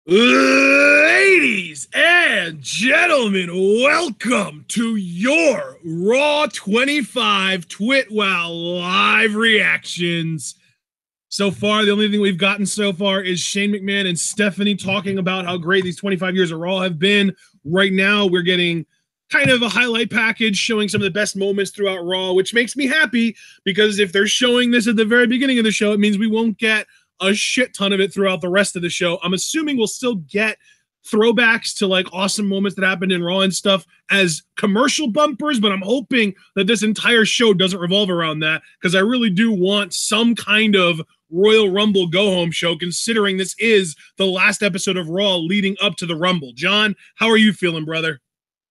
Ladies and gentlemen, welcome to your Raw 25 TwitWow live reactions. So far, the only thing we've gotten so far is Shane McMahon and Stephanie talking about how great these 25 years of Raw have been. Right now, we're getting kind of a highlight package showing some of the best moments throughout Raw, which makes me happy because if they're showing this at the very beginning of the show, it means we won't get a shit ton of it throughout the rest of the show. I'm assuming we'll still get throwbacks to like awesome moments that happened in Raw and stuff as commercial bumpers, but I'm hoping that this entire show doesn't revolve around that because I really do want some kind of Royal Rumble go home show, considering this is the last episode of Raw leading up to the Rumble. John, how are you feeling, brother?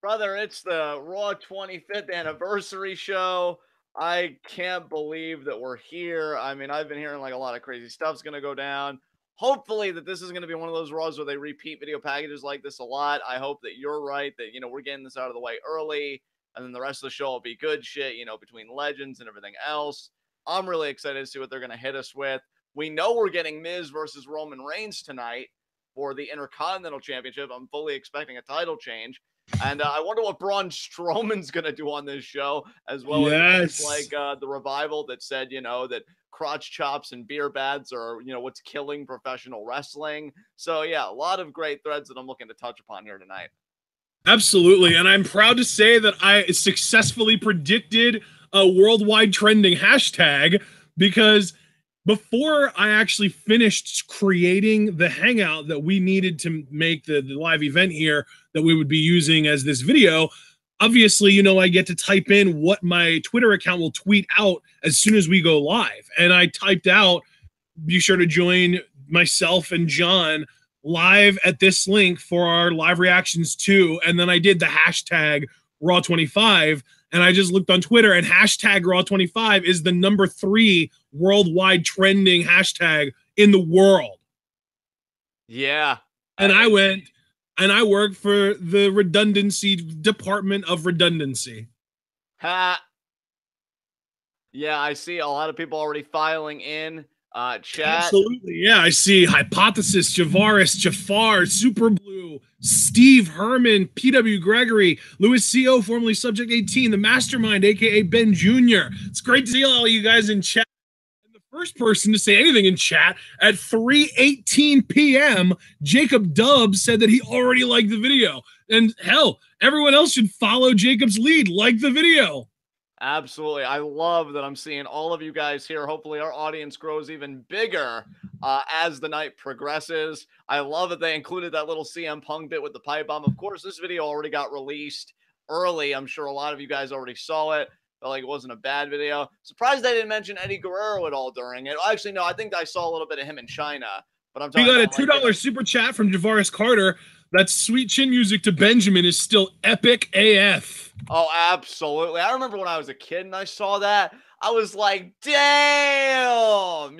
Brother, it's the Raw 25th anniversary show. I can't believe that we're here. I mean, I've been hearing like a lot of crazy stuff's going to go down. Hopefully that this is going to be one of those Raws where they repeat video packages like this a lot. I hope that you're right, that, we're getting this out of the way early, and then the rest of the show will be good shit, between legends and everything else. I'm really excited to see what they're going to hit us with. We know we're getting Miz versus Roman Reigns tonight for the Intercontinental Championship. I'm fully expecting a title change. And I wonder what Braun Strowman's going to do on this show, as well as like the revival that said, that crotch chops and beer baths are, what's killing professional wrestling. So, yeah, a lot of great threads that I'm looking to touch upon here tonight. Absolutely. And I'm proud to say that I successfully predicted a worldwide trending hashtag because before I actually finished creating the hangout that we needed to make the live event here that we would be using as this video, obviously, I get to type in what my Twitter account will tweet out as soon as we go live. And I typed out, be sure to join myself and John live at this link for our live reactions too. And then I did the hashtag Raw25. And I just looked on Twitter, and hashtag Raw25 is the number 3 worldwide trending hashtag in the world. Yeah. And I went, and I work for the redundancy department of redundancy. Ha. Yeah, I see a lot of people already filing in. Chat. Absolutely, yeah. I see Hypothesis, Javaris, Jafar, Super Blue, Steve Herman, PW Gregory, Louis CO, formerly Subject 18, the Mastermind, aka Ben Jr. It's great to see all you guys in chat. And the first person to say anything in chat at 3:18 p.m., Jacob Dubbs said that he already liked the video. And hell, everyone else should follow Jacob's lead, like the video. Absolutely. I love that I'm seeing all of you guys here. Hopefully our audience grows even bigger as the night progresses. I love that they included that little CM Punk bit with the pipe bomb. Of course, this video already got released early. I'm sure a lot of you guys already saw it. Felt like it wasn't a bad video. Surprised they didn't mention Eddie Guerrero at all during it. Actually, no, I think I saw a little bit of him in China. But I'm talking about a $2 super chat from Javaris Carter. That sweet chin music to Benjamin is still epic AF. Oh, absolutely. I remember when I was a kid and I saw that, I was like, damn,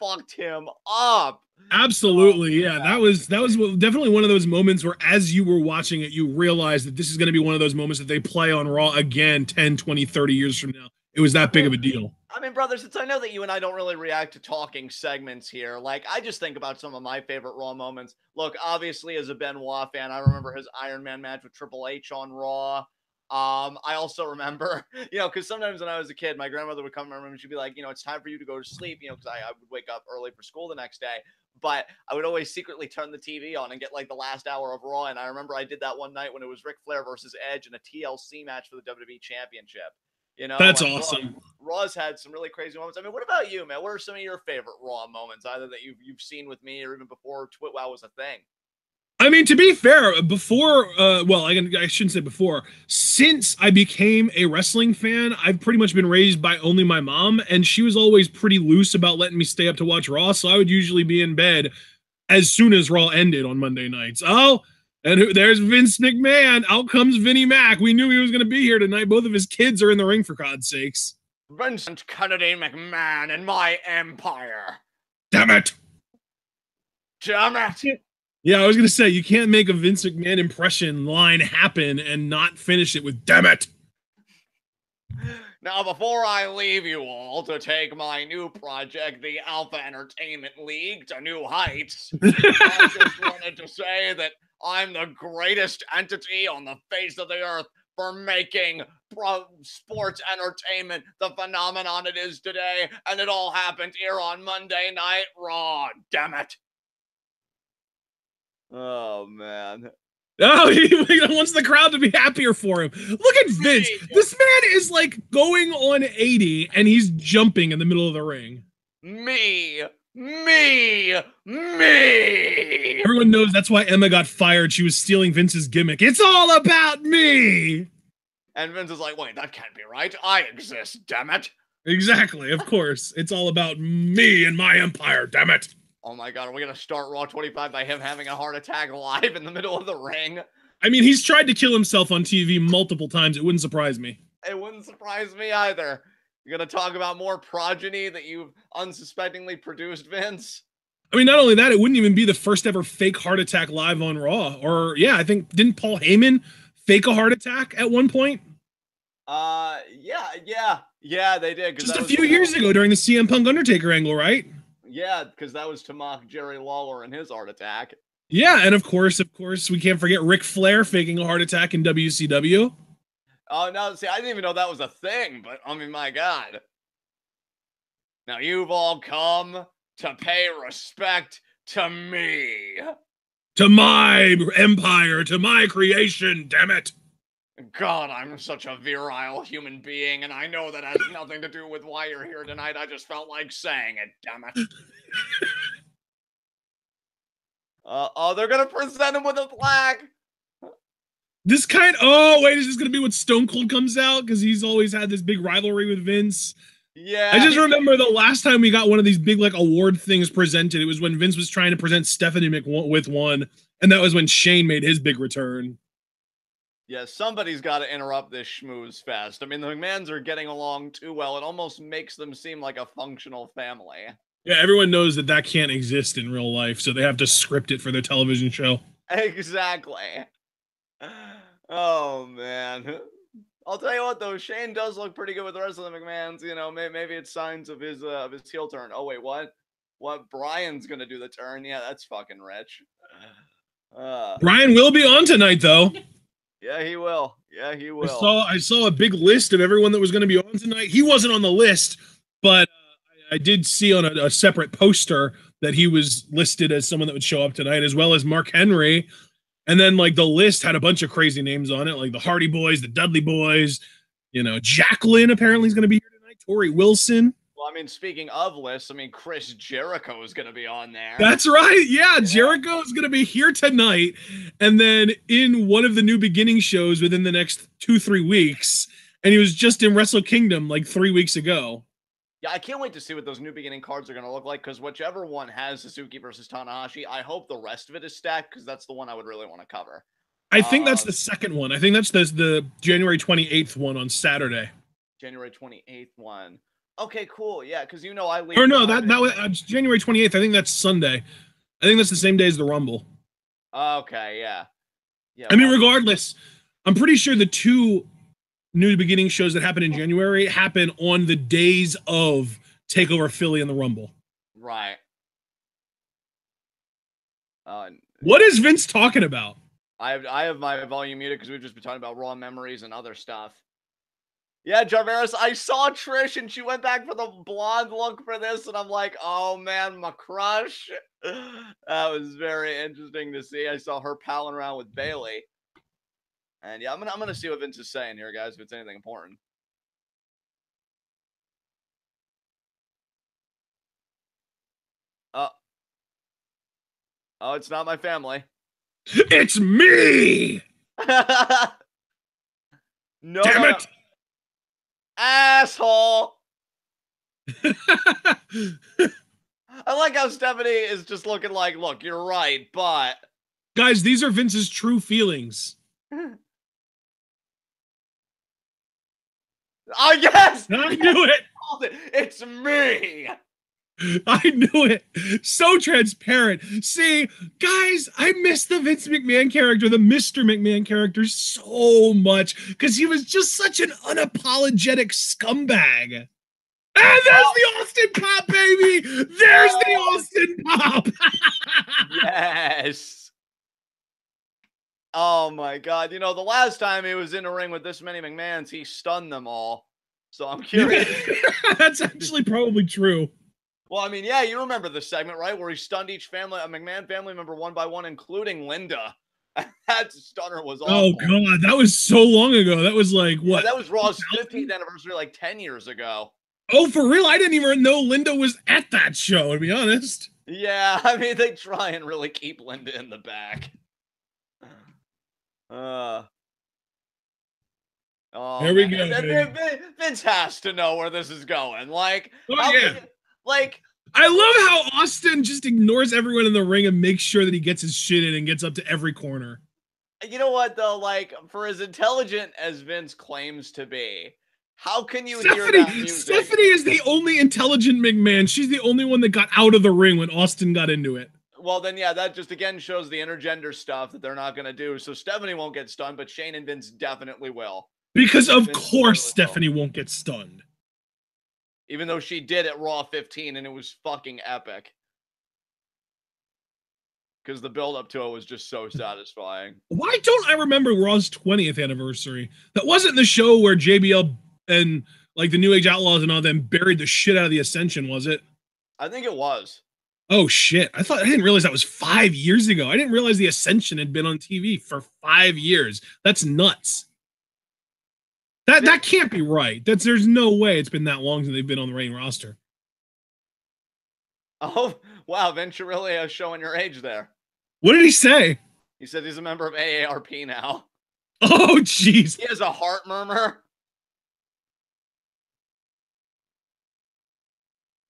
fucked him up. Absolutely. Yeah, that was definitely one of those moments where as you were watching it, you realized that this is going to be one of those moments that they play on Raw again 10, 20, 30 years from now. It was that big of a deal. I mean, brother, since I know that you and I don't really react to talking segments here, like, I just think about some of my favorite Raw moments. Look, obviously, as a Benoit fan, I remember his Iron Man match with Triple H on Raw. I also remember, because sometimes when I was a kid, my grandmother would come in my room and she'd be like, it's time for you to go to sleep, because I would wake up early for school the next day. But I would always secretly turn the TV on and get like the last hour of Raw. And I remember I did that one night when it was Ric Flair versus Edge in a TLC match for the WWE Championship. That's like, awesome. Raw's had some really crazy moments. I mean, what about you, man? What are some of your favorite Raw moments, either that you've seen with me or even before TwitWow was a thing? I mean, to be fair, before, well, I shouldn't say before, since I became a wrestling fan, I've pretty much been raised by only my mom, and she was always pretty loose about letting me stay up to watch Raw, so I would usually be in bed as soon as Raw ended on Monday nights. Oh, and there's Vince McMahon. Out comes Vinnie Mac. We knew he was going to be here tonight. Both of his kids are in the ring, for God's sakes. Vincent Kennedy McMahon and my empire. Damn it. Damn it. Yeah, I was going to say, you can't make a Vince McMahon impression line happen and not finish it with, damn it. Now, before I leave you all to take my new project, the Alpha Entertainment League, to new heights, I just wanted to say that I'm the greatest entity on the face of the earth for making sports entertainment the phenomenon it is today, and it all happened here on Monday Night Raw. Damn it. Oh, man. Oh, he wants the crowd to be happier for him. Look at Vince. This man is like going on 80 and he's jumping in the middle of the ring. Me. Everyone knows that's why Emma got fired. She was stealing Vince's gimmick. It's all about me. And Vince is like, wait, that can't be right. I exist, damn it. Exactly, of course. It's all about me and my empire, damn it. Oh my God, are we going to start Raw 25 by him having a heart attack live in the middle of the ring? I mean, he's tried to kill himself on TV multiple times. It wouldn't surprise me. It wouldn't surprise me either. You're going to talk about more progeny that you've unsuspectingly produced, Vince? I mean, not only that, it wouldn't even be the first ever fake heart attack live on Raw. Or, yeah, I think, didn't Paul Heyman fake a heart attack at one point? Yeah, they did. Just a few years ago during the CM Punk Undertaker angle, right? Yeah, because that was to mock Jerry Lawler and his heart attack. Yeah, and of course, we can't forget Ric Flair faking a heart attack in WCW. Oh, no, see, I didn't even know that was a thing, but, I mean, my God. Now, you've all come to pay respect to me. To my empire, to my creation, damn it. God, I'm such a virile human being, and I know that has nothing to do with why you're here tonight. I just felt like saying it, damn it. They're gonna present him with a plaque. Is this gonna be when Stone Cold comes out? Because he's always had this big rivalry with Vince. Yeah. I just remember the last time we got one of these big like award things presented, it was when Vince was trying to present Stephanie McMahon with one, and that was when Shane made his big return. Yeah, somebody's got to interrupt this schmooze fest. I mean, the McMahons are getting along too well. It almost makes them seem like a functional family. Yeah, everyone knows that can't exist in real life, so they have to script it for their television show. Exactly. Oh, man. I'll tell you what, though. Shane does look pretty good with the rest of the McMahons. You know, maybe it's signs of his heel turn. Oh, wait, what? What? Brian's going to do the turn? Yeah, that's fucking rich. Brian will be on tonight, though. Yeah, he will. Yeah, he will. I saw a big list of everyone that was going to be on tonight. He wasn't on the list, but I did see on a separate poster that he was listed as someone that would show up tonight, as well as Mark Henry. And then, like, the list had a bunch of crazy names on it, like the Hardy Boys, the Dudley Boys. You know, Jacqueline apparently is going to be here tonight. Tori Wilson. Well, I mean, speaking of lists, I mean, Chris Jericho is going to be on there. That's right. Yeah, Jericho is going to be here tonight. And then in one of the New Beginning shows within the next 2-3 weeks. And he was just in Wrestle Kingdom like 3 weeks ago. Yeah, I can't wait to see what those New Beginning cards are going to look like, because whichever one has Suzuki versus Tanahashi, I hope the rest of it is stacked, because that's the one I would really want to cover. I think that's the second one. I think that's the January 28th one on Saturday. January 28th one. Okay, cool. Yeah, because you know I leave. Or no, that was January 28th. I think that's Sunday. I think that's the same day as the Rumble. Okay, yeah. Yeah. I mean, regardless, I'm pretty sure the two New Beginning shows that happen in January happen on the days of TakeOver Philly and the Rumble. Right. What is Vince talking about? I have my volume muted because we've just been talking about Raw memories and other stuff. Yeah, Jarveris, I saw Trish and she went back for the blonde look for this, and I'm like, oh man, my crush. That was very interesting to see. I saw her palling around with Bayley. And yeah, I'm gonna see what Vince is saying here, guys, if it's anything important. Oh, it's not my family. It's me! No, damn it! Asshole! I like how Stephanie is just looking like, look, you're right, but... Guys, these are Vince's true feelings. Oh, yes! I knew it! It's me! I knew it. So transparent. See, guys, I miss the Vince McMahon character, the Mr. McMahon character, so much because he was just such an unapologetic scumbag. And there's the Austin Pop, baby. There's the Austin Pop. Yes. Oh my God. You know, the last time he was in a ring with this many McMahons, he stunned them all. So I'm curious. That's actually probably true. Well, I mean, yeah, you remember the segment, right? Where he stunned each family, a McMahon family member one by one, including Linda. That stunner was awful. Oh God, that was so long ago. That was like what? Yeah, that was Raw's 15th anniversary, like 10 years ago. Oh, for real? I didn't even know Linda was at that show, to be honest. Yeah, I mean, they try and really keep Linda in the back. Oh, there we go. Vince has to know where this is going. Like, like, I love how Austin just ignores everyone in the ring and makes sure that he gets his shit in and gets up to every corner. You know what, though? Like, for as intelligent as Vince claims to be, how can you hear that music? Stephanie is the only intelligent McMahon. She's the only one that got out of the ring when Austin got into it. Well, then, yeah, that just again shows the intergender stuff that they're not going to do. So Stephanie won't get stunned, but Shane and Vince definitely will. Because of course Stephanie won't get stunned. Even though she did at Raw 15 and it was fucking epic. Because the build-up to it was just so satisfying. Why don't I remember Raw's 20th anniversary? That wasn't the show where JBL and like the New Age Outlaws and all them buried the shit out of the Ascension, was it? I think it was. Oh shit. I didn't realize that was 5 years ago. I didn't realize the Ascension had been on TV for 5 years. That's nuts. That can't be right. There's no way it's been that long since they've been on the main roster. Oh, wow. Vince, you're really showing your age there. What did he say? He said he's a member of AARP now. Oh, jeez. He has a heart murmur.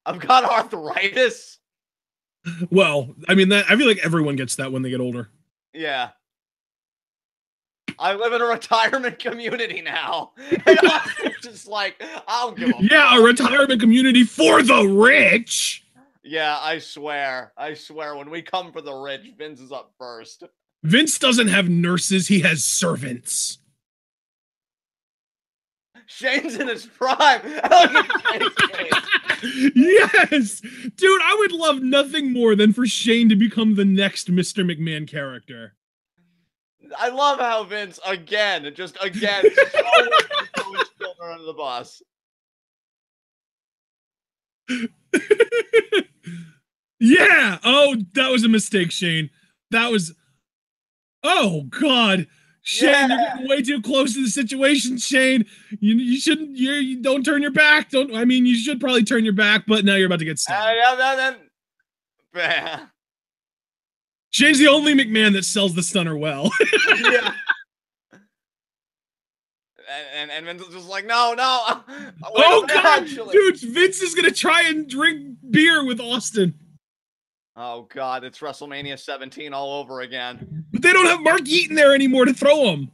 I've got arthritis. Well, I mean, I feel like everyone gets that when they get older. Yeah. I live in a retirement community now. And I'm just like, I don't give a fuck. A retirement community for the rich. Yeah, I swear. When we come for the rich, Vince is up first. Vince doesn't have nurses. He has servants. Shane's in his prime. Yes. Dude, I would love nothing more than for Shane to become the next Mr. McMahon character. I love how Vince, again, throw his children under the bus. Yeah. Oh, that was a mistake, Shane. That was. Oh God, Shane, You're getting way too close to the situation, Shane. You shouldn't. You don't turn your back. I mean, you should probably turn your back, but now you're about to get stabbed. Shane's the only McMahon that sells the stunner well. Yeah. And Vince is just like, no. Oh God, dude, Vince is gonna try and drink beer with Austin. Oh God, it's WrestleMania 17 all over again. But they don't have Mark Eaton there anymore to throw him.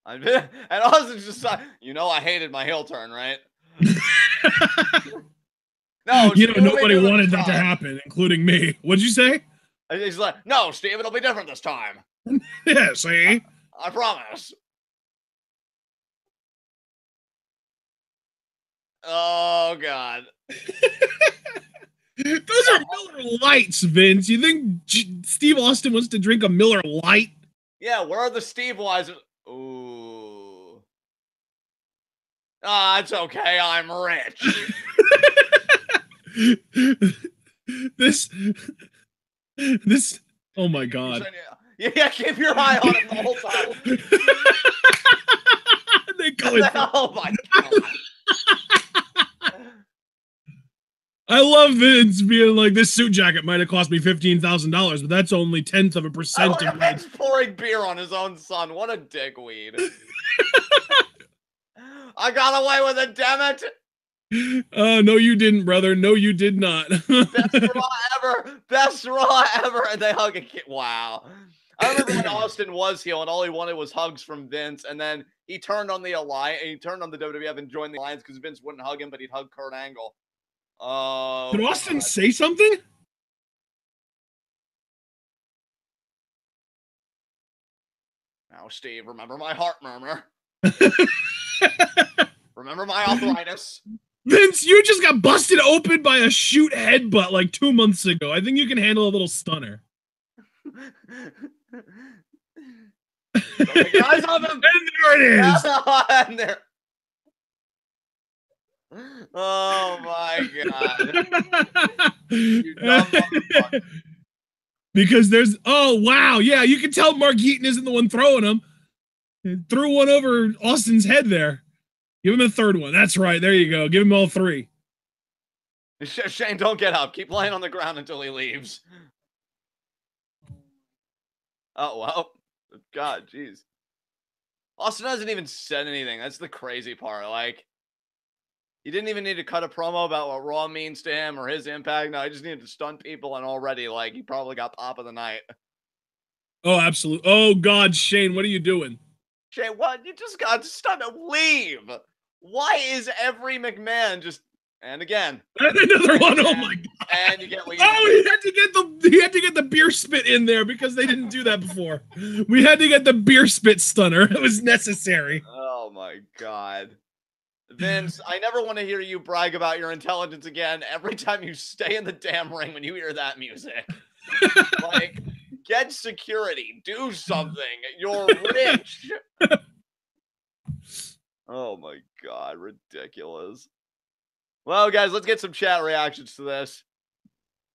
And Austin's just like, I hated my heel turn, right? No, nobody wanted that to happen, including me. What'd you say? He's like, no, Steve, it'll be different this time. Yeah, see? I promise. Oh, God. Those are Miller Lights, Vince. You think Steve Austin wants to drink a Miller Light? Yeah, where are the Steve Wise? Ooh. It's okay. I'm rich. This. Oh my God. Yeah, keep your eye on him the whole time. Oh my God. I love Vince being like, this suit jacket might have cost me $15,000, but that's only 0.1% of Vince pouring beer on his own son. What a dickweed. I got away with it, damn it. No, you didn't, brother. No, you did not. Best Raw ever. And they hug a kid. Wow. I remember when Austin was heel and all he wanted was hugs from Vince. And then he turned on the Alliance. He turned on the WWF and joined the Alliance because Vince wouldn't hug him, but he'd hug Kurt Angle. Oh, Did Austin God. say something? Now, Steve, remember my heart murmur. Remember my arthritis. Vince, you just got busted open by a shoot headbutt like 2 months ago. I think you can handle a little stunner. Okay, guys, on him. And there it is. And there. Oh my God. You dumb motherfucker. Because there's, oh wow, yeah, you can tell Mark Eaton isn't the one throwing them. He threw one over Austin's head there. Give him a third one. That's right. There you go. Give him all three. Shane, don't get up. Keep laying on the ground until he leaves. Oh, well. God, jeez. Austin hasn't even said anything. That's the crazy part. Like, he didn't even need to cut a promo about what Raw means to him or his impact. No, he just needed to stun people, and already, like, he probably got pop of the night. Oh, absolutely. Oh, God, Shane, what are you doing? Shane, what? You just got stunned. Leave. Why is every McMahon just... And again. Another one. Oh, my God. And you get what you he had to get the beer spit in there because they didn't do that before. We had to get the beer spit stunner. It was necessary. Oh, my God. Vince, I never want to hear you brag about your intelligence again every time you stay in the damn ring when you hear that music. Like, get security. Do something. You're rich. Oh, my God. Ridiculous. Well, guys, let's get some chat reactions to this.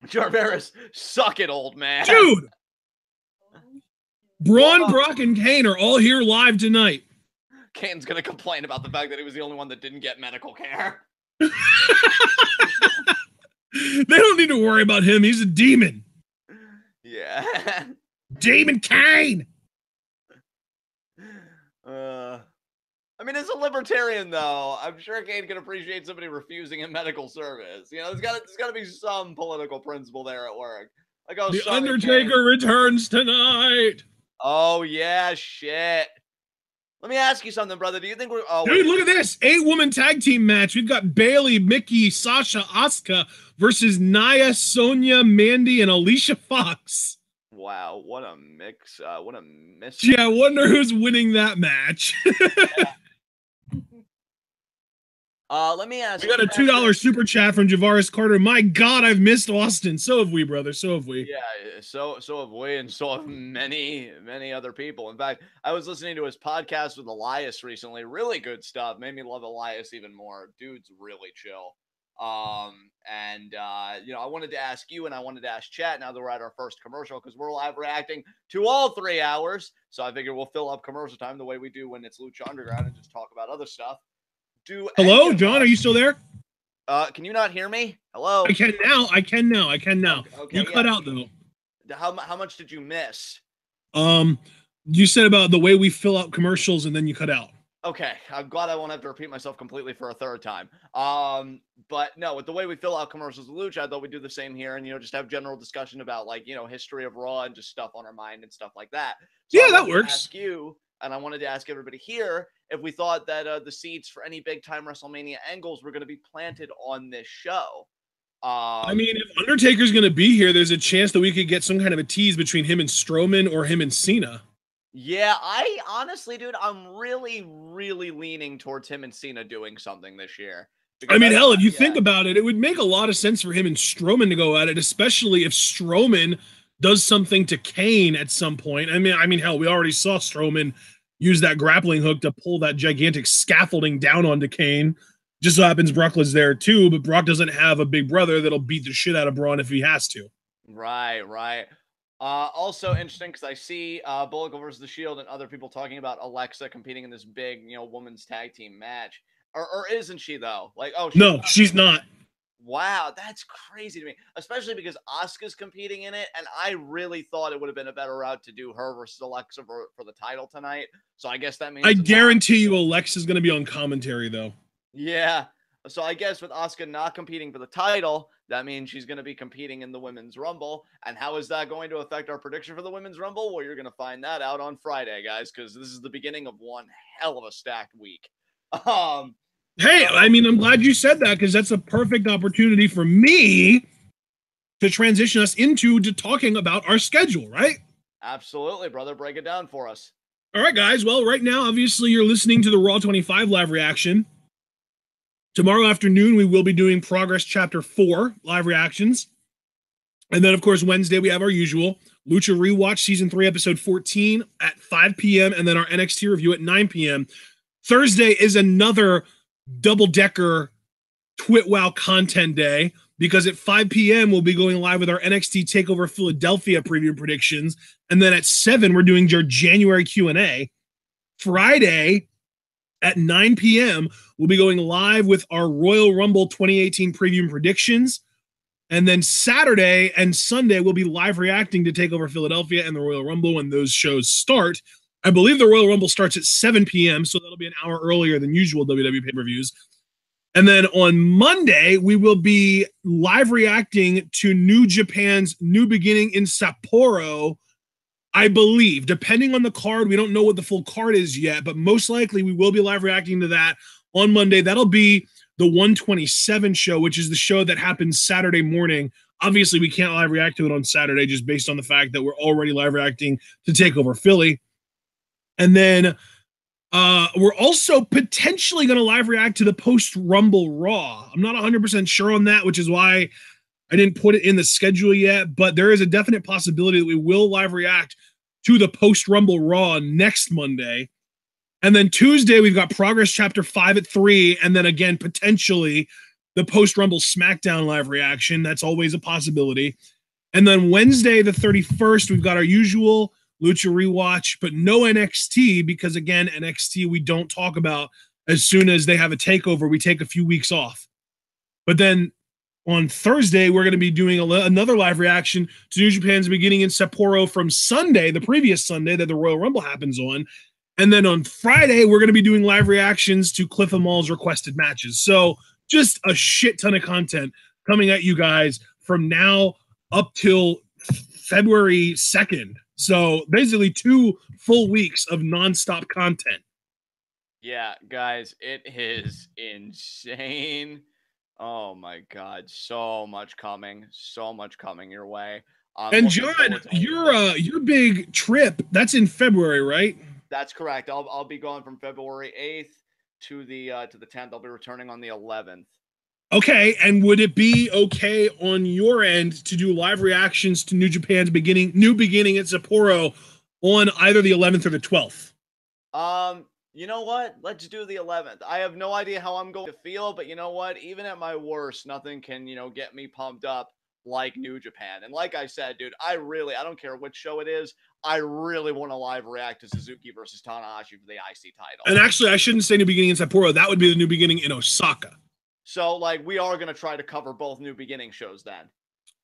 Jarveris, suck it, old man. Dude! Braun, Brock, and Kane are all here live tonight. Kane's going to complain about the fact that he was the only one that didn't get medical care. They don't need to worry about him. He's a demon. Yeah. Demon Kane. I mean, as a libertarian, though, I'm sure Kane can appreciate somebody refusing him medical service. You know, there's got to be some political principle there at work. Like, oh, The Undertaker returns tonight. Oh, yeah, shit. Let me ask you something, brother. Do you think we're... Oh, dude, look at this. 8-woman tag team match. We've got Bayley, Mickey, Sasha, Asuka versus Nia, Sonya, Mandy, and Alicia Fox. Wow, what a mix. What a miss. Yeah, I wonder who's winning that match. Let me ask you. We got a $2 super chat from Javaris Carter. My God, I've missed Austin. So have we, brother. So have we. Yeah, so have we, and so have many other people. In fact, I was listening to his podcast with Elias recently. Really good stuff. Made me love Elias even more. Dude's really chill. You know, I wanted to ask you and I wanted to ask chat now that we're at our first commercial because we're live reacting to all 3 hours. So I figure we'll fill up commercial time the way we do when it's Lucha Underground and just talk about other stuff. Hello, John, are you still there? Can you not hear me? Hello? I can now. Okay, you cut out though. How much did you miss? You said about the way we fill out commercials and then you cut out. Okay, I'm glad I won't have to repeat myself completely for a third time. But no, with the way we fill out commercials with Lucha, I thought we'd do the same here and, you know, just have general discussion about, like, you know, history of Raw and just stuff on our mind and stuff like that. So yeah, that works. Ask you, and I wanted to ask everybody here if we thought that the seeds for any big-time WrestleMania angles were going to be planted on this show. I mean, if Undertaker's going to be here, there's a chance that we could get some kind of a tease between him and Strowman or him and Cena. Yeah, I honestly, dude, I'm really leaning towards him and Cena doing something this year. I mean, hell, if you think about it, it would make a lot of sense for him and Strowman to go at it, especially if Strowman does something to Kane at some point. I mean, hell, we already saw Strowman use that grappling hook to pull that gigantic scaffolding down onto Kane. Just so happens Brock was there too, but Brock doesn't have a big brother that'll beat the shit out of Braun if he has to. Right. Also interesting because I see Bullet versus the Shield and other people talking about Alexa competing in this big, you know, women's tag team match. Or isn't she though? Like, oh, she's not. Wow, that's crazy to me, especially because Asuka's competing in it, and I really thought it would have been a better route to do her versus Alexa for the title tonight. So I guess that means I guarantee you Alexa's going to be on commentary though. Yeah. So I guess with Asuka not competing for the title, that means she's going to be competing in the Women's Rumble. And how is that going to affect our prediction for the Women's Rumble? Well, you're going to find that out on Friday, guys, because this is the beginning of one hell of a stacked week. Hey, I mean, I'm glad you said that because that's a perfect opportunity for me to transition us into talking about our schedule, right? Absolutely, brother. Break it down for us. All right, guys. Well, right now, obviously, you're listening to the Raw 25 live reaction. Tomorrow afternoon, we will be doing Progress Chapter 4 live reactions. And then, of course, Wednesday, we have our usual Lucha Rewatch Season 3, Episode 14 at 5 p.m. And then our NXT review at 9 p.m. Thursday is another double-decker TwitWow content day because at 5 p.m. we'll be going live with our NXT TakeOver Philadelphia preview predictions. And then at 7, we're doing your January Q&A. Friday at 9 p.m., we'll be going live with our Royal Rumble 2018 preview and predictions. And then Saturday and Sunday, we'll be live reacting to TakeOver Philadelphia and the Royal Rumble when those shows start. I believe the Royal Rumble starts at 7 p.m., so that'll be an hour earlier than usual WWE pay-per-views. And then on Monday, we will be live reacting to New Japan's New Beginning in Sapporo, I believe. Depending on the card, we don't know what the full card is yet, but most likely we will be live reacting to that on Monday. That'll be the 127 show, which is the show that happens Saturday morning. Obviously, we can't live react to it on Saturday just based on the fact that we're already live reacting to TakeOver Philly. And then we're also potentially going to live react to the post-Rumble Raw. I'm not 100% sure on that, which is why I didn't put it in the schedule yet, but there is a definite possibility that we will live react to the post-Rumble Raw next Monday. And then Tuesday, we've got Progress Chapter 5 at 3, and then again, potentially the post-Rumble SmackDown live reaction. That's always a possibility. And then Wednesday, the 31st, we've got our usual Lucha Rewatch, but no NXT because, again, NXT we don't talk about as soon as they have a takeover. We take a few weeks off. But then on Thursday, we're going to be doing another live reaction to New Japan's Beginning in Sapporo from Sunday, the previous Sunday that the Royal Rumble happens on. And then on Friday, we're going to be doing live reactions to Cliff Amal's requested matches. So just a shit ton of content coming at you guys from now up till February 2nd. So basically 2 full weeks of nonstop content. Yeah, guys, it is insane. Oh my God, so much coming your way. And John, your big trip, that's in February, right? That's correct. I'll be going from February 8th to the 10th. I'll be returning on the 11th. Okay, and would it be okay on your end to do live reactions to New Japan's New Beginning at Sapporo on either the 11th or the 12th? You know what? Let's do the 11th. I have no idea how I'm going to feel, but you know what? Even at my worst, nothing can, get me pumped up like New Japan. And like I said, dude, I don't care which show it is. I really want to live react to Suzuki versus Tanahashi for the IC title. And actually, I shouldn't say New Beginning in Sapporo. That would be the New Beginning in Osaka. So, we are going to try to cover both New Beginning shows then.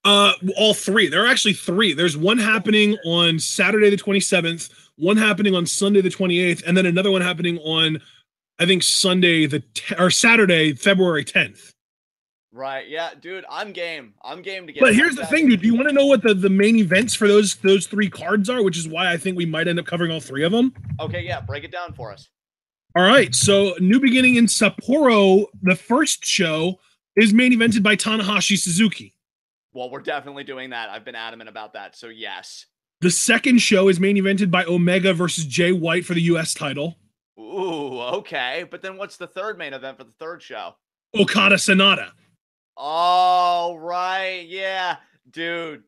All 3. There are actually 3. There's one happening on Saturday the 27th, one happening on Sunday the 28th, and then another one happening on, I think, Saturday, February 10th. Right. Yeah, dude, I'm game. I'm game to get. But here's the thing, dude. Do you want to know what the main events for those 3 cards are? Which is why I think we might end up covering all 3 of them. Okay, yeah, break it down for us. All right. So, New Beginning in Sapporo, the first show is main evented by Tanahashi Suzuki. Well, we're definitely doing that. I've been adamant about that. So, yes. The second show is main evented by Omega versus Jay White for the U.S. title. Ooh, okay. But then what's the third main event for the third show? Okada Sonata. Oh, right. Yeah. Dude.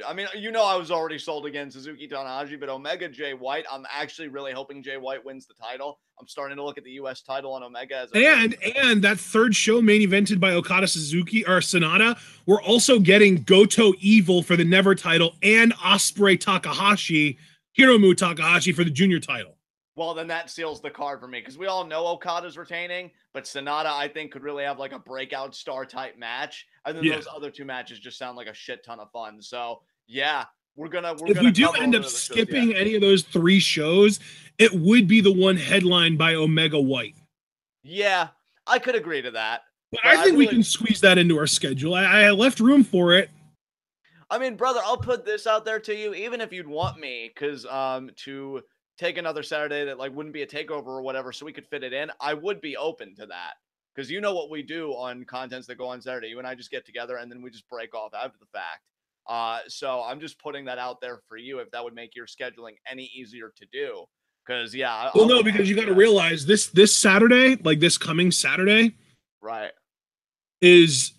I mean, I was already sold against Suzuki Tanahashi, but Omega Jay White, I'm actually really hoping Jay White wins the title. I'm starting to look at the U.S. title on Omega. And that third show main evented by Okada Suzuki or Sonata, we're also getting Goto Evil for the Never title and Ospreay Takahashi, Hiromu Takahashi for the junior title. Well, then that seals the card for me because we all know Okada's retaining, but Sonata, I think, could really have like a breakout star type match. And then those other 2 matches just sound like a shit ton of fun. So, yeah, if we do end up skipping any of those 3 shows, it would be the one headlined by Omega White. Yeah, I could agree to that. But I think we can squeeze that into our schedule. I left room for it. I mean, brother, I'll put this out there to you, even if you'd want me, because to take another Saturday that like wouldn't be a takeover or whatever, so we could fit it in, I would be open to that. Because you know what we do on contents that go on Saturday. You and I just get together and then we just break off after the fact. So I'm just putting that out there for you if that would make your scheduling any easier to do. Because yeah, well, no, because you got to realize this Saturday, like this coming Saturday, right? It is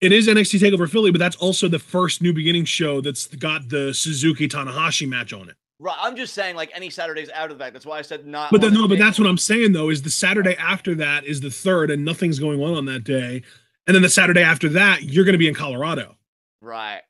NXT Takeover Philly, but that's also the first New Beginning show that's got the Suzuki Tanahashi match on it. Right, I'm just saying, like, any Saturdays out of the fact. That's why I said not. But but that's what I'm saying though. Is the Saturday after that is the 3rd, and nothing's going on that day, and then the Saturday after that, you're going to be in Colorado, right?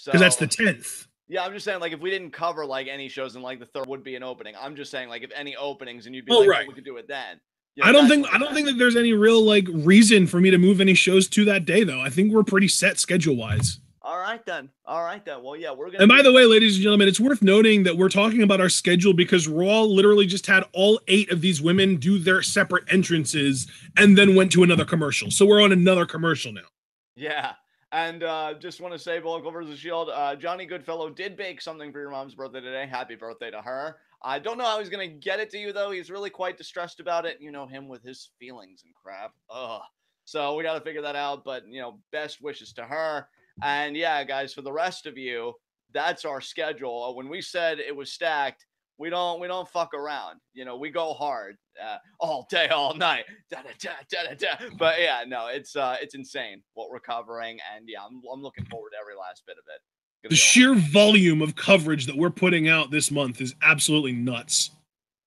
Because that's the 10th. Yeah, I'm just saying, like, if we didn't cover like any shows and like the 3rd would be an opening. I'm just saying, like, if any openings and you'd be right. we could do it then. I don't think that there's any real like reason for me to move any shows to that day though. I think we're pretty set schedule wise. All right then. Well, yeah, we're gonna. And by the way, ladies and gentlemen, it's worth noting that we're talking about our schedule because Raw literally just had all 8 of these women do their separate entrances and then went to another commercial. So we're on another commercial now. Yeah. And just want to say, Bullet Club vs. Shield, Johnny Goodfellow did bake something for your mom's birthday today. Happy birthday to her. I don't know how he's going to get it to you, though. He's really quite distressed about it. You know him with his feelings and crap. Ugh. So we got to figure that out. But, best wishes to her. And, yeah, guys, for the rest of you, that's our schedule. When we said it was stacked, we don't fuck around. We go hard all day, all night. But yeah, no, it's insane what we're covering, and yeah, I'm looking forward to every last bit of it. The sheer volume of coverage that we're putting out this month is absolutely nuts.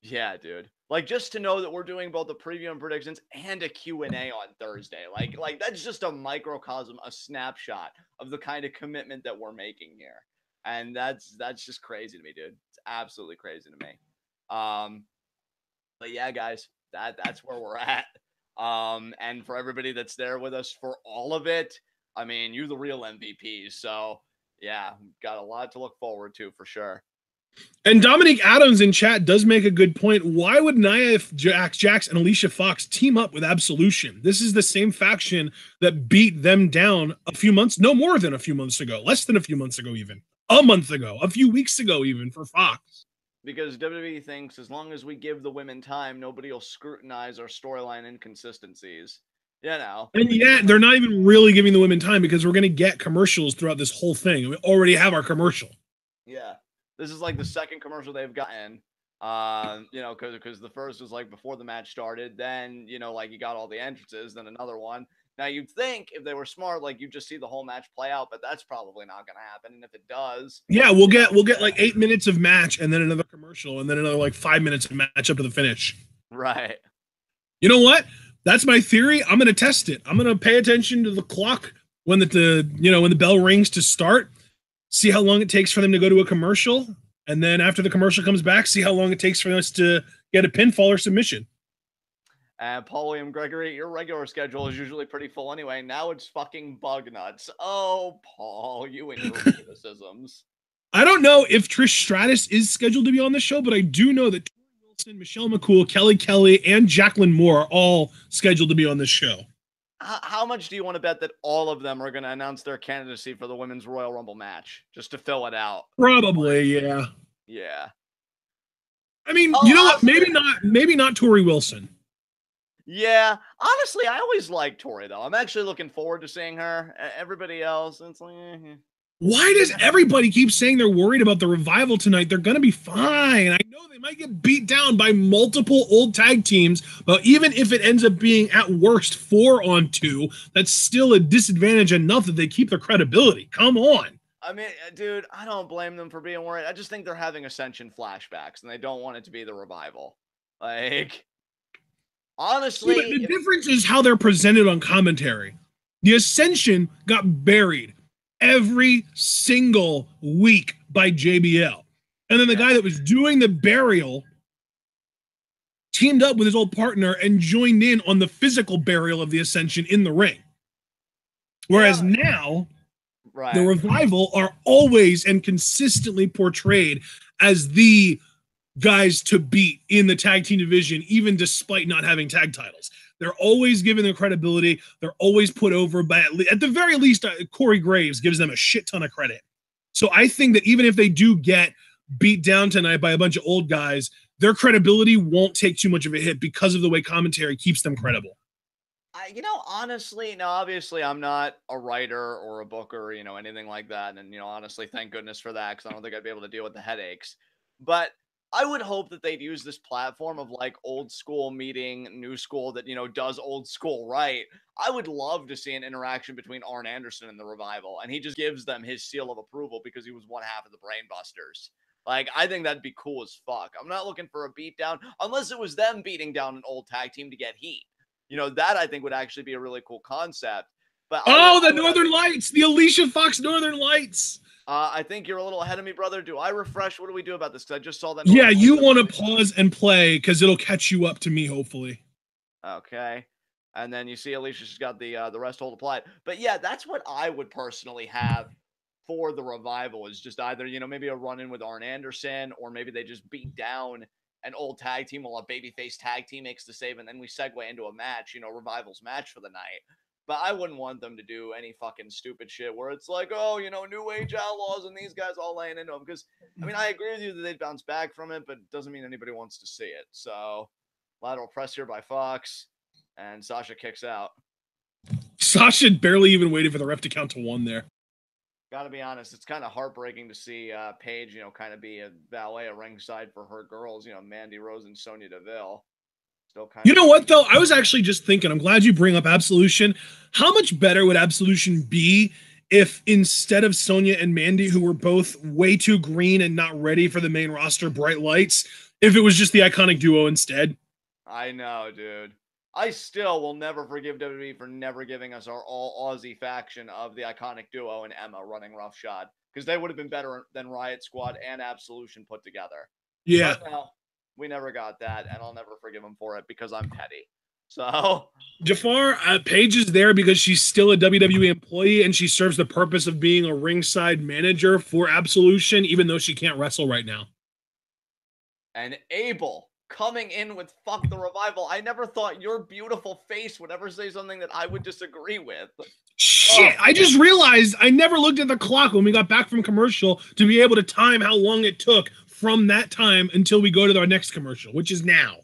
Yeah, dude. Like, just to know that we're doing both the preview and predictions and a Q&A on Thursday. Like that's just a microcosm, a snapshot of the kind of commitment that we're making here. And that's just crazy to me, dude. It's absolutely crazy to me. But yeah, guys, that's where we're at. And for everybody that's there with us for all of it, I mean, you're the real MVPs. So yeah, got a lot to look forward to for sure. And Dominic Adams in chat does make a good point. Why would Nia Jax and Alicia Fox team up with Absolution? This is the same faction that beat them down a few months, no more than a few months ago, less than a few months ago, even a month ago, a few weeks ago, even for Fox. Because WWE thinks as long as we give the women time, nobody will scrutinize our storyline inconsistencies. And yet they're not even really giving the women time because we're going to get commercials throughout this whole thing. We already have our commercial. Yeah. This is like the second commercial they've gotten, because the first was like before the match started. Then, like you got all the entrances, then another one. Now you'd think if they were smart, like you just see the whole match play out, but that's probably not going to happen. And if it does, yeah, we'll get like 8 minutes of match and then another commercial and then another like 5 minutes of match up to the finish. Right. You know what? That's my theory. I'm going to test it. I'm going to pay attention to the clock when when the bell rings to start. See how long it takes for them to go to a commercial, and then after the commercial comes back, see how long it takes for us to get a pinfall or submission. And Paul William Gregory, your regular schedule is usually pretty full anyway. Now it's fucking bug nuts. Oh, Paul, you and your criticisms. I don't know if Trish Stratus is scheduled to be on the show, but I do know that Tori Wilson, Michelle McCool, Kelly Kelly, and Jacqueline Moore are all scheduled to be on this show. How much do you want to bet that all of them are going to announce their candidacy for the Women's Royal Rumble match just to fill it out? Probably, yeah. Yeah. I mean, you know what? Maybe not Tori Wilson. Yeah. Honestly, I always like Tori, though. I'm actually looking forward to seeing her. Everybody else, it's like... Why does everybody keep saying they're worried about the Revival tonight? They're going to be fine. I know they might get beat down by multiple old tag teams, but even if it ends up being at worst 4-on-2, that's still a disadvantage enough that they keep their credibility. Come on. I mean, dude, I don't blame them for being worried. I just think they're having Ascension flashbacks, and they don't want it to be the Revival. Like, honestly... Yeah, but the difference is how they're presented on commentary. The Ascension got buried every single week by JBL. And then the guy that was doing the burial teamed up with his old partner and joined in on the physical burial of the Ascension in the ring. Whereas now, the Revival are always and consistently portrayed as the guys to beat in the tag team division, even despite not having tag titles. They're always given their credibility. They're always put over by, at the very least, Corey Graves gives them a shit ton of credit. So I think that even if they do get beat down tonight by a bunch of old guys, their credibility won't take too much of a hit because of the way commentary keeps them credible. Honestly, no, obviously I'm not a writer or a booker, anything like that. And, honestly, thank goodness for that, because I don't think I'd be able to deal with the headaches. But I would hope that they'd use this platform of like old school meeting new school that, does old school right. I would love to see an interaction between Arn Anderson and the Revival, and he just gives them his seal of approval because he was one half of the Brainbusters. Like, I think that'd be cool as fuck. I'm not looking for a beatdown unless it was them beating down an old tag team to get heat. That I think would actually be a really cool concept. But the Northern Lights, the Alicia Fox Northern Lights. I think you're a little ahead of me, brother. Do I refresh? What do we do about this? Because I just saw that. Yeah, you want to pause and play because it'll catch you up to me, hopefully. Okay. And then you see Alicia's got the rest hold applied. But yeah, that's what I would personally have for the Revival, is just either, maybe a run-in with Arn Anderson, or maybe they just beat down an old tag team while a babyface tag team makes the save, and then we segue into a match, Revival's match for the night. But I wouldn't want them to do any fucking stupid shit where it's like, oh, New Age Outlaws and these guys all laying into them. Because, I agree with you that they'd bounce back from it, but it doesn't mean anybody wants to see it. So, lateral press here by Fox, and Sasha kicks out. Sasha barely even waited for the ref to count to 1 there. Gotta be honest, it's kind of heartbreaking to see Paige, kind of be a valet at ringside for her girls, Mandy Rose and Sonya Deville. You know what, though? I was actually just thinking, I'm glad you bring up Absolution. How much better would Absolution be if instead of Sonya and Mandy, who were both way too green and not ready for the main roster bright lights, if it was just the Iconic Duo instead? I know, dude. I still will never forgive WWE for never giving us our all Aussie faction of the Iconic Duo and Emma running roughshod, because they would have been better than Riot Squad and Absolution put together. Yeah. But no, we never got that, and I'll never forgive him for it because I'm petty. So, Jafar, Paige is there because she's still a WWE employee, and she serves the purpose of being a ringside manager for Absolution, even though she can't wrestle right now. And Abel coming in with fuck the Revival. I never thought your beautiful face would ever say something that I would disagree with. Shit, I just realized I never looked at the clock when we got back from commercial to be able to time how long it took from that time until we go to our next commercial, which is now.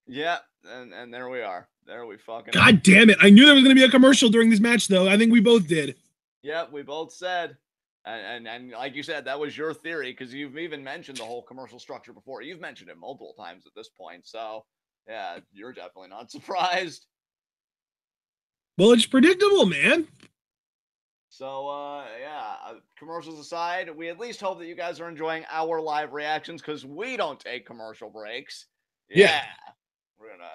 Yeah, and there we are. There we fucking God are. Damn it. I knew there was going to be a commercial during this match, though. I think we both did. Yeah, we both said. And like you said, that was your theory, because you've even mentioned the whole commercial structure before. You've mentioned it multiple times at this point. So, yeah, you're definitely not surprised. Well, it's predictable, man. So, commercials aside, we at least hope that you guys are enjoying our live reactions, because we don't take commercial breaks. Yeah.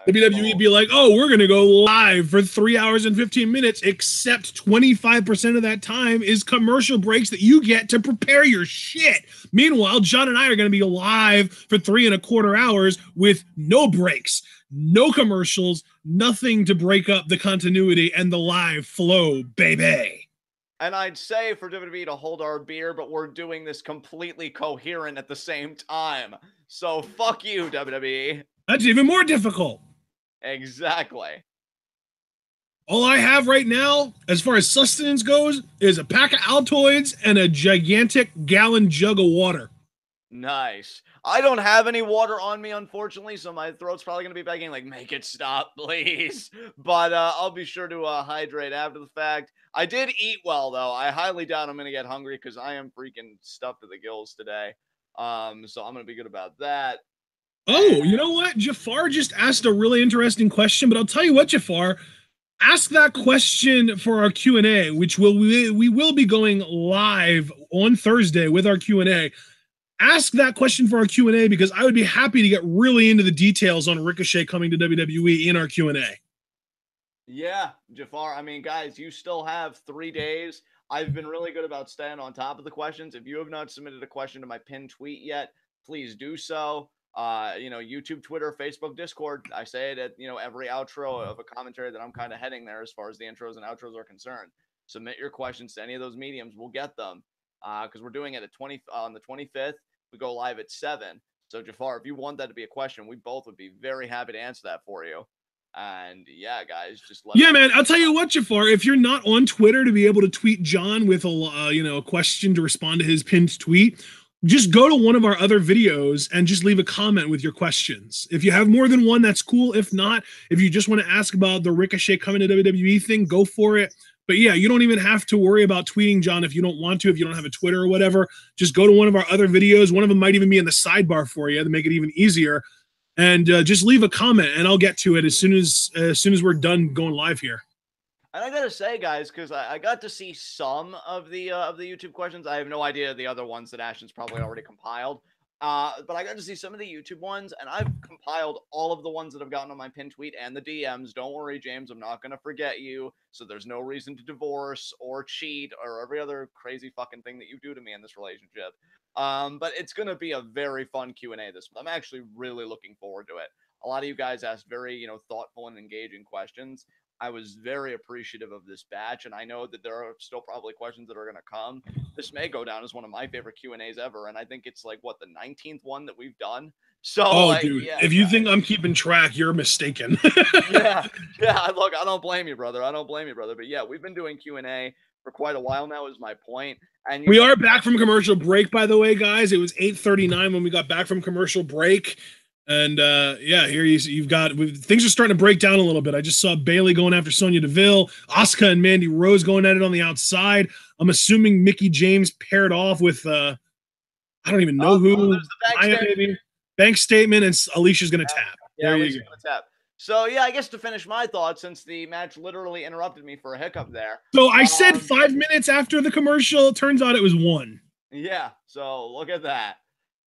WWE be like, oh, we're going to go live for 3 hours and 15 minutes, except 25% of that time is commercial breaks that you get to prepare your shit. Meanwhile, John and I are going to be live for 3.25 hours with no breaks, no commercials, nothing to break up the continuity and the live flow, baby. And I'd say for WWE to hold our beer, but we're doing this completely coherent at the same time. So fuck you, WWE. That's even more difficult. Exactly. All I have right now, as far as sustenance goes, is a pack of Altoids and a gigantic gallon jug of water. Nice. I don't have any water on me, unfortunately, so my throat's probably going to be begging, like, make it stop, please. But I'll be sure to hydrate after the fact. I did eat well, though. I highly doubt I'm going to get hungry because I am freaking stuffed to the gills today. So I'm going to be good about that. Oh, you know what? Jafar just asked a really interesting question, but I'll tell you what, Jafar, ask that question for our Q&A, which we will be going live on Thursday with our Q&A. Ask that question for our Q&A because I would be happy to get really into the details on Ricochet coming to WWE in our Q&A. Yeah, Jafar, I mean, guys, you still have 3 days. I've been really good about staying on top of the questions. If you have not submitted a question to my pinned tweet yet, please do so. YouTube, Twitter, Facebook, Discord. I say it at, every outro of a commentary that I'm kind of heading there as far as the intros and outros are concerned. Submit your questions to any of those mediums. We'll get them. Because we're doing it on the 25th. We go live at 7. So, Jafar, if you want that to be a question, we both would be very happy to answer that for you. And yeah, guys, just let man, I'll tell you what, Jafar, if you're not on Twitter to be able to tweet John with a question to respond to his pinned tweet, just go to one of our other videos and just leave a comment with your questions. If you have more than one, that's cool. If not, if you just want to ask about the Ricochet coming to WWE thing, go for it. But yeah, you don't even have to worry about tweeting John if you don't want to, if you don't have a Twitter or whatever. Just go to one of our other videos. One of them might even be in the sidebar for you to make it even easier. And just leave a comment, and I'll get to it as soon as we're done going live here. And I gotta say, guys, because I got to see some of the YouTube questions. I have no idea the other ones that Ashton's probably already compiled. But I got to see some of the YouTube ones, and I've compiled all of the ones that I've gotten on my pin tweet and the DMs. Don't worry, James, I'm not gonna forget you. So there's no reason to divorce or cheat or every other crazy fucking thing that you do to me in this relationship. But it's gonna be a very fun Q&A this month. I'm actually really looking forward to it. A lot of you guys asked very, thoughtful and engaging questions. I was very appreciative of this batch, and I know that there are still probably questions that are going to come. This may go down as one of my favorite Q&As ever, and I think it's like, what, the 19th one that we've done? So, dude, yeah, if you think I'm keeping track, you're mistaken. yeah, look, I don't blame you, brother. But yeah, we've been doing Q&A for quite a while now, is my point. And we are back from commercial break, by the way, guys. It was 8:39 when we got back from commercial break. And yeah, here you've got things are starting to break down a little bit. I just saw Bayley going after Sonya Deville, Asuka and Mandy Rose going at it on the outside. I'm assuming Mickie James paired off with I don't even know who. Bank statement, and Alicia's gonna tap. Yeah, there you go. Tap. So yeah, I guess to finish my thoughts, since the match literally interrupted me for a hiccup there. So I said 5 minutes after the commercial. It turns out it was 1. Yeah. So look at that.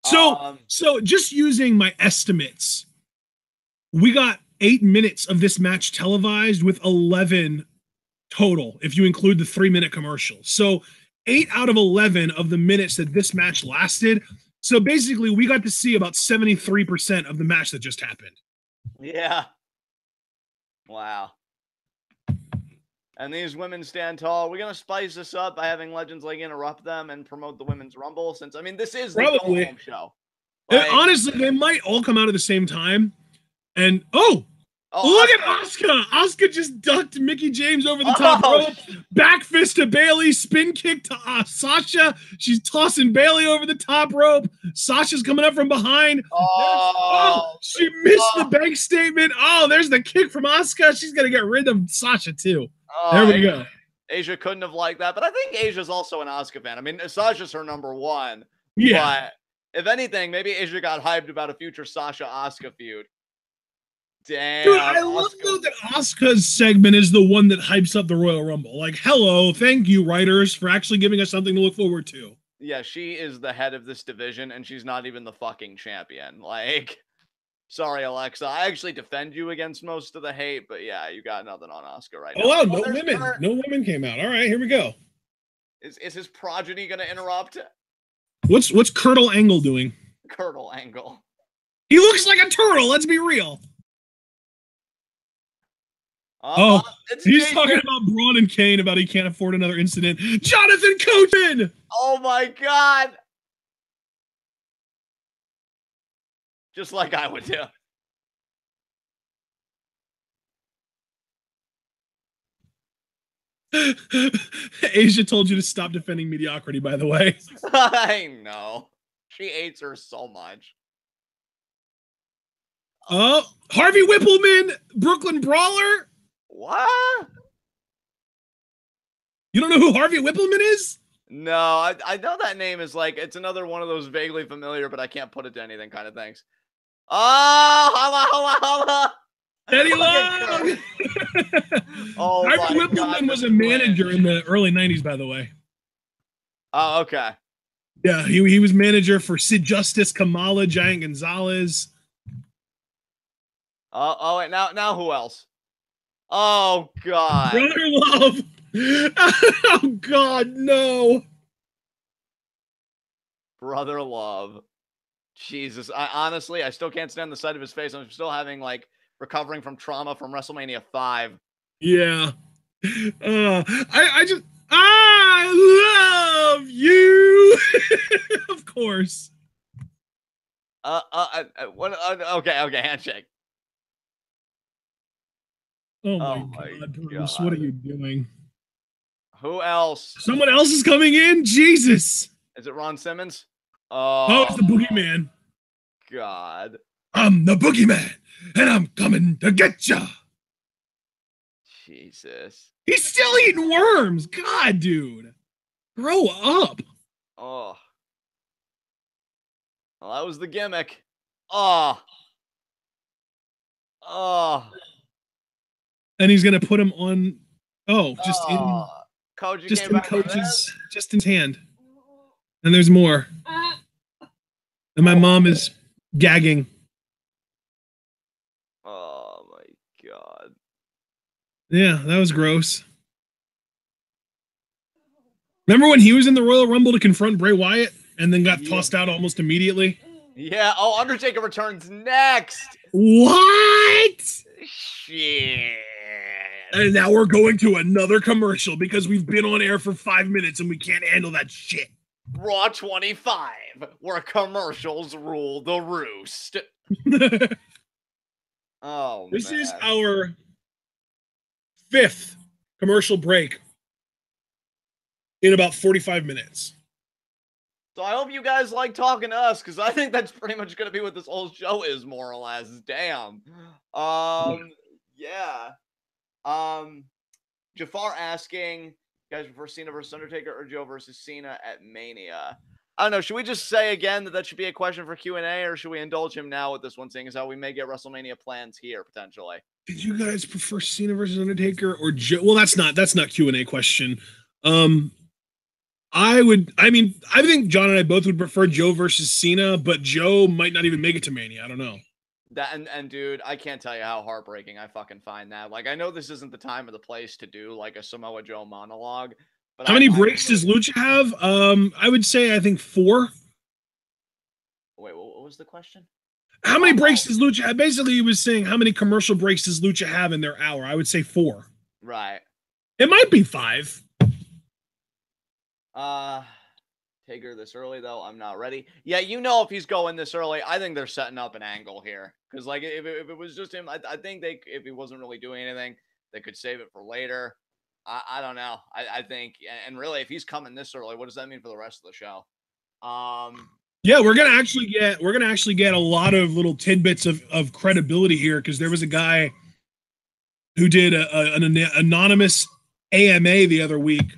So just using my estimates, we got 8 minutes of this match televised with 11 total, if you include the 3-minute commercial. So 8 out of 11 of the minutes that this match lasted. So basically, we got to see about 73% of the match that just happened. Yeah. Wow. And these women stand tall. We're going to spice this up by having Legends League interrupt them and promote the Women's Rumble, since, I mean, this is the go-home show. Like, honestly, they might all come out at the same time. And, look at Asuka. Asuka just ducked Mickie James over the top rope. Back fist to Bayley. Spin kick to Sasha. She's tossing Bayley over the top rope. Sasha's coming up from behind. She missed the bank statement. There's the kick from Asuka. She's going to get rid of Sasha, too. There we go. Asia couldn't have liked that, but I think Asia's also an Asuka fan. I mean, Sasha's her number one. Yeah. But if anything, maybe Asia got hyped about a future Sasha-Asuka feud. Damn. Dude, I love though that Asuka's segment is the one that hypes up the Royal Rumble. Like, hello, thank you, writers, for actually giving us something to look forward to. Yeah, she is the head of this division, and she's not even the fucking champion. Like, sorry, Alexa. I actually defend you against most of the hate, but yeah, you got nothing on Asuka right now. Oh, no women. No women came out. All right, here we go. Is his progeny going to interrupt? What's Kurt Angle doing? Kurt Angle. He looks like a turtle. Let's be real. He's talking about Braun and Kane about he can't afford another incident. Jonathan Coachman! Oh my God. Just like I would do. Asia told you to stop defending mediocrity, by the way. I know. She hates her so much. Harvey Whippleman, Brooklyn Brawler. What? You don't know who Harvey Whippleman is? No, I know that name is like, it's another one of those vaguely familiar, but I can't put it to anything kind of things. Holla. Eddie Long! Harvey Whippleman was a manager in the early 90s, by the way. Oh, okay. Yeah, he was manager for Sid Justice, Kamala, Giant Gonzalez. Wait, now who else? Oh, God. Brother Love. Oh, God, no. Brother Love. Jesus. I still can't stand the sight of his face. I'm still having, like, recovering from trauma from WrestleMania 5. Yeah. I love you. Of course. Okay, handshake. Oh my God, Bruce, what are you doing? Who else? Someone else is coming in? Jesus. Is it Ron Simmons? Oh, it's the boogeyman. God. I'm the boogeyman, and I'm coming to get ya. Jesus. He's still eating worms. God, dude. Grow up. Oh. Well, that was the gimmick. Oh. Oh. And he's gonna put him on. Oh, Coach, you just came in back from coach's, just in his hand. And there's more. And my mom is gagging. Oh my God. Yeah, that was gross. Remember when he was in the Royal Rumble to confront Bray Wyatt and then got tossed out almost immediately? Yeah. Oh, Undertaker returns next. What? Shit. And now we're going to another commercial because we've been on air for 5 minutes and we can't handle that shit. Raw 25, where commercials rule the roost. Oh, this man. is our 5th commercial break in about 45 minutes. So I hope you guys like talking to us, because I think that's pretty much going to be what this whole show is, more or less. Damn. Yeah. Jafar asking, you guys prefer Cena versus Undertaker or Joe versus Cena at Mania? I don't know. Should we just say again that should be a question for Q&A, or should we indulge him now with this one, seeing as how we may get WrestleMania plans here potentially? Did you guys prefer Cena versus Undertaker or Joe? Well, that's not Q&A question. I think John and I both would prefer Joe versus Cena, but Joe might not even make it to Mania. I don't know. That and dude, I can't tell you how heartbreaking I fucking find that. Like, I know this isn't the time or the place to do like a Samoa Joe monologue, but how many breaks does Lucha have? I would say I think 4. Wait, what was the question? How many breaks does Lucha have? Basically, he was saying how many commercial breaks does Lucha have in their hour? I would say 4. Right. It might be 5. Taker this early though, I'm not ready. Yeah, if he's going this early, I think they're setting up an angle here. Because like if it was just him, I think if he wasn't really doing anything, they could save it for later. I don't know. I think, and really, if he's coming this early, what does that mean for the rest of the show? Yeah, we're gonna actually get a lot of little tidbits of credibility here, because there was a guy who did an anonymous AMA the other week,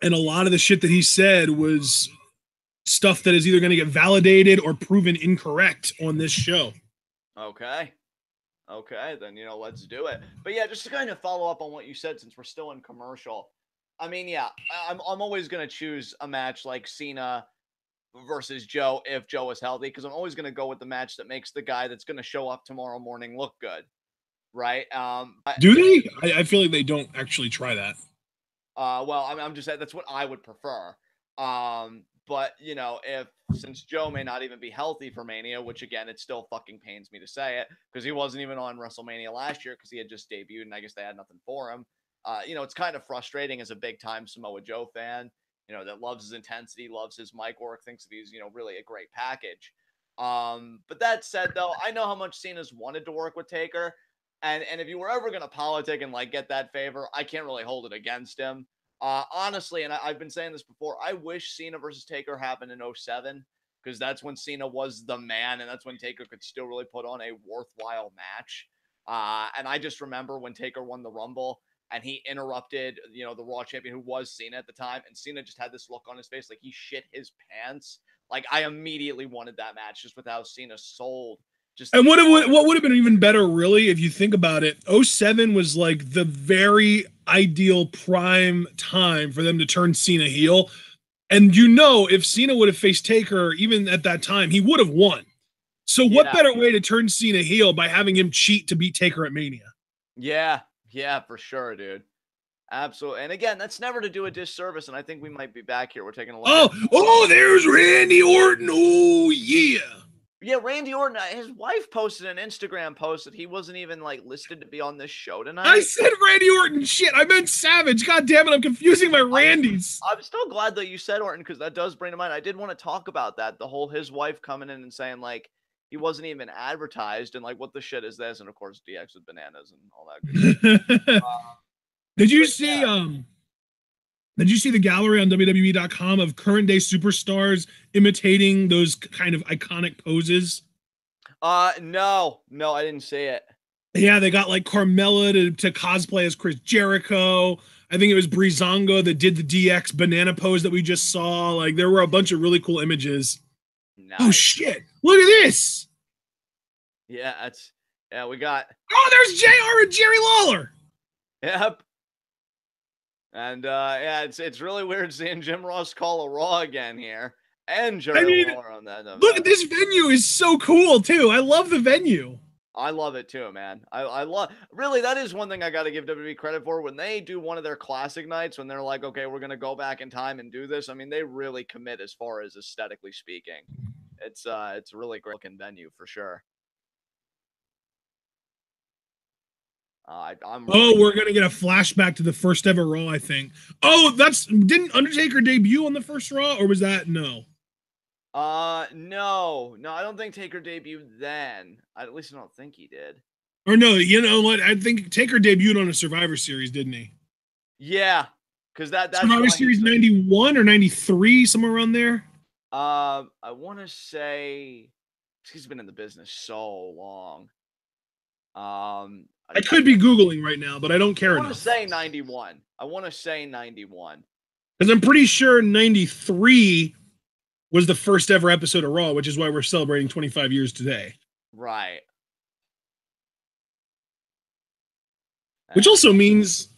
and a lot of the shit that he said was stuff that is either going to get validated or proven incorrect on this show. Okay, then let's do it. But yeah, just to kind of follow up on what you said, since we're still in commercial. I mean, yeah, I'm always gonna choose a match like Cena versus Joe if Joe is healthy, because I'm always gonna go with the match that makes the guy that's gonna show up tomorrow morning look good, right? Do they? I feel like they don't actually try that. Well, I'm just saying that's what I would prefer. But since Joe may not even be healthy for Mania, which again, it still fucking pains me to say it, because he wasn't even on WrestleMania last year because he had just debuted and I guess they had nothing for him. It's kind of frustrating as a big time Samoa Joe fan, that loves his intensity, loves his mic work, thinks that he's, really a great package. But that said, though, I know how much Cena's wanted to work with Taker. And if you were ever going to politic and like get that favor, I can't really hold it against him. Honestly, and I've been saying this before, I wish Cena versus Taker happened in 07, because that's when Cena was the man, and that's when Taker could still really put on a worthwhile match. And I just remember when Taker won the Rumble and he interrupted, the Raw champion, who was Cena at the time, and Cena just had this look on his face like he shit his pants. Like, I immediately wanted that match just with how Cena sold. And what would have been even better, really, if you think about it, 07 was like the very ideal prime time for them to turn Cena heel. And if Cena would have faced Taker even at that time, he would have won. So what better way to turn Cena heel by having him cheat to beat Taker at Mania? Yeah, for sure, dude. Absolutely. And again, that's never to do a disservice, and I think we might be back here. We're taking a look. There's Randy Orton. Oh, yeah. Yeah, Randy Orton, his wife posted an Instagram post that he wasn't even like listed to be on this show tonight. I said Randy Orton. Shit, I meant Savage. God damn it, I'm confusing my Randys. I'm still glad that you said Orton, because that does bring to mind. I did want to talk about that. The whole his wife coming in and saying like he wasn't even advertised, and like, what the shit is this? And of course, DX with bananas and all that good shit. Did you see Did you see the gallery on WWE.com of current day superstars imitating those kind of iconic poses? No, I didn't see it. Yeah, they got like Carmella to cosplay as Chris Jericho. I think it was Breezango that did the DX banana pose that we just saw. Like there were a bunch of really cool images. Oh Nice. shit! Look at this. Yeah, we got. Oh, there's JR and Jerry Lawler. Yep. And yeah, it's really weird seeing Jim Ross call a Raw again here, and Jerry Lawler on that. Look at this venue is so cool too. I love the venue. I love it too, man. I love, really, that is one thing I got to give WWE credit for. When they do one of their classic nights, when they're like, okay, we're gonna go back in time and do this. I mean, they really commit as far as aesthetically speaking. It's a really great looking venue for sure. I'm Oh, we're gonna get a flashback to the first ever Raw, I think. Oh, didn't Undertaker debut on the first Raw, or was that no? No, I don't think Taker debuted then. At least I don't think he did. Or no, you know what? I think Taker debuted on a Survivor Series, didn't he? Yeah, because that's Survivor Series 91 or 93, somewhere around there. I want to say he's been in the business so long. I could be Googling right now, but I don't care enough. I want to say 91. I want to say 91. Because I'm pretty sure 93 was the first ever episode of Raw, which is why we're celebrating 25 years today. Right. Which also means,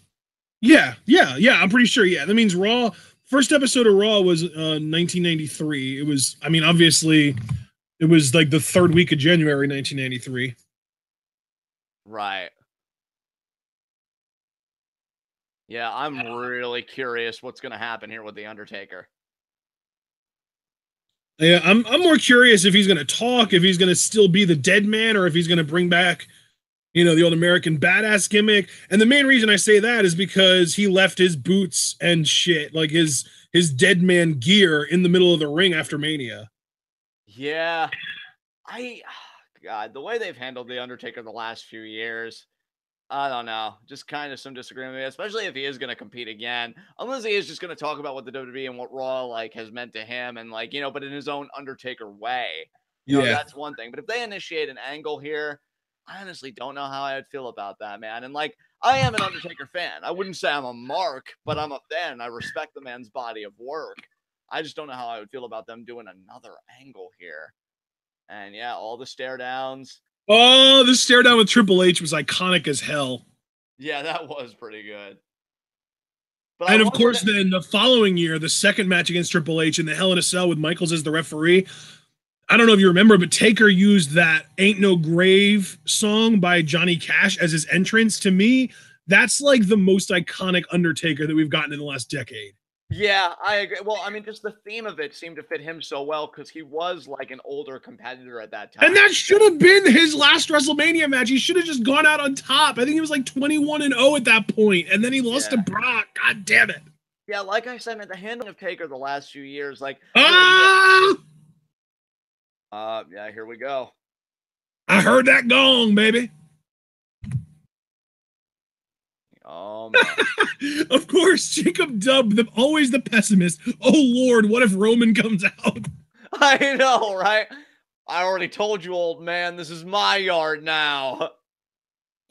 yeah, I'm pretty sure. Yeah, that means Raw, first episode of Raw was 1993. It was, I mean, obviously, it was like the third week of January 1993. Right. Yeah, I'm really curious what's going to happen here with The Undertaker. Yeah, I'm more curious if he's going to talk, if he's going to still be the dead man, or if he's going to bring back, you know, the old American badass gimmick. And the main reason I say that is because he left his boots and shit, like his dead man gear, in the middle of the ring after Mania. Yeah. God, the way they've handled The Undertaker the last few years, I don't know. Just kind of some disagreement, especially if he is going to compete again. Unless he is just going to talk about what the WWE and what Raw like has meant to him, and like, you know, but in his own Undertaker way. You know, that's one thing. But if they initiate an angle here, I honestly don't know how I would feel about that, man. And like, I am an Undertaker fan. I wouldn't say I'm a mark, but I'm a fan. I respect the man's body of work. I just don't know how I would feel about them doing another angle here. And yeah, all the stare downs. Oh, the stare down with Triple H was iconic as hell. Yeah, that was pretty good. But and of course, then the following year, the second match against Triple H in the Hell in a Cell with Michaels as the referee. I don't know if you remember, but Taker used that Ain't No Grave song by Johnny Cash as his entrance. To me, that's like the most iconic Undertaker that we've gotten in the last decade. Yeah, I agree. Well, I mean, just the theme of it seemed to fit him so well because he was like an older competitor at that time. And that should have been his last WrestleMania match. He should have just gone out on top. I think he was like 21-0 at that point, and then he lost to Brock. God damn it. Yeah, like I said, man, the handling of Taker the last few years, like. Yeah, here we go. I heard that gong, baby. Oh, man. Of course, Jacob dubbed them always the pessimist. Oh, Lord, what if Roman comes out? I know, right? I already told you, old man, this is my yard now.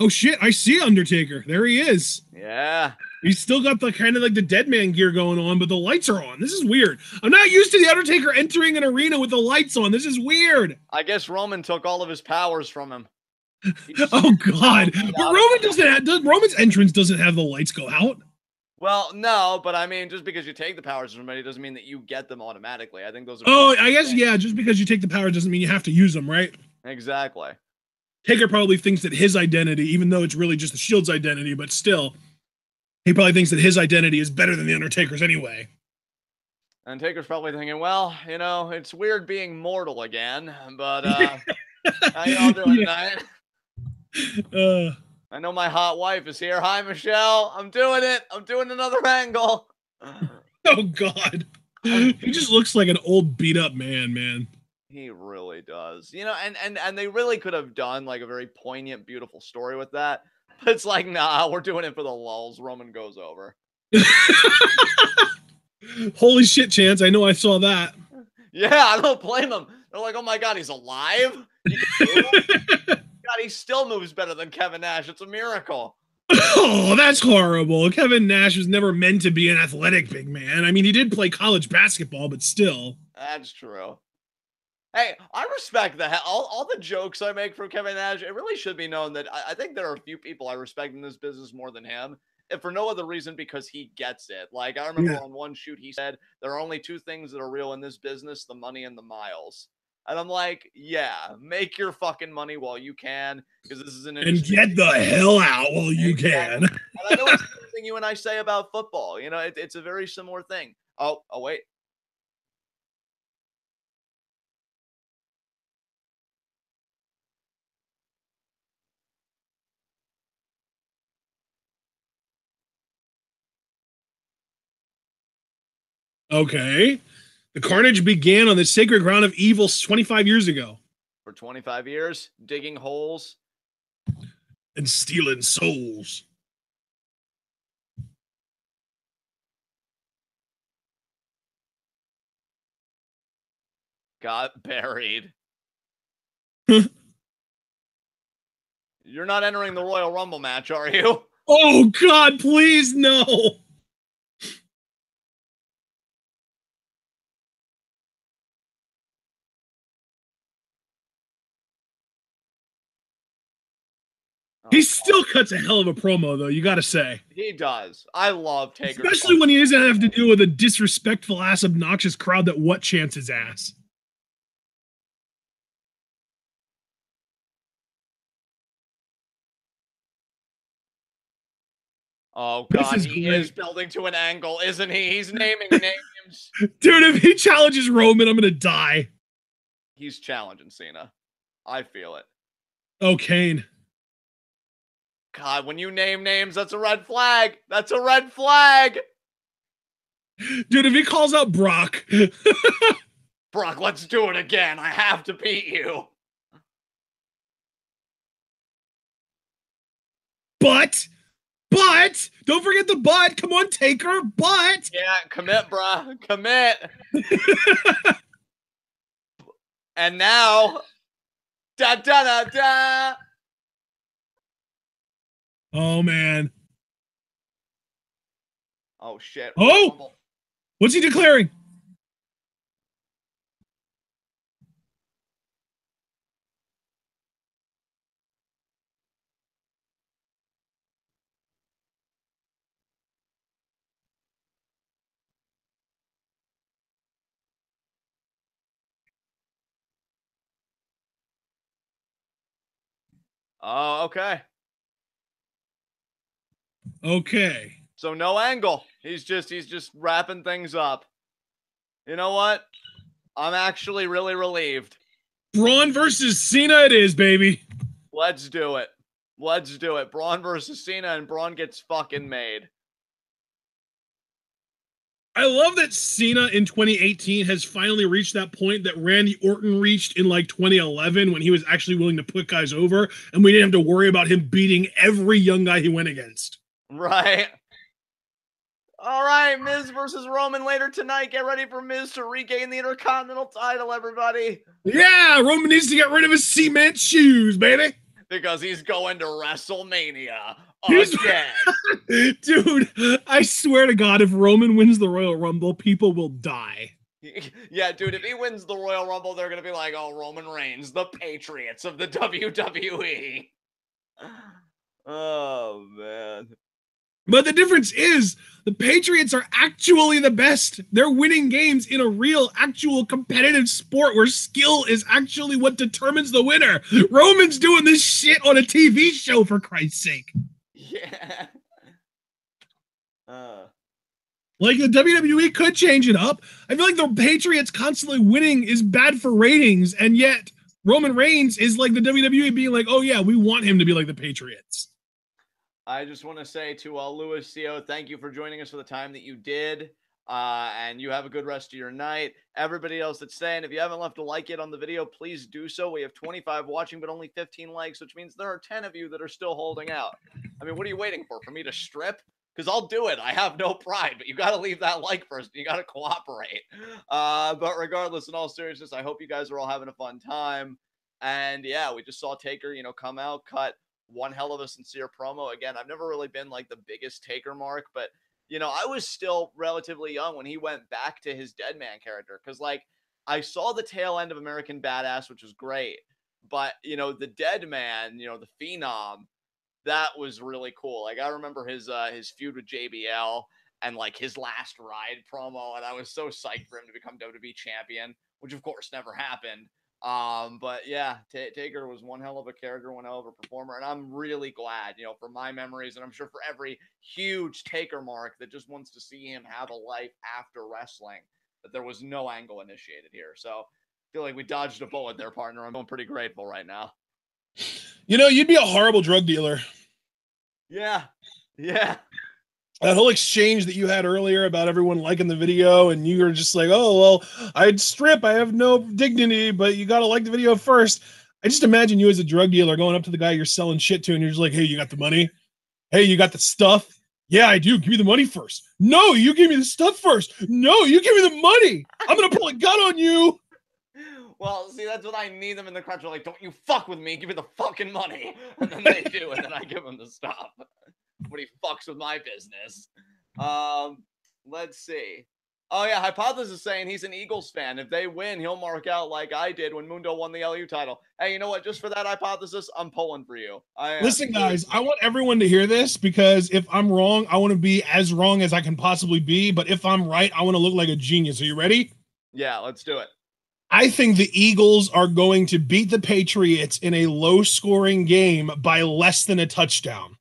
Oh, shit, I see Undertaker. There he is. Yeah. He's still got the kind of like the dead man gear going on, but the lights are on. This is weird. I'm not used to the Undertaker entering an arena with the lights on. This is weird. I guess Roman took all of his powers from him. Oh God! But Roman Roman's entrance doesn't have the lights go out. Well, no, but I mean, just because you take the powers from somebody doesn't mean that you get them automatically. I think those are. Oh, I guess yeah. Just because you take the powers doesn't mean you have to use them, right? Exactly. Taker probably thinks that his identity, even though it's really just the Shield's identity, but still, he probably thinks that his identity is better than the Undertaker's anyway. And Taker's probably thinking, well, you know, it's weird being mortal again, but how y'all doing tonight? I know my hot wife is here. Hi, Michelle. I'm doing it. I'm doing another angle. Oh God, he just looks like an old beat up man. He really does. You know, and they really could have done like a very poignant, beautiful story with that. But it's like, nah, we're doing it for the lulz. Roman goes over. Holy shit, Chance. I know I saw that. Yeah, I don't blame him. They're like, oh my God, he's alive? He can move? God, he still moves better than Kevin Nash. It's a miracle. Oh, that's horrible. Kevin Nash was never meant to be an athletic big man. I mean, he did play college basketball, but still. That's true. Hey, I respect the hell. All the jokes I make from Kevin Nash, it really should be known that I think there are a few people I respect in this business more than him. If for no other reason, because he gets it. Like, I remember on one shoot, he said, there are only two things that are real in this business, the money and the miles. And I'm like, yeah, make your fucking money while you can, because this is an industry. And get the hell out while you can. And I know it's the thing you and I say about football. You know, it's a very similar thing. Oh, wait. Okay. The carnage began on the sacred ground of evil 25 years ago. For 25 years, digging holes and stealing souls. Got buried. You're not entering the Royal Rumble match, are you? Oh, God, please, no. He still cuts a hell of a promo, though, you got to say. He does. I love Taker. Especially when he doesn't have to deal with a disrespectful ass, obnoxious crowd that what chants his ass. Oh, God, he is building to an angle, isn't he? He's naming names. Dude, if he challenges Roman, I'm going to die. He's challenging Cena. I feel it. Oh, Kane. God, when you name names, that's a red flag. That's a red flag. Dude, if he calls out Brock. Brock, let's do it again. I have to beat you. But, don't forget the but. Come on, Taker, but. Yeah, commit, bruh. Commit. And now, da-da-da-da. Oh, man. Oh, shit. Oh! What's he declaring? Oh, okay. Okay. So no angle. He's just wrapping things up. You know what? I'm actually really relieved. Braun versus Cena it is, baby. Let's do it. Let's do it. Braun versus Cena, and Braun gets fucking made. I love that Cena in 2018 has finally reached that point that Randy Orton reached in like 2011 when he was actually willing to put guys over, and we didn't have to worry about him beating every young guy he went against. Right. All right, Miz versus Roman later tonight. Get ready for Miz to regain the Intercontinental title, everybody. Yeah, Roman needs to get rid of his cement shoes, baby. Because he's going to WrestleMania again. Dude, I swear to God, if Roman wins the Royal Rumble, people will die. Yeah, dude, if he wins the Royal Rumble, they're going to be like, oh, Roman Reigns, the Patriots of the WWE. Oh, man. But the difference is the Patriots are actually the best. They're winning games in a real, actual competitive sport where skill is actually what determines the winner. Roman's doing this shit on a TV show, for Christ's sake. Yeah. Like the WWE could change it up. I feel like the Patriots constantly winning is bad for ratings, and yet Roman Reigns is like the WWE being like, oh yeah, we want him to be like the Patriots. I just want to say to Louis CO, thank you for joining us for the time that you did. And you have a good rest of your night. Everybody else that's staying, if you haven't left a like yet on the video, please do so. We have 25 watching, but only 15 likes, which means there are 10 of you that are still holding out. I mean, what are you waiting for? For me to strip? because I'll do it. I have no pride, but you got to leave that like first. You got to cooperate. But regardless, in all seriousness, I hope you guys are all having a fun time. And yeah, we just saw Taker, come out, cut one hell of a sincere promo. Again, I've never really been like the biggest Taker mark, but I was still relatively young when he went back to his Deadman character. Cause like I saw the tail end of American Badass, which was great. But the Deadman, the Phenom, that was really cool. Like I remember his feud with JBL and like his last ride promo, and I was so psyched for him to become WWE champion, which of course never happened. But yeah, Taker was one hell of a character, one hell of a performer, and I'm really glad, for my memories, and I'm sure for every huge Taker mark that just wants to see him have a life after wrestling, that there was no angle initiated here. So I feel like we dodged a bullet there, partner. I'm pretty grateful right now. You'd be a horrible drug dealer. Yeah. Yeah. That whole exchange that you had earlier about everyone liking the video and you were just like, oh, well, I'd strip. I have no dignity, but you got to like the video first. I just imagine you as a drug dealer going up to the guy you're selling shit to and you're just like, hey, you got the money? Hey, you got the stuff? Yeah, I do. Give me the money first. No, you give me the stuff first. No, you give me the money. I'm going to pull a gun on you. Well, see, that's what I need them in the crunch. They're like, don't you fuck with me. Give me the fucking money. And then they do, and then I give them the stuff. But he fucks with my business. Let's see. Oh, yeah, Hypothesis saying he's an Eagles fan. If they win, he'll mark out like I did when Mundo won the LU title. Hey, you know what? Just for that Hypothesis, I'm pulling for you. Listen, guys, I want everyone to hear this because if I'm wrong, I want to be as wrong as I can possibly be. But if I'm right, I want to look like a genius. Are you ready? Yeah, let's do it. I think the Eagles are going to beat the Patriots in a low-scoring game by less than a touchdown.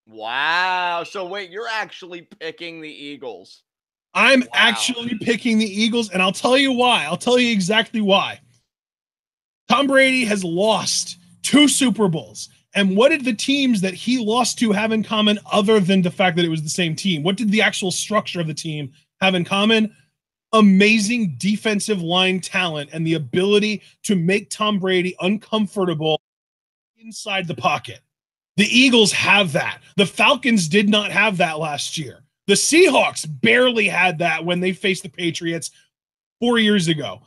Wow. So wait, you're actually picking the Eagles. I'm actually picking the Eagles, and I'll tell you why. I'll tell you exactly why. Tom Brady has lost 2 Super Bowls. And what did the teams that he lost to have in common other than the fact that it was the same team? What did the actual structure of the team have in common? Amazing defensive line talent and the ability to make Tom Brady uncomfortable inside the pocket. The Eagles have that. The Falcons did not have that last year. The Seahawks barely had that when they faced the Patriots 4 years ago.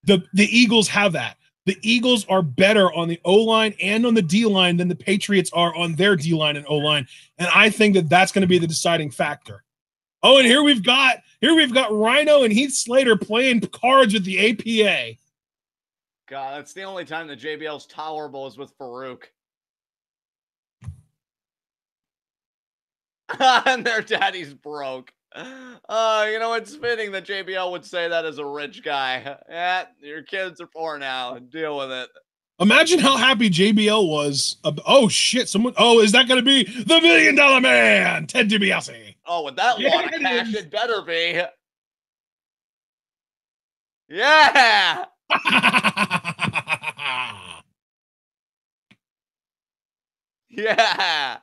The Eagles have that. The Eagles are better on the O-line and on the D-line than the Patriots are on their D-line and O-line. And I think that that's going to be the deciding factor. Oh, and here we've got Rhino and Heath Slater playing cards with the APA. God, that's the only time that JBL's tolerable is with Farouk. And their daddy's broke. It's fitting that JBL would say that as a rich guy. Yeah, your kids are poor now. Deal with it. Imagine how happy JBL was. Oh, shit. Is that going to be the $1 Million Man, Ted DiBiase? Oh, with that lot of cash, it better be. Yeah. Yeah.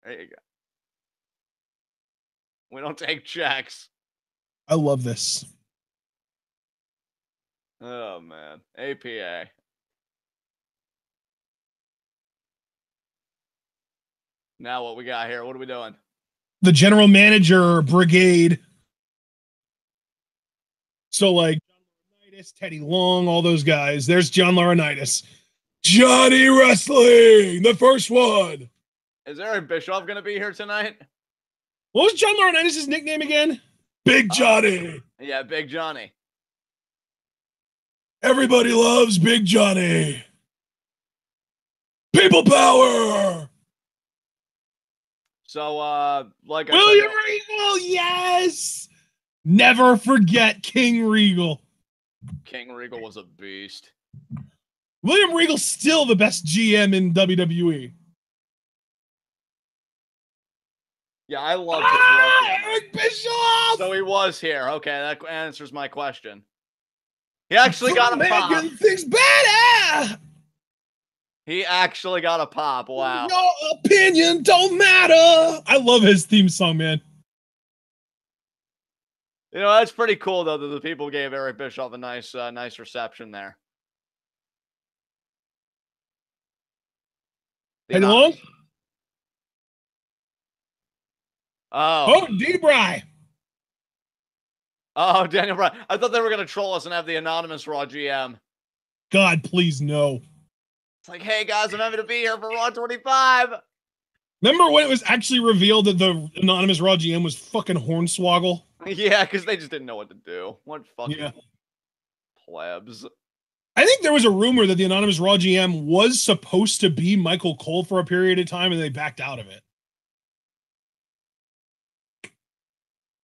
There you go. We don't take checks. I love this. Oh, man. APA. Now what we got here? What are we doing? The general manager brigade. So like John Laurinaitis, Teddy Long, all those guys. There's John Laurinaitis. Johnny Wrestling, the first one. Is Eric Bischoff going to be here tonight? What was John Laurinaitis' nickname again? Big Johnny. Yeah, Big Johnny. Everybody loves Big Johnny. People power. So, like William Regal, yes. Never forget King Regal. King Regal was a beast. William Regal's still the best GM in WWE. Yeah, I love Eric Bischoff. So he was here. Okay, that answers my question. He actually got a pop. Things better. He actually got a pop. Wow. Your opinion don't matter. I love his theme song, man. That's pretty cool though that the people gave Eric Bischoff a nice reception there. Hello? Oh, D-Bry. Oh, Daniel Bryan. I thought they were going to troll us and have the anonymous Raw GM. God, please, no. It's like, hey, guys, I'm happy to be here for Raw 25. Remember when it was actually revealed that the anonymous Raw GM was fucking Hornswoggle? Yeah, because they just didn't know what to do. What fucking plebs. I think there was a rumor that the anonymous Raw GM was supposed to be Michael Cole for a period of time, and they backed out of it.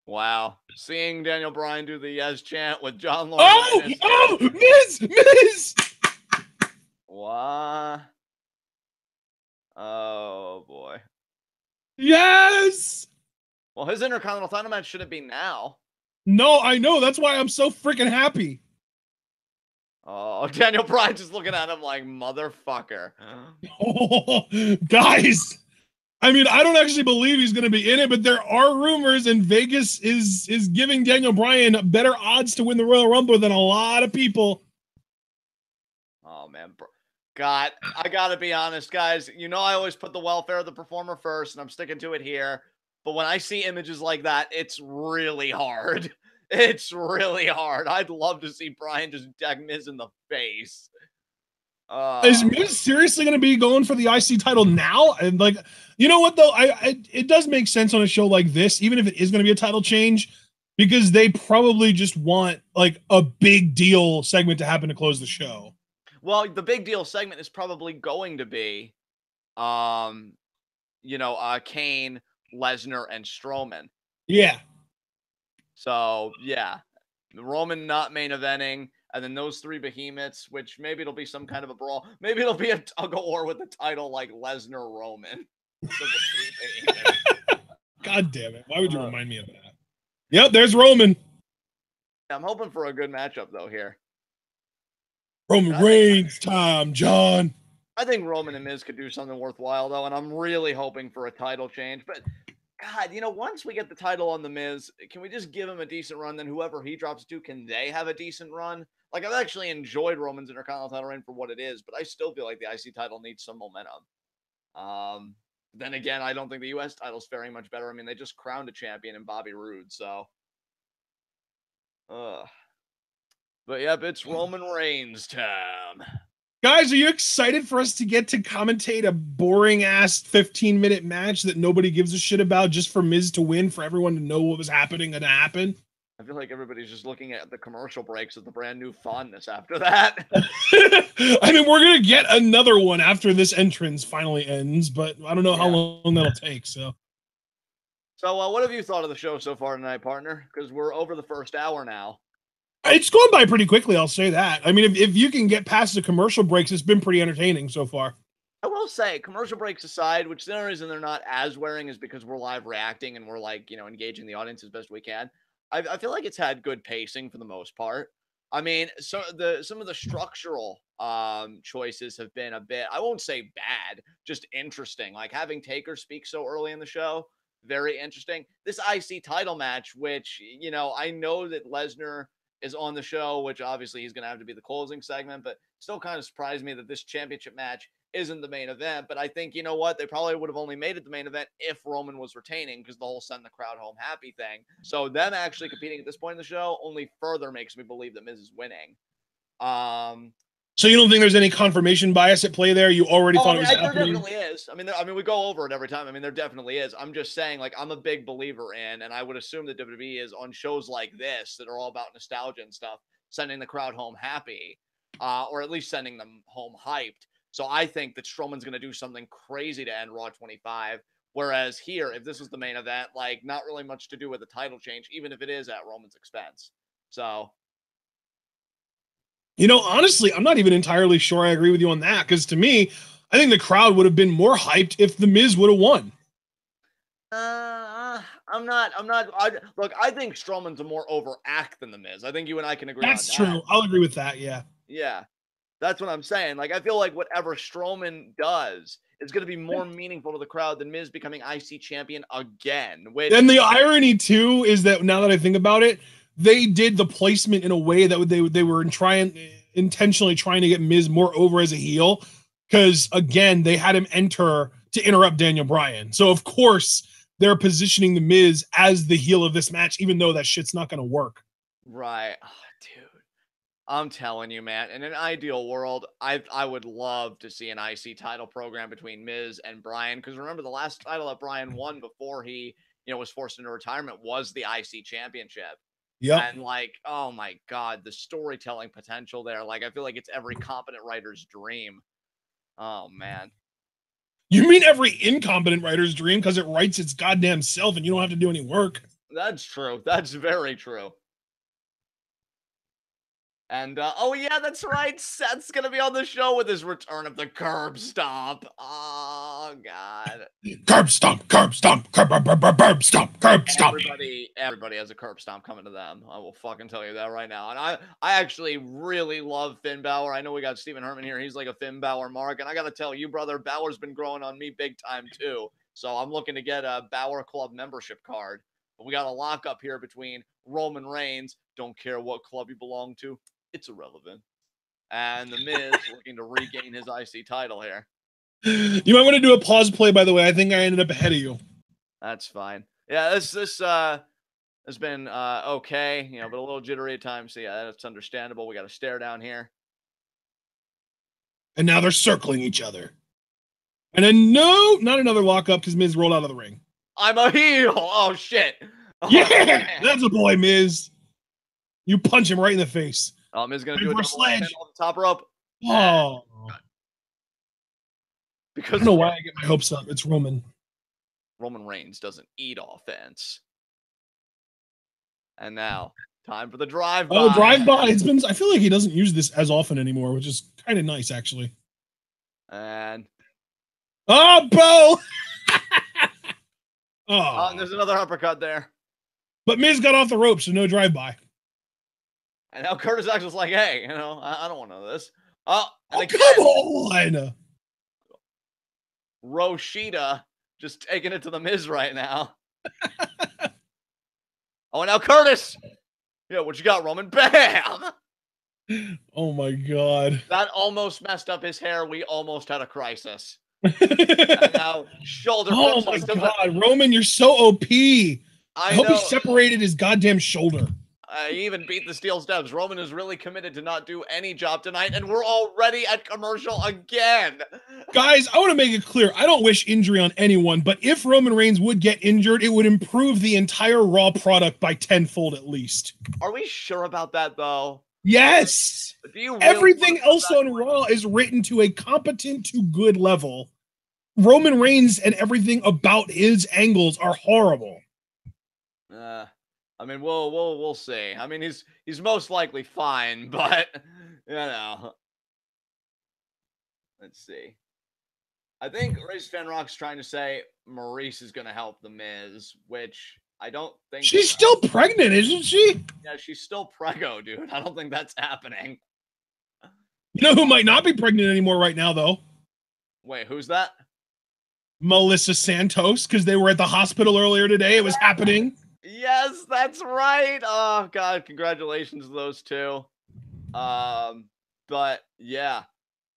Wow. Seeing Daniel Bryan do the yes chant with John Laurinaitis. Miz! What? Oh, boy. Yes! Well, his Intercontinental title match shouldn't be now. No, I know. That's why I'm so freaking happy. Oh, Daniel Bryan just looking at him like, motherfucker. Oh, guys. I mean, I don't actually believe he's going to be in it, but there are rumors, and Vegas is giving Daniel Bryan better odds to win the Royal Rumble than a lot of people. Oh, man. God, I got to be honest, guys. You know I always put the welfare of the performer first, and I'm sticking to it here. But when I see images like that, it's really hard. It's really hard. I'd love to see Bryan just deck Miz in the face. Is Miz seriously going to be going for the IC title now? And like, you know what though? It does make sense on a show like this, even if it is going to be a title change, because they probably just want like a big deal segment to happen to close the show. Well, the big deal segment is probably going to be, Kane, Lesnar, and Strowman. Yeah. So yeah, Roman not main eventing. And then those three behemoths, which maybe it'll be some kind of a brawl. Maybe it'll be a tug of war with the title like Lesnar Roman. God damn it. Why would you remind me of that? Yep, there's Roman. I'm hoping for a good matchup, though, here. Roman Reigns time, John. I think Roman and Miz could do something worthwhile, though, and I'm really hoping for a title change. But, God, once we get the title on The Miz, can we just give him a decent run? Then whoever he drops to, can they have a decent run? Like, I've actually enjoyed Roman's Intercontinental title reign for what it is, but I still feel like the IC title needs some momentum. Then again, I don't think the US title's faring much better. I mean, they just crowned a champion in Bobby Roode, so. But yep, it's Roman Reigns time. Guys, are you excited for us to get to commentate a boring-ass 15-minute match that nobody gives a shit about just for Miz to win, for everyone to know what was happening and happen? I feel like everybody's just looking at the commercial breaks with the brand new fondness after that. I mean, we're going to get another one after this entrance finally ends, but I don't know how long that'll take, so. So, what have you thought of the show so far tonight, partner? Because we're over the first hour now. It's going by pretty quickly, I'll say that. I mean, if you can get past the commercial breaks, it's been pretty entertaining so far. I will say, commercial breaks aside, which the only reason they're not as wearing is because we're live reacting and we're like, engaging the audience as best we can. I feel like it's had good pacing for the most part. I mean, some of the structural choices have been a bit, I won't say bad, just interesting. Like having Taker speak so early in the show, very interesting. This IC title match, which, I know that Lesnar is on the show, which obviously he's going to have to be the closing segment, but still kind of surprised me that this championship match isn't the main event. But I think, you know what, they probably would have only made it the main event if Roman was retaining, because the whole send the crowd home happy thing. So them actually competing at this point in the show only further makes me believe that Miz is winning. So you don't think there's any confirmation bias at play there? You already thought it was happening? There definitely is. I mean, we go over it every time. I mean, there definitely is. I'm just saying, like, I'm a big believer in, and I would assume that WWE is on shows like this that are all about nostalgia and stuff, sending the crowd home happy, or at least sending them home hyped. So I think that Strowman's going to do something crazy to end Raw 25. Whereas here, if this was the main event, like, not really much to do with the title change, even if it is at Roman's expense. So. Honestly, I'm not even entirely sure I agree with you on that, because to me, I think the crowd would have been more hyped if The Miz would have won. I'm not. Look, I think Strowman's a more over act than The Miz. I think you and I can agree on that. That's true. I'll agree with that, yeah. Yeah. That's what I'm saying. Like, I feel like whatever Strowman does is going to be more meaningful to the crowd than Miz becoming IC champion again. And the irony, too, is that now that I think about it, they did the placement in a way that they were intentionally trying to get Miz more over as a heel. because again, they had him enter to interrupt Daniel Bryan. So of course they're positioning the Miz as the heel of this match, even though that shit's not going to work. Right. Oh, dude. I'm telling you, man, in an ideal world, I would love to see an IC title program between Miz and Bryan. Because remember, the last title that Bryan won before he, was forced into retirement was the IC championship. Yep. And like, oh my God, the storytelling potential there. Like, I feel like it's every competent writer's dream. Oh man. You mean every incompetent writer's dream because it writes its goddamn self and you don't have to do any work. That's true. That's very true. And oh yeah, that's right. Seth's gonna be on the show with his return of the curb stomp. Oh God. Curb stomp, curb stomp, curb stomp, curb stomp. Everybody has a curb stomp coming to them. I will fucking tell you that right now. And I actually really love Finn Balor. I know we got Stephen Herman here. He's like a Finn Balor mark. And I gotta tell you, brother, Balor's been growing on me big time too. So I'm looking to get a Balor Club membership card. But we got a lockup here between Roman Reigns. Don't care what club you belong to. It's irrelevant. And The Miz looking to regain his IC title here. You might want to do a pause play, by the way. I think I ended up ahead of you. That's fine. Yeah, this has been okay, but a little jittery at times. So yeah, that's understandable. We got a stare down here. And now they're circling each other. And then no, not another lockup because Miz rolled out of the ring. I'm a heel. Oh shit. Oh, yeah, man. That's a boy, Miz. You punch him right in the face. Miz is gonna do a double sledge on the top rope. Oh. Because I don't know why I get my hopes up. It's Roman. Roman Reigns doesn't eat offense. And now, time for the drive-by. Oh, drive-by. I feel like he doesn't use this as often anymore, which is kind of nice, actually. And oh, Bo! Oh, and there's another uppercut there. But Miz got off the rope, so no drive-by. And now Curtis Axel's like, hey, I don't want to know this. Oh, come on! Rosita just taking it to the Miz right now. Oh, and now Curtis. Yeah, what you got, Roman? Bam! Oh my God. That almost messed up his hair. We almost had a crisis. And now shoulder. Oh my God, Roman, you're so OP. I hope he separated his goddamn shoulder. He even beat the steel steps. Roman is really committed to not do any job tonight, and we're already at commercial again. Guys, I want to make it clear. I don't wish injury on anyone, but if Roman Reigns would get injured, it would improve the entire Raw product by tenfold at least. Are we sure about that, though? Yes. Everything else on Raw is written to a competent to good level. Roman Reigns and everything about his angles are horrible. I mean, we'll see. I mean, he's most likely fine, but let's see. I think Race Fan Rock's trying to say Maurice is going to help the Miz, which I don't think. She's still pregnant, isn't she? Yeah, she's still preggo, dude. I don't think that's happening. You know who might not be pregnant anymore right now, though? Wait, who's that? Melissa Santos, because they were at the hospital earlier today. It was happening. Yes, that's right. Oh God, congratulations to those two. But yeah,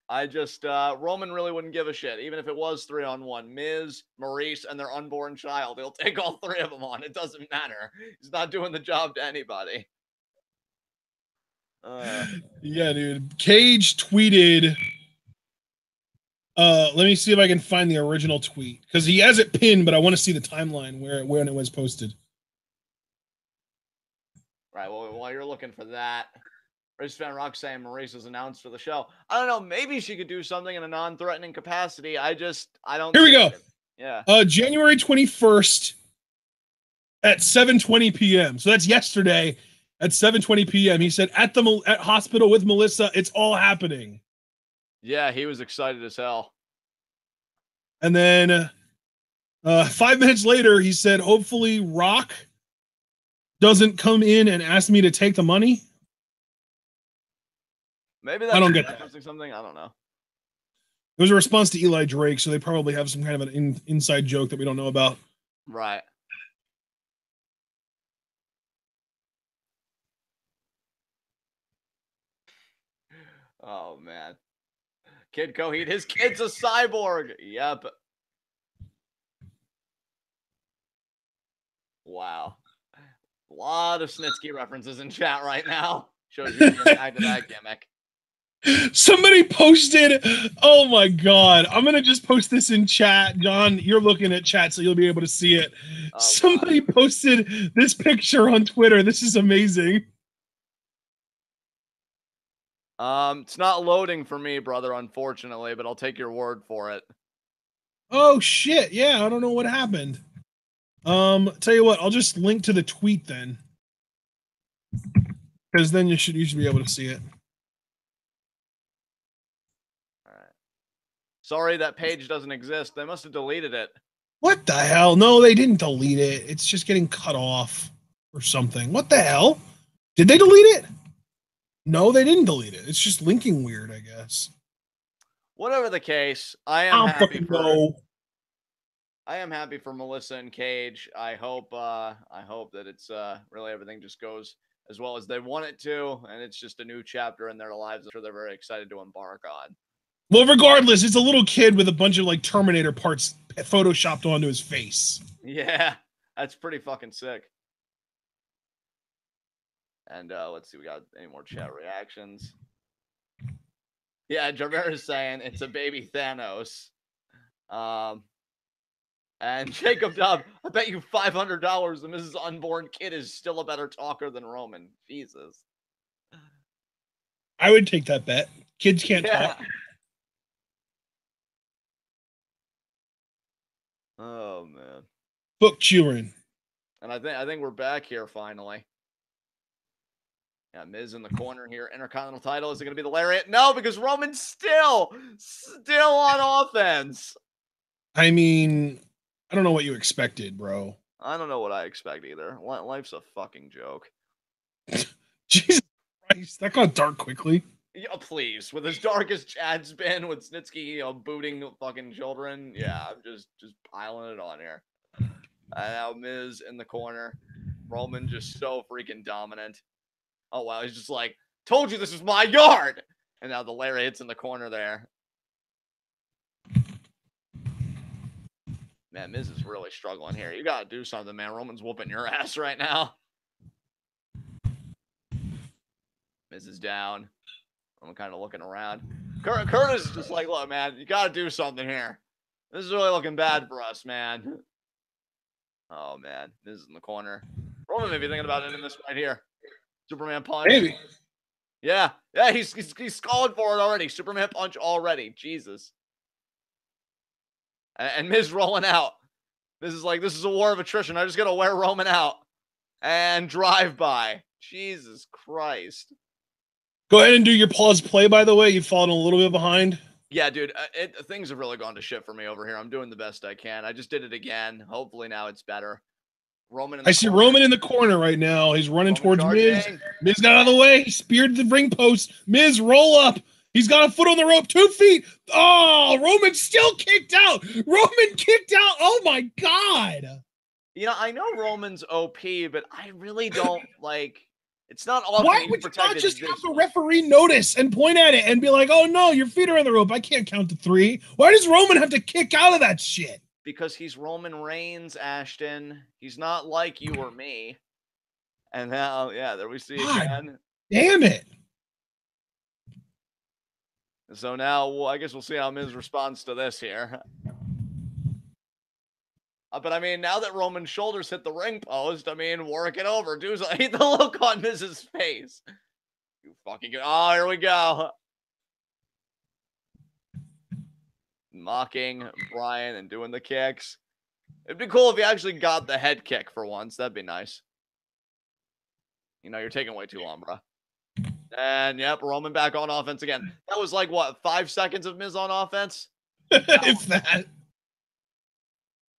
I just Roman really wouldn't give a shit, even if it was 3-on-1. Miz, Maurice, and their unborn child. He'll take all three of them on. It doesn't matter. He's not doing the job to anybody. Yeah, dude. Cage tweeted. Let me see if I can find the original tweet because he has it pinned, but I want to see the timeline when it was posted. Right. Well, while you're looking for that, Race Fan Rock saying Maurice was announced for the show. I don't know. Maybe she could do something in a non-threatening capacity. I don't. Here we go. Yeah. January 21st at 7:20 p.m. So that's yesterday at 7:20 p.m. He said at hospital with Melissa, it's all happening. Yeah, he was excited as hell. And then 5 minutes later, he said, hopefully Rock doesn't come in and ask me to take the money. Maybe that's I don't get that. Something. I don't know. It was a response to Eli Drake, so they probably have some kind of an inside joke that we don't know about. Right. Oh, man. Kid Coheed, his kid's a cyborg. Yep. Wow. A lot of Snitsky references in chat right now. Shows you the impact of that gimmick. Somebody posted, oh my God. I'm going to just post this in chat. John, you're looking at chat, so you'll be able to see it. Oh, somebody posted this picture on Twitter. This is amazing. It's not loading for me, brother, unfortunately, but I'll take your word for it. Oh shit. Yeah, I don't know what happened. Tell you what, I'll just link to the tweet then. Because then you should be able to see it. All right. Sorry that page doesn't exist. They must have deleted it. What the hell? No, they didn't delete it. It's just getting cut off or something. What the hell? Did they delete it? No, they didn't delete it. It's just linking weird, I guess. Whatever the case, I am happy for Melissa and Cage. I hope that it's really everything just goes as well as they want it to, and it's just a new chapter in their lives. I'm sure they're very excited to embark on. Well, regardless, it's a little kid with a bunch of like Terminator parts photoshopped onto his face. Yeah, that's pretty fucking sick. And let's see, we got any more chat reactions. Yeah, Javert is saying it's a baby Thanos. And Jacob Dub, I bet you $500 the Mrs. Unborn Kid is still a better talker than Roman. Jesus. I would take that bet. Kids can't talk. Oh man. Book chewing. And I think we're back here finally. Yeah, Miz in the corner here. Intercontinental title. Is it going to be the Lariat? No, because Roman's still on offense. I mean, I don't know what you expected, bro. I don't know what I expect either. Life's a fucking joke. Jesus Christ, that got dark quickly. Yeah, please. With as dark as Chad's been with Snitsky, booting fucking children. Yeah, I'm just piling it on here. And now Miz in the corner. Roman just so freaking dominant. Oh, wow. He's just like, told you this was my yard. And now the Lariat's in the corner there. Man, Miz is really struggling here. You got to do something, man. Roman's whooping your ass right now. Miz is down. I'm kind of looking around. Curtis is just like, look, man, you got to do something here. This is really looking bad for us, man. Oh, man. Miz is in the corner. Roman may be thinking about ending this right here. Superman punch. Maybe. Yeah, he's calling for it already. Superman punch already. Jesus. And Miz rolling out. This is like, this is a war of attrition. I just got to wear Roman out. And drive by. Jesus Christ. Go ahead and do your pause play, by the way. You've fallen a little bit behind. Yeah, dude. Things have really gone to shit for me over here. I'm doing the best I can. I just did it again. Hopefully now it's better. Roman. I see Roman in the corner right now. He's running towards Miz. Miz got out of the way. He speared the ring post. Miz, roll up. He's got a foot on the rope. 2 feet. Oh, Roman still kicked out. Roman kicked out. Oh, my God. You know, I know Roman's OP, but I really don't like... It's not all. Why would you not just have the referee notice and point at it and be like, oh, no, your feet are on the rope. I can't count to 3. Why does Roman have to kick out of that shit? Because he's Roman Reigns, Ashton. He's not like you or me. And now, yeah, there we see again. Damn it. So now, well, I guess we'll see how Miz responds to this here. But I mean, now that Roman's shoulders hit the ring post, I mean, work it over. Do so. I hate the look on Miz's face. You fucking good. Oh, here we go. Mocking Brian and doing the kicks. It'd be cool if he actually got the head kick for once. That'd be nice. You know, you're taking way too long, bro. And yep, Roman back on offense again. That was like, what, 5 seconds of Miz on offense? If that.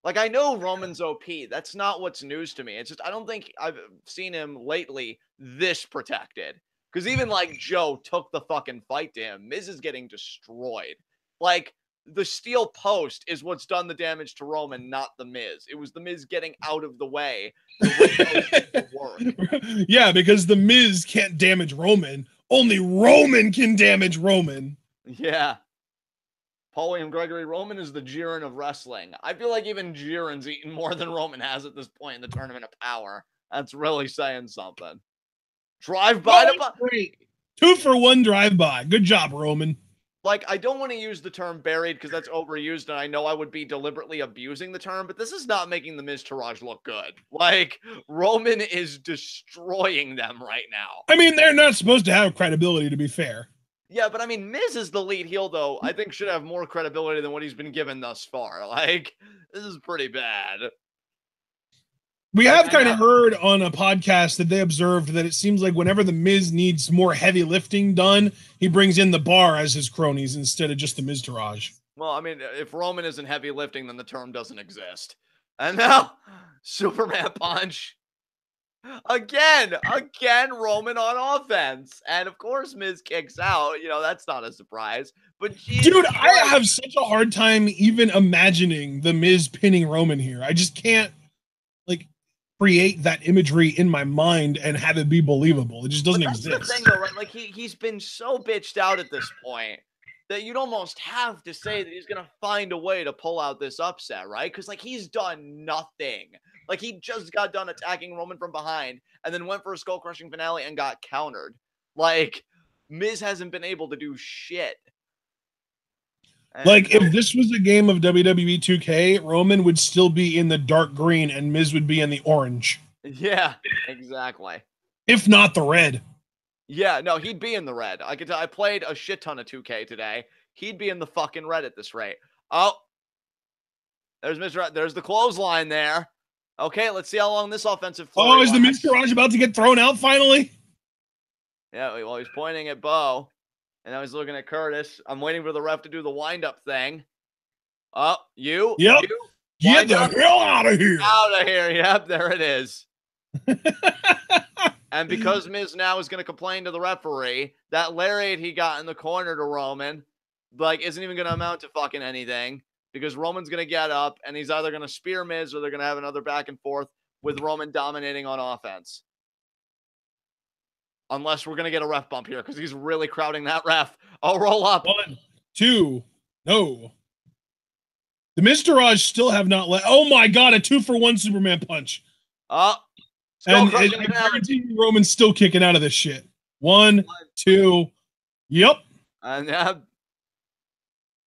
Like, I know Roman's OP. That's not what's news to me. It's just, I don't think I've seen him lately this protected. Because even, like, Joe took the fucking fight to him. Miz is getting destroyed. Like, the steel post is what's done the damage to Roman, not the Miz. It was the Miz getting out of the way. Yeah, because the Miz can't damage Roman. Only Roman can damage Roman. Yeah. Paul William Gregory, Roman is the Jiren of wrestling. I feel like even Jiren's eaten more than Roman has at this point in the Tournament of Power. That's really saying something. Drive by to great. 2-for-1 drive-by. Good job, Roman. Like, I don't want to use the term buried because that's overused, and I know I would be deliberately abusing the term, but this is not making the Miz Taraj look good. Like, Roman is destroying them right now. I mean, they're not supposed to have credibility, to be fair. Yeah, but I mean, Miz is the lead heel, though. I think should have more credibility than what he's been given thus far. Like, this is pretty bad. We have kind of heard on a podcast that they observed that it seems like whenever the Miz needs more heavy lifting done, he brings in the Bar as his cronies instead of just the Miz Taraj. Well, I mean, if Roman isn't heavy lifting, then the term doesn't exist. And now, Superman Punch. Again, Roman on offense. And of course, Miz kicks out. You know, that's not a surprise. But dude, I have such a hard time even imagining the Miz pinning Roman here. I just can't, like, create that imagery in my mind and have it be believable. It just doesn't exist. That's the thing, though, right? Like, he's been so bitched out at this point that you'd almost have to say that he's going to find a way to pull out this upset, right? Because, like, he's done nothing. Like, he just got done attacking Roman from behind and then went for a skull-crushing finale and got countered. Like, Miz hasn't been able to do shit. And like, if this was a game of WWE 2K, Roman would still be in the dark green and Miz would be in the orange. Yeah, exactly. If not the red. Yeah, no, he'd be in the red. I could tell. I played a shit ton of 2K today. He'd be in the fucking red at this rate. Oh, there's Mr. There's the clothesline there. Okay, let's see how long this offensive flow. Oh, is the Miz Taraj about to get thrown out finally? Yeah, well, he's pointing at Bo. And now he's looking at Curtis. I'm waiting for the ref to do the wind-up thing. Oh, you? Yep. Get the hell out of here. Out of here. Yep, there it is. And because Miz now is going to complain to the referee, that lariat he got in the corner to Roman, like, isn't even going to amount to fucking anything. Because Roman's going to get up, and he's either going to spear Miz or they're going to have another back and forth with Roman dominating on offense. Unless we're going to get a ref bump here, because he's really crowding that ref. Oh, roll up. 1, 2, no. The Miz Taraj still have not let. Oh my God, a 2-for-1 Superman punch. And I guarantee Roman's still kicking out of this shit. 1, 2, yep. And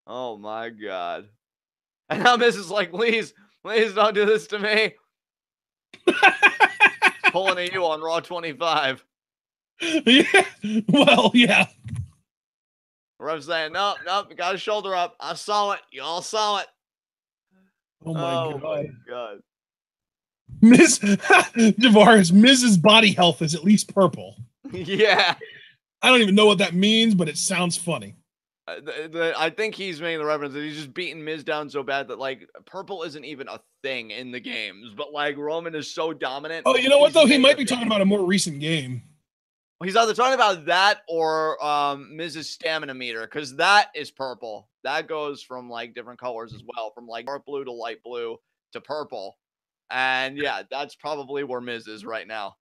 oh my God. And now Miz is like, please don't do this to me. Pulling at you on Raw 25. Yeah, well, yeah. Ref's saying, nope, got his shoulder up. I saw it. You all saw it. Oh my God. Miz Javaris, Miz's body health is at least purple. Yeah. I don't even know what that means, but it sounds funny. I think he's making the reference that he's just beating Miz down so bad that, like, purple isn't even a thing in the games, but, like, Roman is so dominant. Oh, you know what, though? He might be talking about a more recent game. He's either talking about that or Miz's stamina meter, because that is purple. That goes from, like, different colors as well, from, like, dark blue to light blue to purple. And, yeah, that's probably where Miz is right now.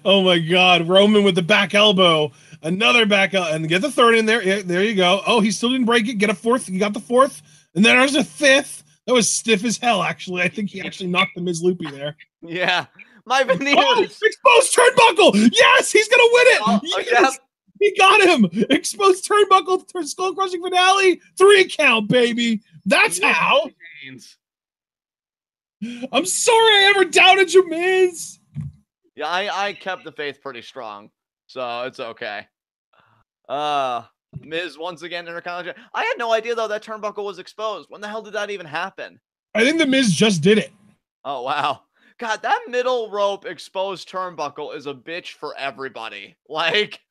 Oh, my God. Roman with the back elbow. Another back elbow. And get the third in there. Yeah, there you go. Oh, he still didn't break it. Get a fourth. You got the fourth. And then there's a fifth. That was stiff as hell, actually. I think he actually knocked the Miz loopy there. Yeah. My veneers. Oh, exposed turnbuckle. Yes, he's going to win it. Oh, yes. Yeah. He got him. Exposed turnbuckle, skull crushing finale. 3 count, baby. That's how. I'm sorry I ever doubted you, Miz. Yeah, I kept the faith pretty strong, so it's okay. Miz once again intercontinental. I had no idea though that turnbuckle was exposed. When the hell did that even happen? I think the Miz just did it. Oh wow, God, that middle rope exposed turnbuckle is a bitch for everybody. Like,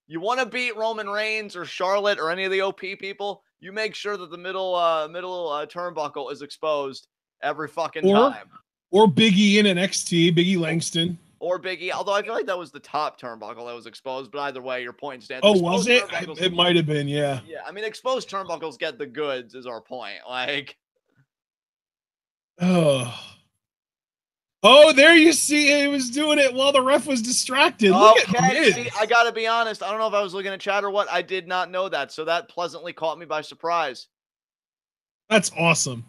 you want to beat Roman Reigns or Charlotte or any of the OP people, you make sure that the middle turnbuckle is exposed every fucking time. Or Big E in NXT, Big E Langston. Or Big E, although I feel like that was the top turnbuckle that was exposed, but either way, your point stands. Oh, was it? It might have been, yeah. Yeah, I mean, exposed turnbuckles get the goods is our point. Like, oh. Oh, there you see he was doing it while the ref was distracted. Look at Miz. See, I gotta be honest. I don't know if I was looking at chat or what. I did not know that, so that pleasantly caught me by surprise. That's awesome.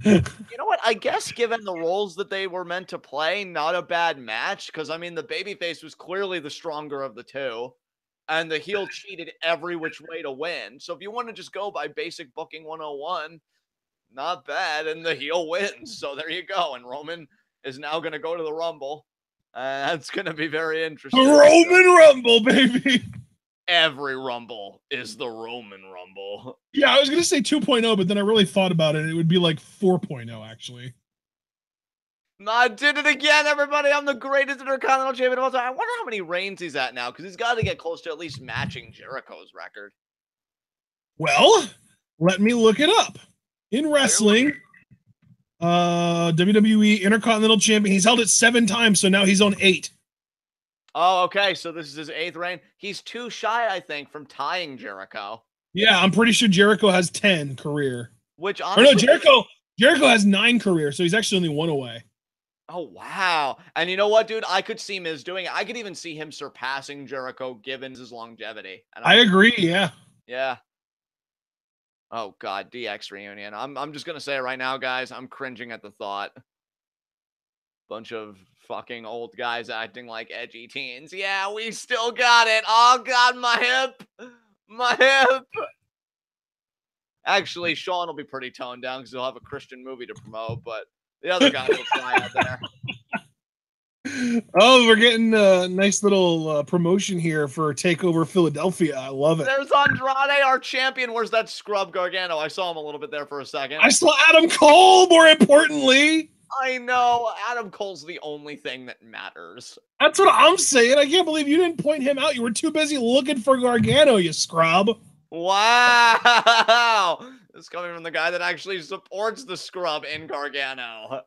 You know what? I guess given the roles that they were meant to play, not a bad match. Because I mean, the babyface was clearly the stronger of the two, and the heel cheated every which way to win. So if you want to just go by basic booking 101, not bad, and the heel wins. So there you go. And Roman is now going to go to the Rumble. That's going to be very interesting. Roman Rumble, baby. Every Rumble is the Roman Rumble. Yeah, I was going to say 2.0, but then I really thought about it. It would be like 4.0, actually. I did it again, everybody. I'm the greatest Intercontinental Champion of all time. I wonder how many reigns he's at now, because he's got to get close to at least matching Jericho's record. Well, let me look it up. In wrestling, WWE Intercontinental Champion, he's held it 7 times, so now he's on 8. Oh, okay. So this is his 8th reign. He's too shy, I think, from tying Jericho. Yeah, I'm pretty sure Jericho has 10 career. Which honestly, Jericho has 9 career, so he's actually only 1 away. Oh, wow. And you know what, dude? I could see Miz doing it. I could even see him surpassing Jericho given his longevity. And I agree, yeah. Yeah. Oh, God, DX reunion. I'm just going to say it right now, guys. I'm cringing at the thought. Bunch of fucking old guys acting like edgy teens. Yeah, we still got it. Oh, God, my hip. My hip. Actually, Sean will be pretty toned down because he'll have a Christian movie to promote, but the other guys will fly out there. Oh, we're getting a nice little promotion here for TakeOver Philadelphia. I love it. There's Andrade, our champion. Where's that scrub Gargano? I saw him a little bit there for a second. I saw Adam Cole, more importantly. I know. Adam Cole's the only thing that matters. That's what I'm saying. I can't believe you didn't point him out. You were too busy looking for Gargano, you scrub. Wow. This is coming from the guy that actually supports the scrub in Gargano.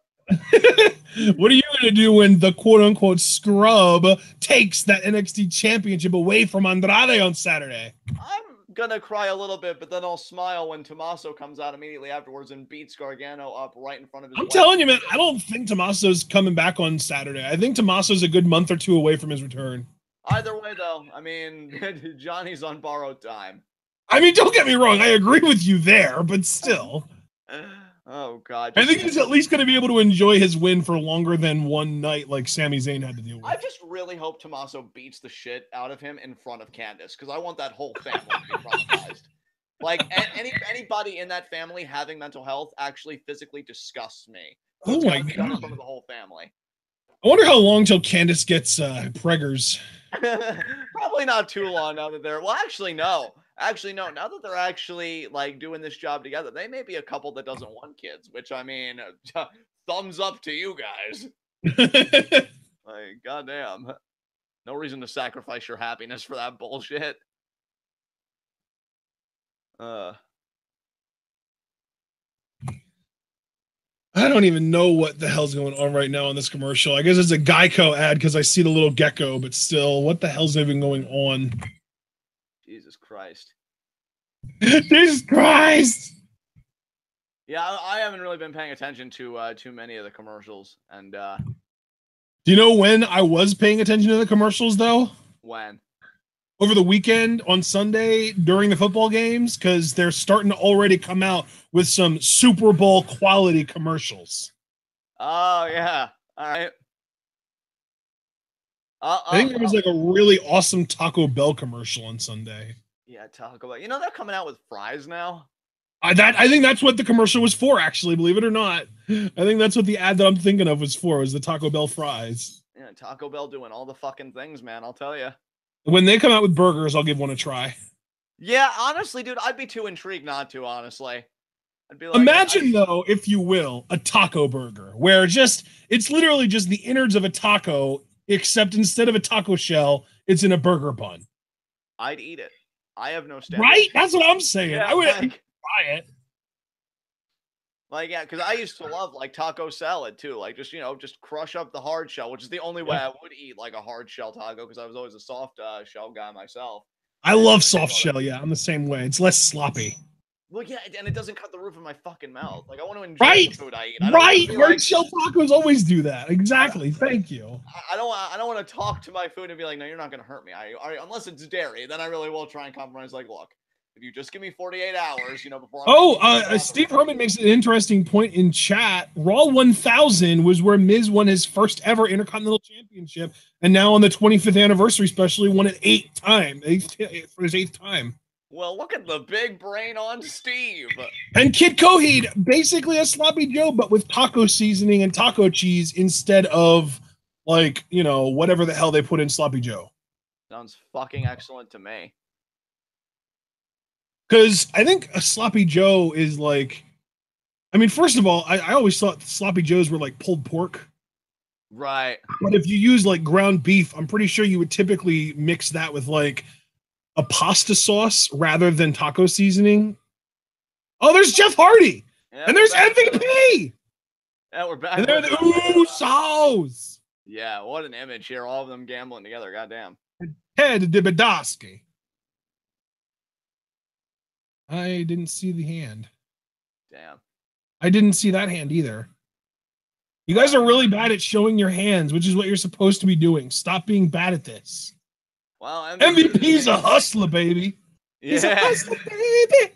What are you going to do when the quote-unquote scrub takes that NXT championship away from Andrade on Saturday? I'm going to cry a little bit, but then I'll smile when Tommaso comes out immediately afterwards and beats Gargano up right in front of his I'm telling you, man, I don't think Tommaso's coming back on Saturday. I think Tommaso's a good month or 2 away from his return. Either way, though, I mean, Johnny's on borrowed time. I mean, don't get me wrong. I agree with you there, but still. Oh, God. I think he's at least going to be able to enjoy his win for longer than one night like Sami Zayn had to deal with. I just really hope Tommaso beats the shit out of him in front of Candice, because I want that whole family to be traumatized. Like, anybody in that family having mental health actually physically disgusts me. So oh, my God. In front of the whole family. I wonder how long till Candice gets preggers. Probably not too long now that they're... Well, actually, no. Actually, no. Now that they're actually like doing this job together, they may be a couple that doesn't want kids. Which I mean, thumbs up to you guys. Like, goddamn, no reason to sacrifice your happiness for that bullshit. I don't even know what the hell's going on right now in this commercial. I guess it's a Geico ad because I see the little gecko, but still, what the hell's even going on? Jesus Christ. Jesus Christ! Yeah, I haven't really been paying attention to too many of the commercials. And do you know when I was paying attention to the commercials, though? When? Over the weekend on Sunday during the football games, because they're starting to already come out with some Super Bowl quality commercials. Oh, yeah. All right. I think there was like a really awesome Taco Bell commercial on Sunday. Yeah, Taco Bell. You know they're coming out with fries now? I think that's what the commercial was for, actually, believe it or not. I think that's what the ad that I'm thinking of was for, was the Taco Bell fries. Yeah, Taco Bell doing all the fucking things, man, I'll tell you. When they come out with burgers, I'll give one a try. Yeah, honestly, dude, I'd be too intrigued not to, honestly. I'd be like, imagine, though, if you will, a taco burger, where it's literally just the innards of a taco, except instead of a taco shell, it's in a burger bun. I'd eat it. I have no standard. Right? That's what I'm saying. Yeah, I would buy it. Like, yeah, because I used to love, like, taco salad, too. Like, just, just crush up the hard shell, which is the only way I would eat, like, a hard shell taco, because I was always a soft shell guy myself. I love soft shell, yeah. I'm the same way. It's less sloppy. Well, yeah, and it doesn't cut the roof of my fucking mouth. Like, I want to enjoy the food I eat. Right. Hard shell tacos always do that. Exactly. Thank you. I don't want to talk to my food and be like, no, you're not going to hurt me. Unless it's dairy, then I really will try and compromise. Like, look, if you just give me 48 hours, before. Steve Herman makes an interesting point in chat. Raw 1000 was where Miz won his first ever Intercontinental Championship, and now on the 25th anniversary special, he won it for his 8th time. Well, look at the big brain on Steve. And Kid Coheed, basically a Sloppy Joe, but with taco seasoning and taco cheese instead of, whatever the hell they put in Sloppy Joe. Sounds fucking excellent to me. Because I think a Sloppy Joe is first of all, I always thought Sloppy Joes were like pulled pork. Right. But if you use ground beef, I'm pretty sure you would typically mix that with a pasta sauce rather than taco seasoning. Oh, there's Jeff Hardy. Yeah, and there's MVP. Yeah, we're back. And they're the Usos. Yeah, what an image here. All of them gambling together. Goddamn. Ted DiBiase. I didn't see the hand. Damn. I didn't see that hand either. You guys are really bad at showing your hands, which is what you're supposed to be doing. Stop being bad at this. Well, MVP's a hustler, baby. Yeah. He's a hustler, baby.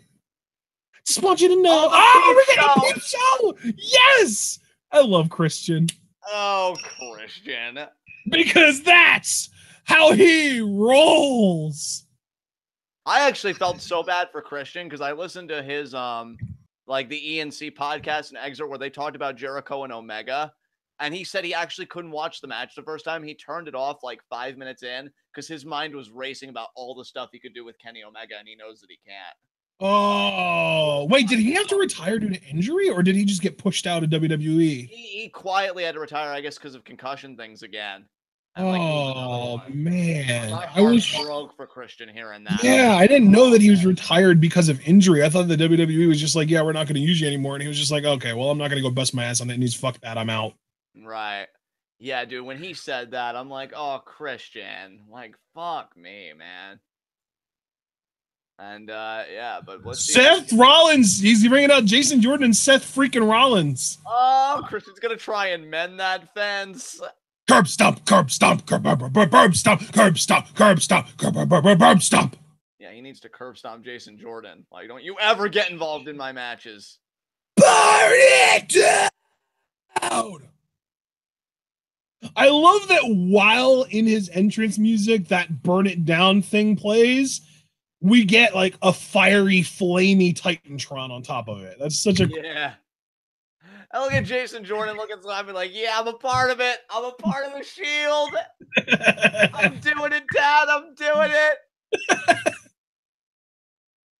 Just want you to know. We got a peep show. Yes. I love Christian. Oh, Christian. Because that's how he rolls. I actually felt so bad for Christian because I listened to his the ENC podcast and excerpt where they talked about Jericho and Omega. And he said he actually couldn't watch the match the first time. He turned it off 5 minutes in because his mind was racing about all the stuff he could do with Kenny Omega, and he knows that he can't. Oh, wait, did he have to retire due to injury, or did he just get pushed out of WWE? He quietly had to retire, I guess, because of concussion things again. And, man. My heart broke for Christian hearing that. Yeah, I didn't know that he was retired because of injury. I thought the WWE was just yeah, we're not going to use you anymore. And he was just okay, well, I'm not going to go bust my ass on that news. Fuck that. I'm out. Right. Yeah, dude, when he said that, I'm like, oh, Christian. Fuck me, man. And, yeah, but let's see. Seth Rollins. He's bringing out Jason Jordan and Seth freaking Rollins. Oh, Christian's going to try and mend that fence. Curb stomp, curb stomp, curb stomp, curb stomp, curb stomp, curb stomp. Yeah, he needs to curb stomp Jason Jordan. Don't you ever get involved in my matches. Burn it down. I love that while in his entrance music, that burn it down thing plays, we get a fiery, flamey Titantron on top of it. That's such a... Yeah. I look at Jason Jordan looking slappy yeah, I'm a part of it. I'm a part of the Shield. I'm doing it, Dad. I'm doing it.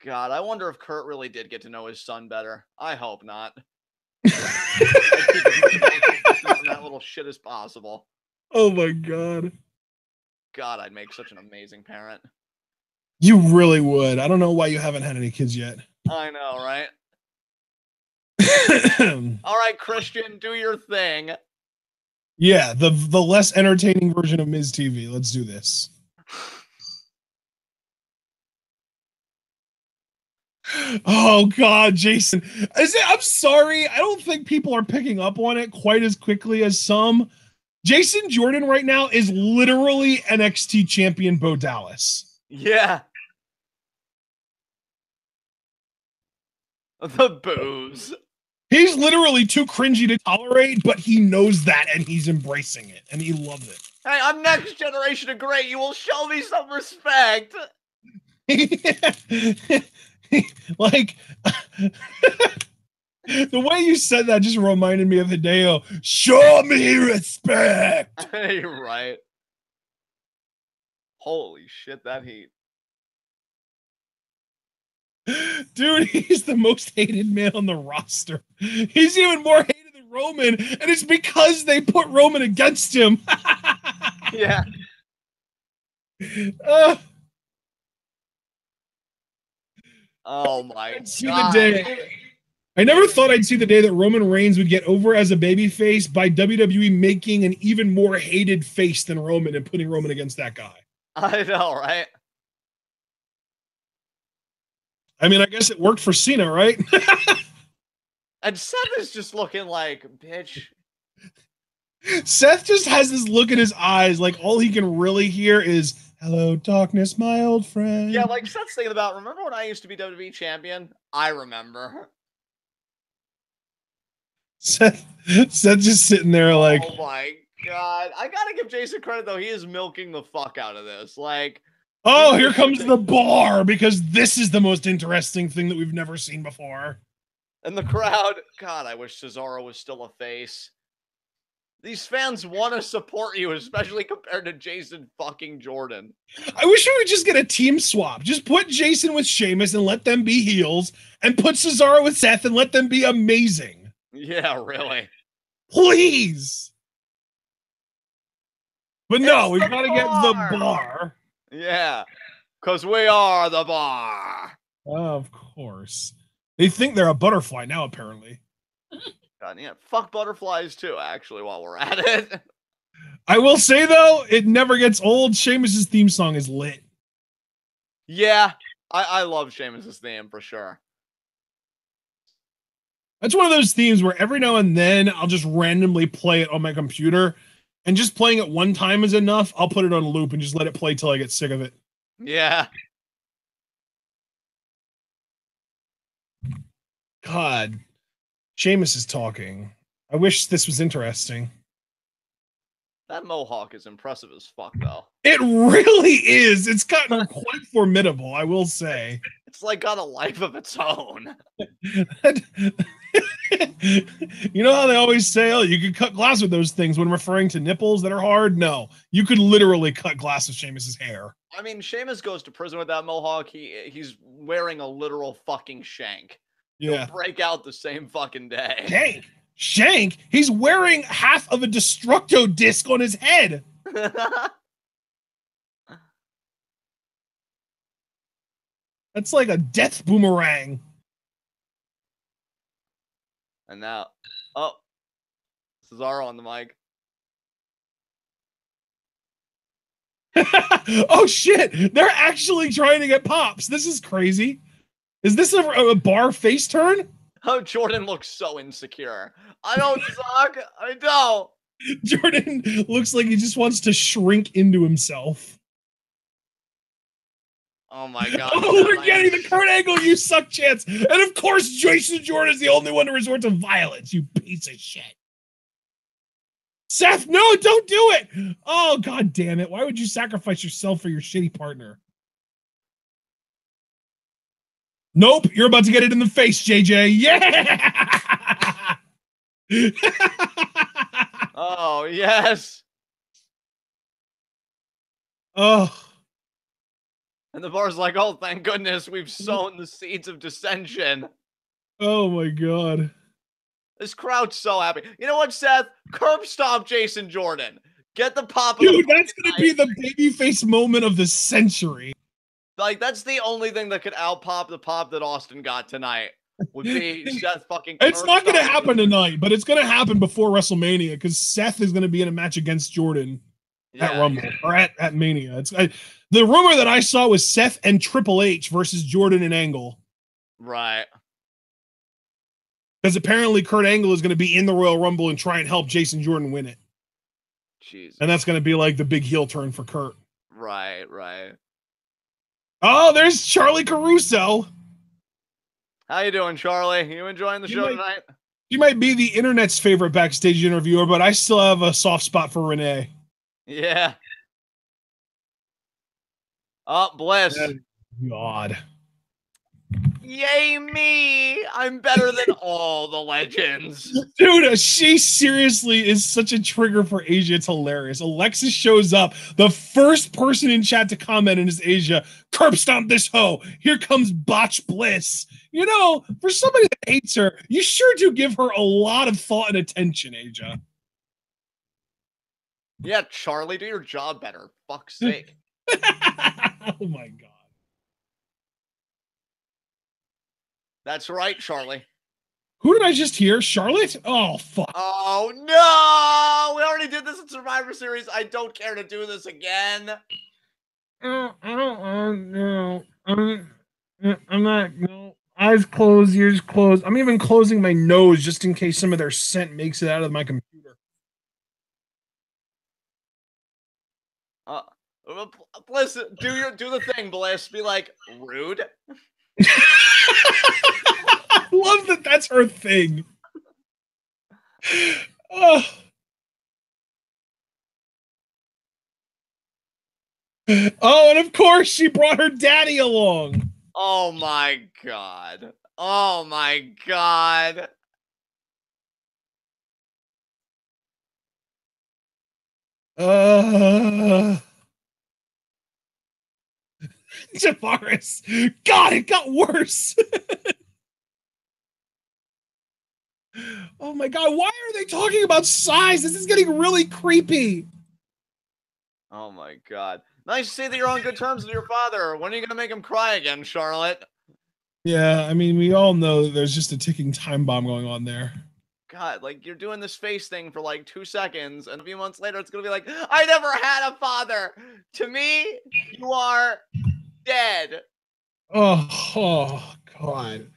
God, I wonder if Kurt really did get to know his son better. I hope not. That little shit as possible. Oh my God. God, I'd make such an amazing parent. You really would. I don't know why you haven't had any kids yet. I know, right? All right, Christian, do your thing. Yeah, the less entertaining version of Miz TV. Let's do this. Oh God, Jason. I'm sorry. I don't think people are picking up on it quite as quickly as some. Jason Jordan right now is literally NXT champion Bo Dallas. Yeah. The booze. He's literally too cringy to tolerate, but he knows that and he's embracing it and he loves it. Hey, I'm next generation of great. You will show me some respect. The way you said that just reminded me of Hideo. Show me respect. You're right. Holy shit, that heat. Dude, he's the most hated man on the roster. He's even more hated than Roman, and it's because they put Roman against him. Yeah. Oh my God. I never thought I'd see the day that Roman Reigns would get over as a babyface by WWE making an even more hated face than Roman and putting Roman against that guy. I know, right? I mean, I guess it worked for Cena, right? And Seth is just looking like, bitch. Seth just has this look in his eyes, like all he can really hear is "Hello, darkness, my old friend." Yeah, like Seth's thinking about, remember when I used to be WWE champion? I remember. Seth just sitting there like, oh my god. I gotta give Jason credit though, he is milking the fuck out of this. Like, oh, here comes the bar, because this is the most interesting thing that we've never seen before. And the crowd, God, I wish Cesaro was still a face. These fans want to support you, especially compared to Jason fucking Jordan. I wish we would just get a team swap. Just put Jason with Sheamus and let them be heels, and put Cesaro with Seth and let them be amazing. Yeah, really. Please. But no, we've got to get the bar. Yeah, because we are the bar. Of course. They think they're a butterfly now, apparently. God, yeah, fuck butterflies too, actually, while we're at it. I will say, though, it never gets old. Sheamus's theme song is lit. Yeah, I love Sheamus's theme for sure. That's one of those themes where every now and then I'll just randomly play it on my computer, and just playing it one time is enough. I'll put it on loop and just let it play till I get sick of it. Yeah. God, Sheamus is talking. I wish this was interesting. That mohawk is impressive as fuck, though. It really is. It's gotten quite formidable, I will say. It's like got a life of its own. You know how they always say, oh, you could cut glass with those things when referring to nipples that are hard? No, you could literally cut glass with Sheamus's hair. I mean, Sheamus goes to prison with that mohawk. He's wearing a literal fucking shank. Yeah. He'll break out the same fucking day. Shank? He's wearing half of a Destructo disc on his head. That's like a death boomerang. And now, oh, Cesaro on the mic. Oh shit! They're actually trying to get pops. This is crazy. Is this a bar face turn? Oh, Jordan looks so insecure. I don't suck. I don't. Jordan looks like he just wants to shrink into himself. Oh my god. Oh, we're getting the Kurt Angle "you suck" chance. And of course, Jason Jordan is the only one to resort to violence, you piece of shit. Seth, no, don't do it. Oh, god damn it. Why would you sacrifice yourself for your shitty partner? Nope, you're about to get it in the face, JJ. Yeah! Oh, yes. Oh. And the bar's like, oh, thank goodness we've sown the seeds of dissension. Oh my god. This crowd's so happy. You know what, Seth? Curb stomp Jason Jordan. Get the pop. Dude, that's going to be the babyface moment of the century. Like, that's the only thing that could out-pop the pop that Austin got tonight. Would be Seth fucking. It's not going to happen tonight, but it's going to happen before WrestleMania, because Seth is going to be in a match against Jordan at Rumble or at Mania. The rumor that I saw was Seth and Triple H versus Jordan and Angle. Right. Because apparently Kurt Angle is going to be in the Royal Rumble and try and help Jason Jordan win it. Jesus. And that's going to be like the big heel turn for Kurt. Right, right. Oh, there's Charlie Caruso. How you doing, Charlie? You enjoying the show tonight? She might be the internet's favorite backstage interviewer, but I still have a soft spot for Renee. Yeah. Oh, Bliss. God. Yay me! I'm better than all the legends. Dude, she seriously is such a trigger for Asia. It's hilarious. Alexis shows up. The first person in chat to comment is Asia. Curb stomp this hoe. Here comes Botch Bliss. You know, for somebody that hates her, you sure do give her a lot of thought and attention, Asia. Yeah, Charlie, do your job better. Fuck's sake. Oh my god. That's right, Charlie. Who did I just hear? Charlotte? Oh, fuck. Oh, no! We already did this in Survivor Series. I don't care to do this again. I don't know. I'm not. No. Eyes closed, ears closed. I'm even closing my nose just in case some of their scent makes it out of my computer. Uh, Bliss, do the thing, Bliss. Be like rude. I love that. That's her thing. Oh. Oh, and of course she brought her daddy along. Oh my god. Oh my god. Javaris. God, it got worse. Oh my god, why are they talking about size? This is getting really creepy. Oh my god. Nice to see that you're on good terms with your father. When are you gonna make him cry again, Charlotte? Yeah, I mean, we all know that there's just a ticking time bomb going on there. God, like you're doing this face thing for like 2 seconds, and a few months later it's gonna be like, I never had a father. To me, you are dead. Oh God.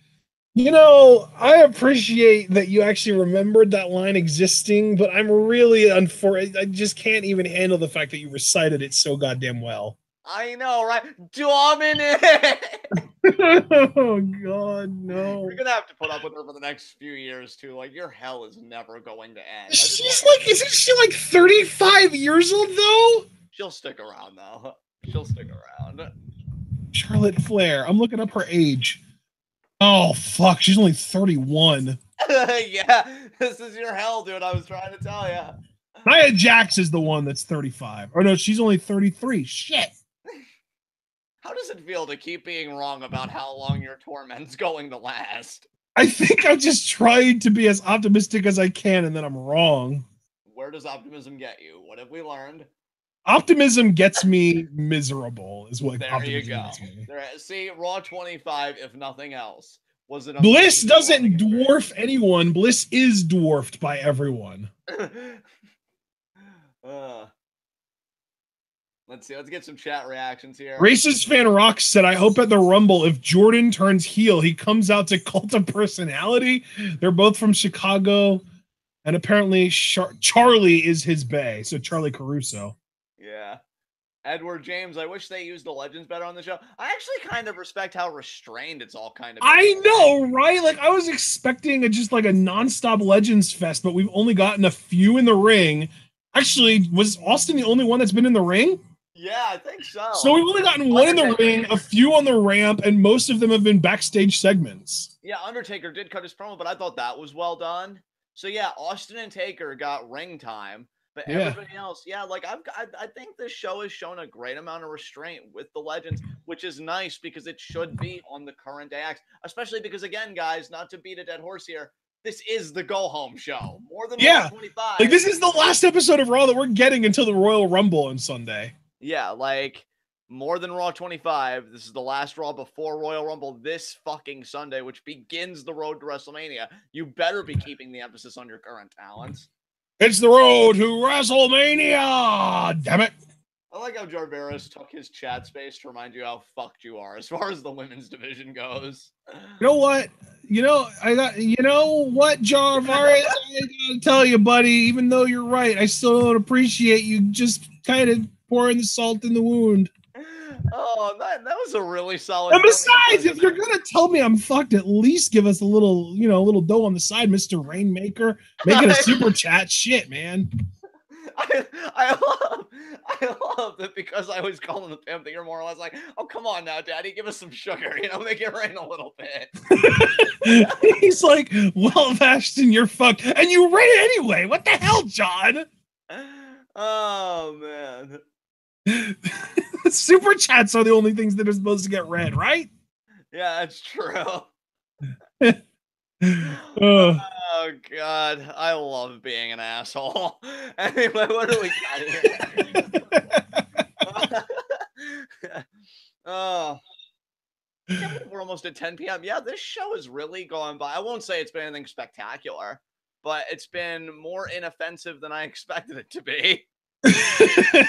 You know, I appreciate that you actually remembered that line existing, but I'm really unfortunate. I just can't even handle the fact that you recited it so goddamn well. I know, right? Dominic! Oh God, no. You're gonna have to put up with her for the next few years too. Like your hell is never going to end. Isn't she like 35 years old though? She'll stick around though. She'll stick around. Charlotte Flair. I'm looking up her age. Oh fuck, she's only 31. Yeah, this is your hell, dude. I was trying to tell you. Nia Jax is the one that's 35. Or no, she's only 33. Shit. How does it feel to keep being wrong about how long your torment's going to last? I think I'm just trying to be as optimistic as I can, and then I'm wrong. Where does optimism get you? What have we learned? Optimism gets me miserable, is what there optimism you go. gets me. See, Raw 25, if nothing else, was it? Bliss doesn't dwarf anyone. Bliss is dwarfed by everyone. Let's see. Let's get some chat reactions here. Racist Fan Rock said, I hope at the Rumble, if Jordan turns heel, he comes out to Cult of Personality. They're both from Chicago. And apparently Charlie is his bae. So Charlie Caruso. Yeah. Edward James, I wish they used the legends better on the show. I actually kind of respect how restrained it's all kind of. I know, right? Like I was expecting just like a nonstop legends fest, but we've only gotten a few in the ring. Actually, was Austin the only one that's been in the ring? Yeah, I think so. So we've only gotten one in the ring, a few on the ramp, and most of them have been backstage segments. Yeah, Undertaker did cut his promo, but I thought that was well done. So yeah, Austin and Taker got ring time, but everybody else, yeah, like I think this show has shown a great amount of restraint with the legends, which is nice because it should be on the current day acts, especially because again, guys, not to beat a dead horse here, this is the go home show. More than Raw 25. Like this is the last episode of Raw that we're getting until the Royal Rumble on Sunday. Yeah, like more than Raw 25. This is the last Raw before Royal Rumble this fucking Sunday, which begins the road to WrestleMania. You better be keeping the emphasis on your current talents. It's the road to WrestleMania. Damn it. I like how Jarveris took his chat space to remind you how fucked you are as far as the women's division goes. You know what? You know what, Jarveris? I gotta tell you, buddy, even though you're right, I still don't appreciate you just kind of pouring the salt in the wound. Oh, that was a really solid. And besides, if you're gonna tell me I'm fucked, at least give us a little, a little dough on the side, Mr. Rainmaker. Making a super chat. Shit, man. I love that because I was calling the pimp that you're more or less like, oh, come on now, daddy, give us some sugar, make it rain a little bit. He's like, well, Ashton, you're fucked. And you read it anyway. What the hell, John? Oh, man. Super chats are the only things that are supposed to get read, right? Yeah, that's true. Oh, God. I love being an asshole. Anyway, what do we got here? Oh. We're almost at 10 p.m. Yeah, this show is really going by. I won't say it's been anything spectacular, but it's been more inoffensive than I expected it to be. Oh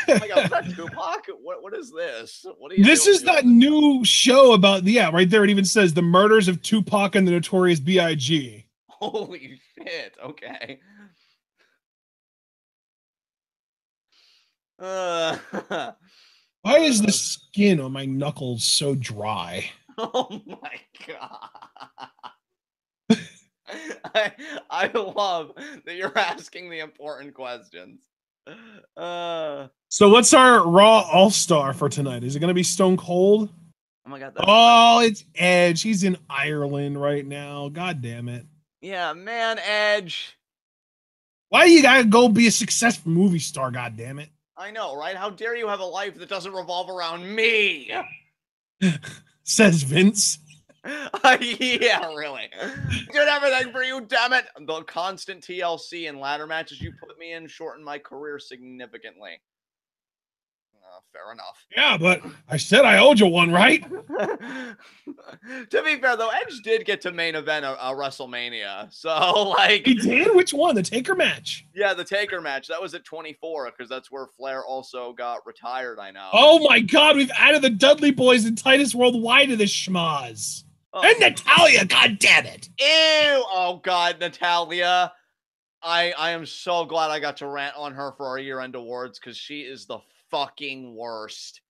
my God, was that Tupac? What is this? What are you This doing is that new show about right there. It even says the murders of Tupac and the Notorious B.I.G. Holy shit. Okay. Why is the skin on my knuckles so dry? Oh my God. I love that you're asking the important questions. So what's our Raw All-Star for tonight? Is it going to be Stone Cold? Oh my God. Oh, it's Edge. He's in Ireland right now. God damn it. Yeah, man, Edge. Why you gotta go be a successful movie star, god damn it? I know, right? How dare you have a life that doesn't revolve around me? Says Vince. Yeah, really. Did everything for you, damn it. The constant TLC and ladder matches you put me in shortened my career significantly. Fair enough. Yeah, but I said I owed you one, right? To be fair, though, Edge did get to main event a WrestleMania. So, like... He did? Which one? The Taker match? Yeah, the Taker match. That was at 24, because that's where Flair also got retired, I know. Oh my god, we've added the Dudley Boys and Titus Worldwide to this schmaz. Oh. And Natalya, god damn it. Ew! Oh god, Natalya. I am so glad I got to rant on her for our year-end awards, because she is the fucking worst.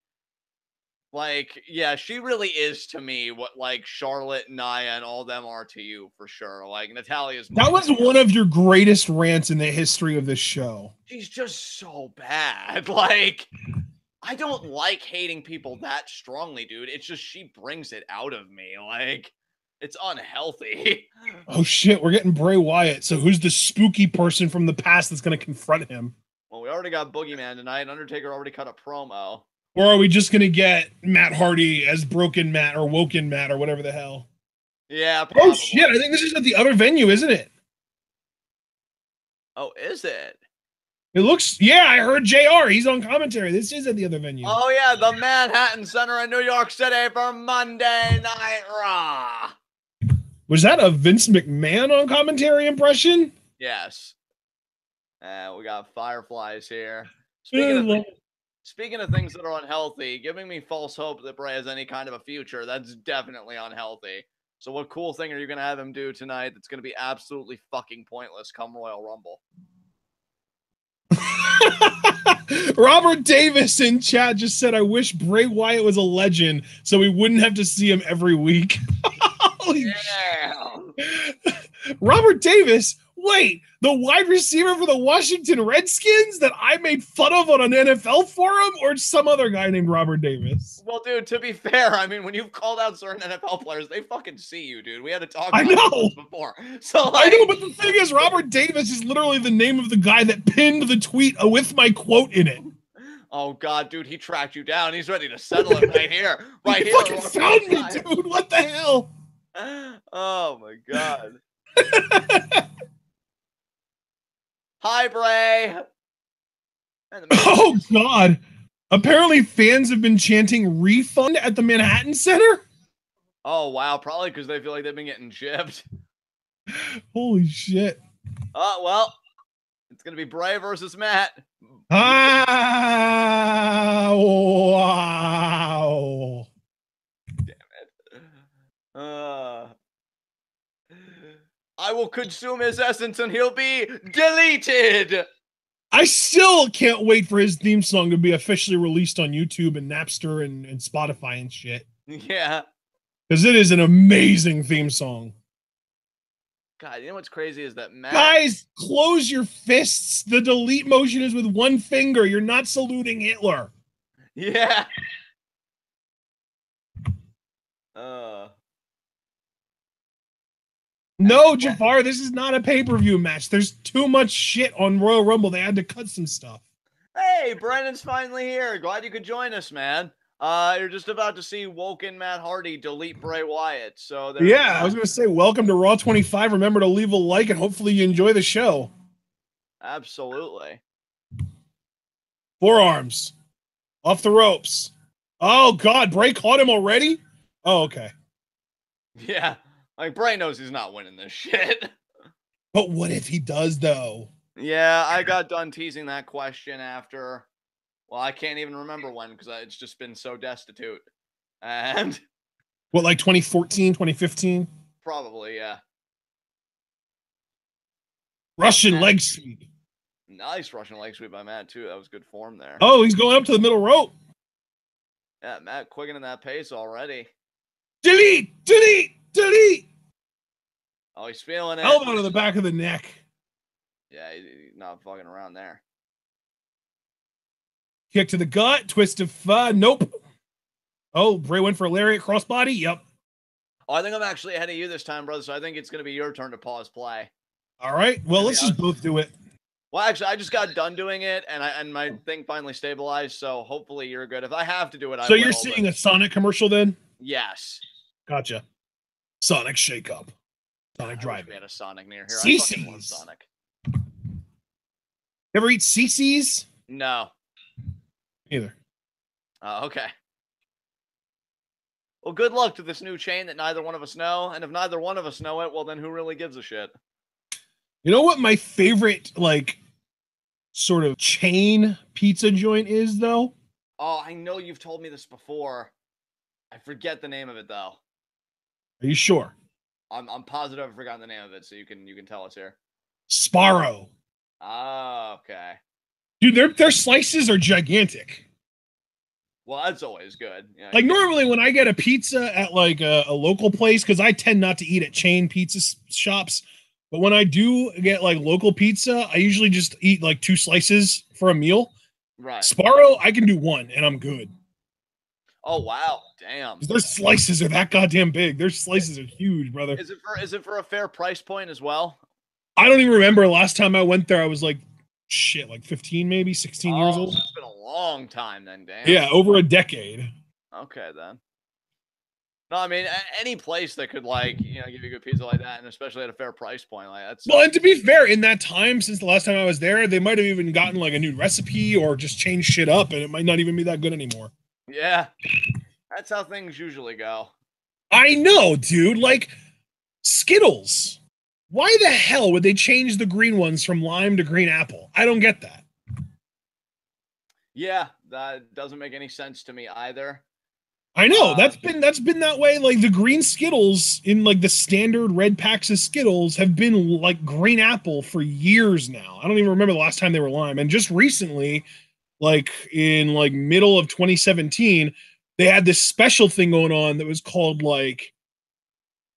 Like, yeah, she really is to me what, like, Charlotte, Nia, and all them are to you, for sure. Like, Natalya's... That was one of your greatest rants in the history of this show. She's just so bad. Like, I don't like hating people that strongly, dude. It's just she brings it out of me. Like, it's unhealthy. Oh, shit, we're getting Bray Wyatt. So who's the spooky person from the past that's going to confront him? Well, we already got Boogeyman tonight. Undertaker already cut a promo. Or are we just going to get Matt Hardy as Broken Matt or Woken Matt or whatever the hell? Yeah, probably. Oh, shit. I think this is at the other venue, isn't it? Oh, is it? It looks... Yeah, I heard JR. He's on commentary. This is at the other venue. Oh, yeah. The Manhattan Center in New York City for Monday Night Raw. Was that a Vince McMahon on commentary impression? Yes. We got Fireflies here. Speaking of things that are unhealthy, giving me false hope that Bray has any kind of a future, that's definitely unhealthy. So what cool thing are you going to have him do tonight that's going to be absolutely fucking pointless come Royal Rumble? Robert Davis in chat just said, I wish Bray Wyatt was a legend so we wouldn't have to see him every week. Holy shit. Robert Davis, wait, the wide receiver for the Washington Redskins that I made fun of on an NFL forum, or some other guy named Robert Davis? Well, dude, to be fair, I mean, when you've called out certain NFL players, they fucking see you, dude. We had to talk about this before. So, like... I know, but the thing is, Robert Davis is literally the name of the guy that pinned the tweet with my quote in it. Oh, God, dude, he tracked you down. He's ready to settle it right here. Right he here. Fucking found me, dude. What the hell? Oh, my God. Hi, Bray. Oh, God. Apparently, fans have been chanting refund at the Manhattan Center. Oh, wow. Probably because they feel like they've been getting gypped. Holy shit. Well, it's going to be Bray versus Matt. Ah, wow. Damn it. I will consume his essence and he'll be deleted. I still can't wait for his theme song to be officially released on YouTube and Napster and Spotify and shit. Yeah. Because it is an amazing theme song. God, you know what's crazy is that Matt... Guys, close your fists. The delete motion is with one finger. You're not saluting Hitler. Yeah. No, Jafar, this is not a pay-per-view match. There's too much shit on Royal Rumble. They had to cut some stuff. Hey, Brandon's finally here. Glad you could join us, man. You're just about to see Woken Matt Hardy delete Bray Wyatt. So yeah, I was going to say, welcome to Raw 25. Remember to leave a like, and hopefully you enjoy the show. Absolutely. Forearms. Off the ropes. Oh, God. Bray caught him already? Oh, okay. Yeah. Like, Bray knows he's not winning this shit. But what if he does, though? Yeah, I got done teasing that question after. Well, I can't even remember when because it's just been so destitute. And What, like 2014, 2015? probably, yeah. But Russian Matt, leg sweep. nice Russian leg sweep by Matt too. That was good form there. Oh, he's going up to the middle rope. Yeah, Matt quickening that pace already. Delete, delete, delete. Oh, he's feeling it. Elbow to the back of the neck. Yeah, he's not fucking around there. Kick to the gut, twist of nope. Oh, Bray went for a lariat crossbody. Yep. Oh, I think I'm actually ahead of you this time, brother. So I think it's going to be your turn to pause play. All right. Well, let's just both do it. Well, actually, I just got done doing it, and my thing finally stabilized. So hopefully you're good. If I have to do it, I will. So you're seeing a Sonic commercial then? Yes. Gotcha. Sonic Shake Up. Sonic Drive. We had a Sonic near here. CC's. I fucking love Sonic. Ever eat CC's? No. Either. Okay. Well, good luck to this new chain that neither one of us know. And if neither one of us know it, well, then who really gives a shit? You know what my favorite, like, sort of chain pizza joint is, though? Oh, I know you've told me this before. I forget the name of it, though. Are you sure? I'm positive I've forgotten the name of it, so you can tell us here. Sparrow. Oh, okay. Dude, their slices are gigantic. Well, that's always good. Yeah, like normally when I get a pizza at like a local place, because I tend not to eat at chain pizza shops, but when I do get like local pizza, I usually just eat like 2 slices for a meal. Right. Sparrow, I can do 1 and I'm good. Oh wow, damn. Their slices are that goddamn big. Their slices are huge, brother. Is it for a fair price point as well? I don't even remember last time I went there. I was like, shit, like 15, maybe 16 years old. It's been a long time then, damn. Yeah, over a decade. Okay, then. No, I mean, any place that could, like, you know, give you good pizza like that, and especially at a fair price point, like that's. Well, and to be fair, in that time, since the last time I was there, they might have even gotten like a new recipe or just changed shit up, and it might not even be that good anymore. Yeah, that's how things usually go. I know, dude. Like, Skittles. Why the hell would they change the green ones from lime to green apple? I don't get that. Yeah, that doesn't make any sense to me either. I know that's been that way. Like the green Skittles in like the standard red packs of Skittles have been like green apple for years now. I don't even remember the last time they were lime. And just recently, like in like middle of 2017, they had this special thing going on that was called like,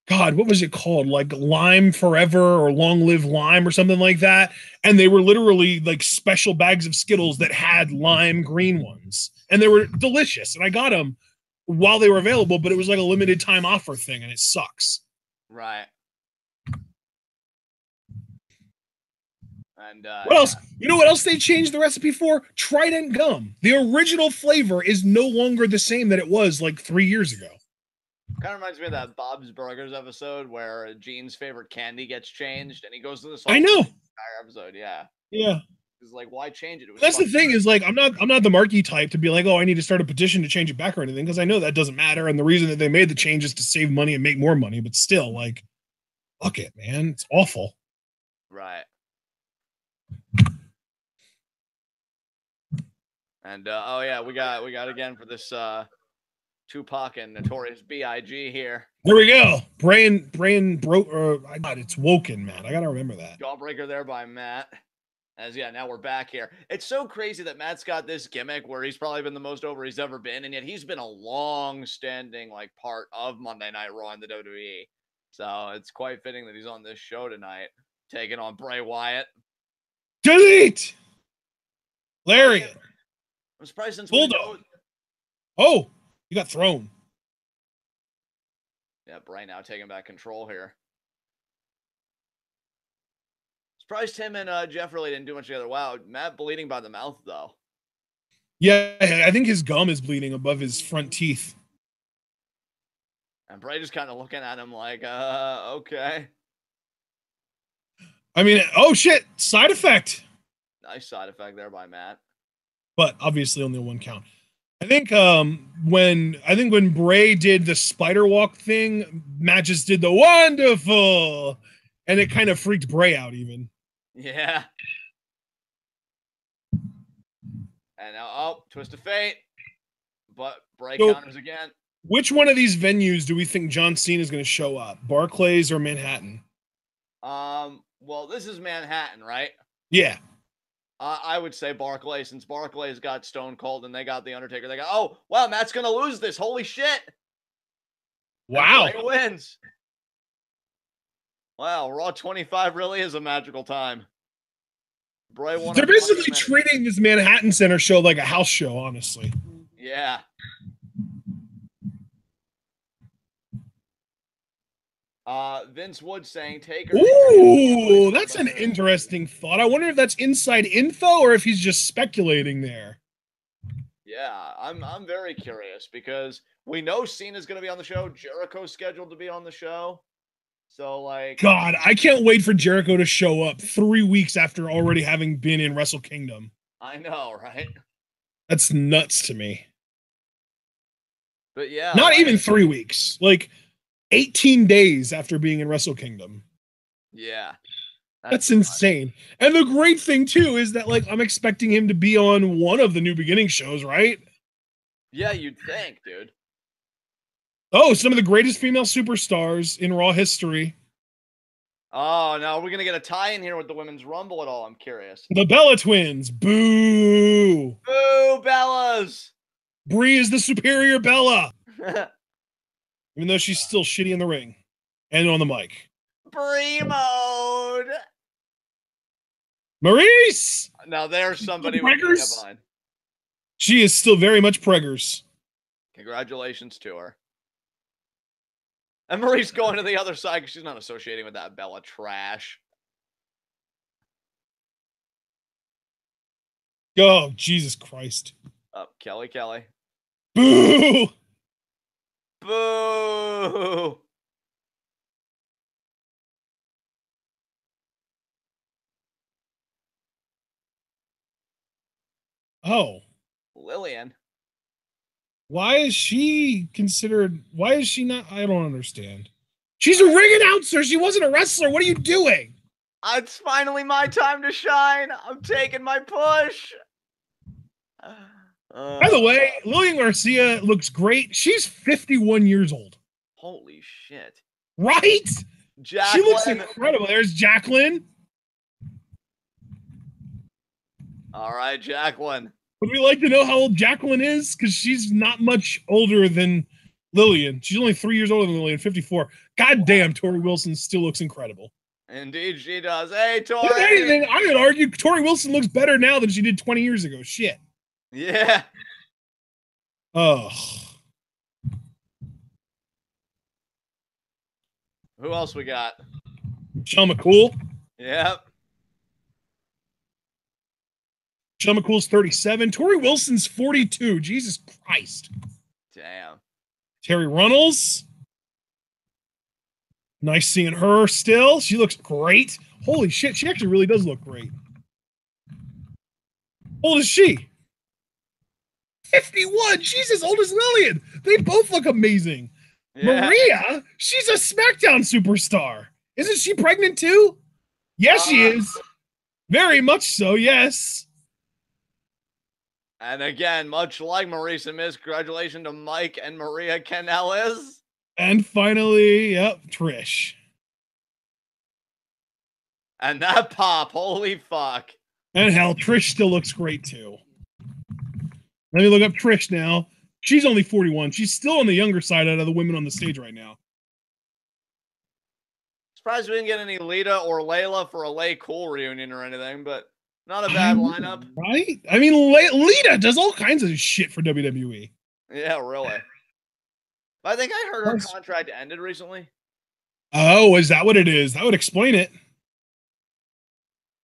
God, what was it called? Like Lime Forever or Long Live Lime or something like that. And they were literally like special bags of Skittles that had lime green ones. And they were delicious. And I got them while they were available, but it was like a limited time offer thing, and it sucks. Right. And what else? You know what else they changed the recipe for? Trident gum. The original flavor is no longer the same that it was like 3 years ago. Kind of reminds me of that Bob's Burgers episode where Gene's favorite candy gets changed, and he goes to this. I know. Entire episode, yeah. Yeah. It's like, why change it? That's the thing is like I'm not the Marky type to be like, oh, I need to start a petition to change it back or anything, because I know that doesn't matter. And the reason that they made the change is to save money and make more money. But still, like, fuck it, man. It's awful. Right. And oh yeah, we got again for this Tupac and Notorious B.I.G. here. There we go. Brain broke. God, it's woken, man. I gotta remember that. Jawbreaker there by Matt. As yeah, now we're back here. It's so crazy that Matt's got this gimmick where he's probably been the most over he's ever been, and yet he's been a long-standing like part of Monday Night Raw in the WWE. So it's quite fitting that he's on this show tonight, taking on Bray Wyatt. Delete. Lariat. I'm surprised since Bulldog. Oh, you got thrown. Yeah, Bray now taking back control here. Surprised him and Jeff really didn't do much together. Wow, Matt bleeding by the mouth, though. Yeah, I think his gum is bleeding above his front teeth. And Bray just kind of looking at him like, okay. I mean, oh, shit. Side effect. Nice side effect there by Matt. But obviously only 1 count. I think when Bray did the spider walk thing, Matt just did the wonderful. And it kind of freaked Bray out even. Yeah. And now, oh, twist of fate. But Bray So- counters again. Which one of these venues do we think John Cena is going to show up? Barclays or Manhattan? Well, this is Manhattan, right? Yeah. I would say Barclays, since Barclays got Stone Cold and they got The Undertaker. They got, oh, wow, Matt's going to lose this. Holy shit. Wow. And Bray wins. Wow, Raw 25 really is a magical time. Bray won. They're basically treating this Manhattan Center show like a house show, honestly. Yeah. Vince Wood saying Taker. Ooh, that's an interesting thought. I wonder if that's inside info or if he's just speculating there. Yeah, I'm very curious because we know Cena's going to be on the show. Jericho's scheduled to be on the show. So, like, God, I can't wait for Jericho to show up 3 weeks after already having been in Wrestle Kingdom. I know, right? That's nuts to me. But yeah, not even 3 weeks, like 18 days after being in Wrestle Kingdom. Yeah. That's insane. And the great thing too is that, like, I'm expecting him to be on one of the New Beginning shows, right? Yeah, you'd think, dude. Oh, some of the greatest female superstars in Raw history. Oh, now we're going to get a tie in here with the Women's Rumble at all. I'm curious. The Bella Twins. Boo. Boo, Bellas. Brie is the superior Bella. Even though she's still shitty in the ring and on the mic. Brie mode. Maurice. Now there's somebody we can get behind. She is still very much preggers. Congratulations to her. And Marie's going to the other side because she's not associating with that Bella trash. Oh, Jesus Christ. Oh, Kelly. Boo! Boo! Oh. Lillian. Why is she considered? Why is she not? I don't understand. She's a ring announcer. She wasn't a wrestler. What are you doing? It's finally my time to shine. I'm taking my push. By the way, Lillian Garcia looks great. She's 51 years old. Holy shit. Right? Jacqueline. She looks incredible. There's Jacqueline. All right, Jacqueline. Would we like to know how old Jacqueline is? Because she's not much older than Lillian. She's only 3 years older than Lillian, 54. God damn, Tori Wilson still looks incredible. Indeed, she does. Hey, Tori. If anything, I would argue Tori Wilson looks better now than she did 20 years ago. Shit. Yeah. Oh. Who else we got? Michelle McCool. Yep. Michelle McCool's 37. Tori Wilson's 42. Jesus Christ. Damn. Terry Runnels. Nice seeing her still. She looks great. Holy shit, she actually really does look great. How old is she? 51. She's as old as Lillian. They both look amazing. Yeah. Maria, she's a SmackDown superstar. Isn't she pregnant too? Yes, she is. Very much so, yes. And again, much like Maurice and Miz, congratulations to Mike and Maria Kanellis. And finally, yep, Trish. And that pop, holy fuck. And hell, Trish still looks great too. Let me look up Trish now. She's only 41. She's still on the younger side out of the women on the stage right now. Surprised we didn't get any Lita or Layla for a Lay Cool reunion or anything, but not a bad lineup. Right? I mean, Lita does all kinds of shit for WWE. Yeah, really. But I think I heard her contract ended recently. Oh, is that what it is? That would explain it.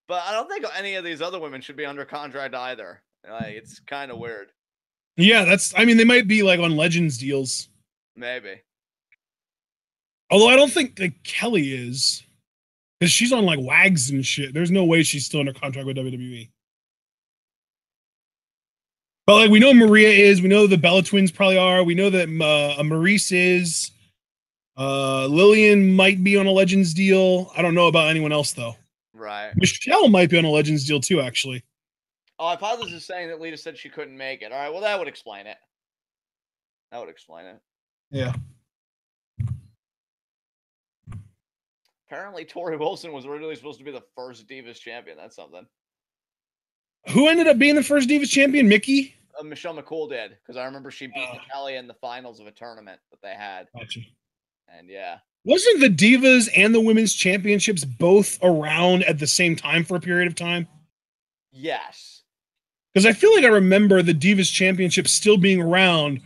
But I don't think any of these other women should be under contract either. Like, it's kind of weird. Yeah, I mean, they might be like on Legends deals. Maybe. Although I don't think that Kelly is. Because she's on like WAGs and shit. There's no way she's still under contract with WWE. But like, we know Maria is. We know the Bella Twins probably are. We know that Maurice is. Lillian might be on a Legends deal. I don't know about anyone else though. Right. Michelle might be on a Legends deal too, actually. Oh, I thought this is saying that Lita said she couldn't make it. All right, well, that would explain it. That would explain it. Yeah. Apparently, Tori Wilson was originally supposed to be the first Divas champion. That's something. Who ended up being the first Divas champion? Mickey? Michelle McCool did, because I remember she beat Oh. Natalya in the finals of a tournament that they had. Gotcha. And yeah. Wasn't the Divas and the Women's Championships both around at the same time for a period of time? Yes. Because I feel like I remember the Divas Championship still being around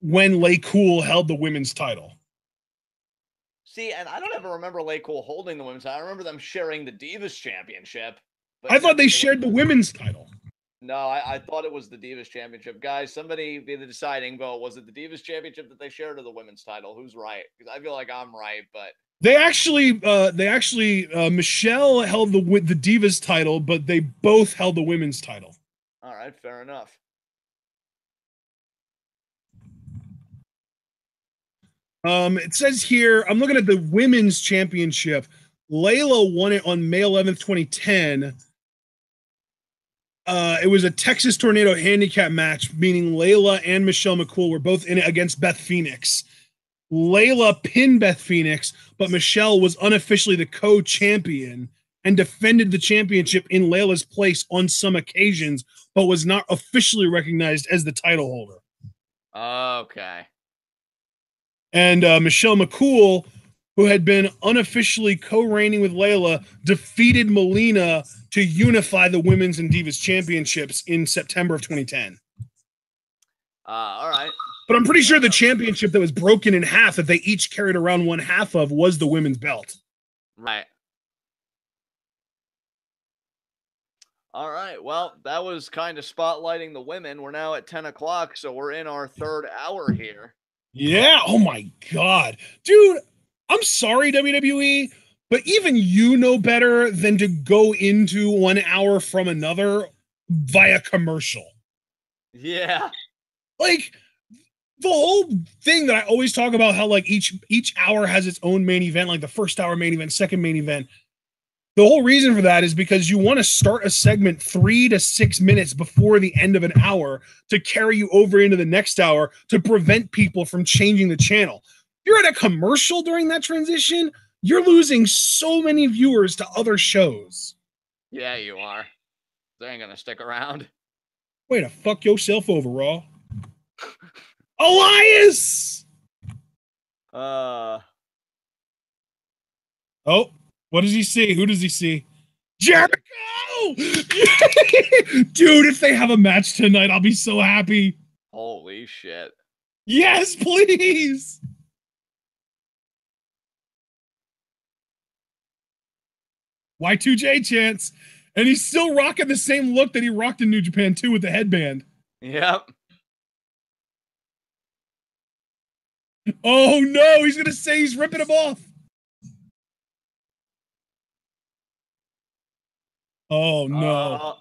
when Lay Cool held the women's title. See, and I don't ever remember Lay Cool holding the women's title. I remember them sharing the Divas Championship. I thought they shared the women's title. No, I thought it was the Divas Championship. Guys, somebody be the deciding vote. Was it the Divas Championship that they shared or the women's title? Who's right? Because I feel like I'm right, but They actually, Michelle held the Divas title, but they both held the women's title. All right, fair enough. It says here, I'm looking at the women's championship. Layla won it on May 11th, 2010. It was a Texas Tornado handicap match, meaning Layla and Michelle McCool were both in it against Beth Phoenix. Layla pinned Beth Phoenix, but Michelle was unofficially the co-champion and defended the championship in Layla's place on some occasions, but was not officially recognized as the title holder. Okay. And Michelle McCool, who had been unofficially co-reigning with Layla, defeated Melina to unify the women's and Divas championships in September of 2010. All right. But I'm pretty sure the championship that was broken in half that they each carried around one half of was the women's belt. Right. All right. Well, that was kind of spotlighting the women. We're now at 10 o'clock, so we're in our third hour here. Yeah. Oh my God. Dude, I'm sorry, WWE, but even you know better than to go into 1 hour from another via commercial. Yeah. Like, the whole thing that I always talk about, how like each hour has its own main event, like the first hour main event, second main event. The whole reason for that is because you want to start a segment 3 to 6 minutes before the end of an hour to carry you over into the next hour to prevent people from changing the channel. If you're at a commercial during that transition, you're losing so many viewers to other shows. Yeah, you are. They ain't gonna stick around. Way to fuck yourself over, Raw. Elias! Oh, what does he see? Who does he see? Jericho! Dude, if they have a match tonight, I'll be so happy. Holy shit. Yes, please! Y2J chance. And he's still rocking the same look that he rocked in New Japan too with the headband. Yep. Oh no, he's gonna say he's ripping him off. Oh no.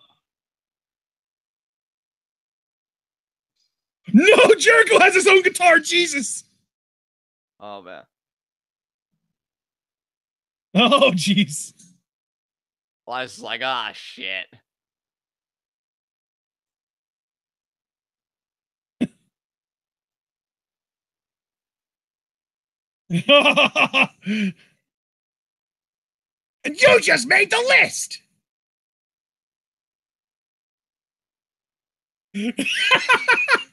No, Jericho has his own guitar, Jesus. Oh man. Oh jeez. Well, I was like, ah, shit. And you just made the list.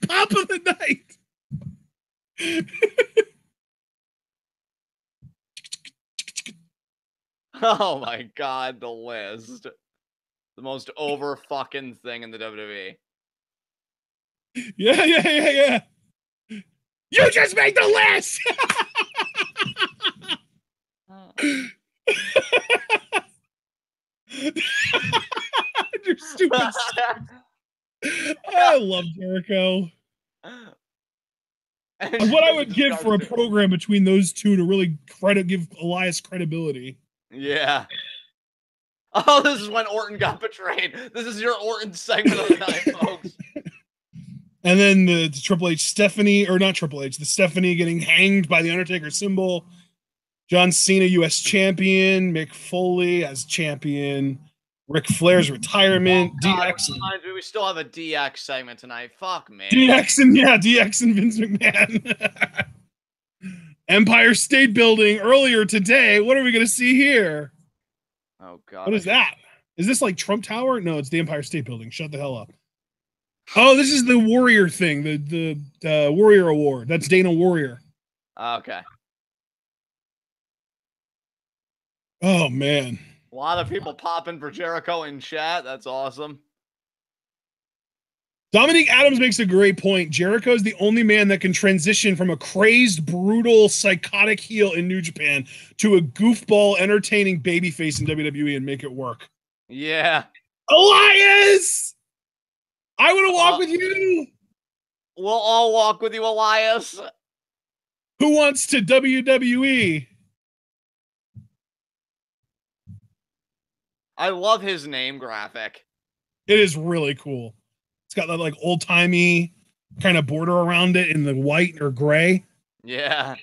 Pop of the night. Oh my God, the list. The most over fucking thing in the WWE. Yeah. You just made the list. You're stupid. I love Jericho. What I would give for a program between those two to really give Elias credibility. Yeah. Oh, this is when Orton got betrayed. This is your Orton segment of the night, folks. And then the Triple H Stephanie, or not Triple H, the Stephanie getting hanged by the Undertaker symbol. John Cena, U.S. champion. Mick Foley as champion. Ric Flair's retirement, Oh, God, DX, reminds me, we still have a DX segment tonight. Fuck me. DX and Vince McMahon. Empire State Building earlier today. What are we going to see here? Oh, God. What is that? Is this like Trump Tower? No, it's the Empire State Building. Shut the hell up. Oh, this is the Warrior thing, the Warrior Award. That's Dana Warrior. Okay. Oh, man. A lot of people popping for Jericho in chat. That's awesome. Dominique Adams makes a great point. Jericho is the only man that can transition from a crazed, brutal, psychotic heel in New Japan to a goofball, entertaining babyface in WWE and make it work. Yeah. Elias! I want to walk with you. We'll all walk with you, Elias. Who wants to WWE? I love his name graphic. It is really cool. It's got that like old-timey kind of border around it in the white or gray. Yeah.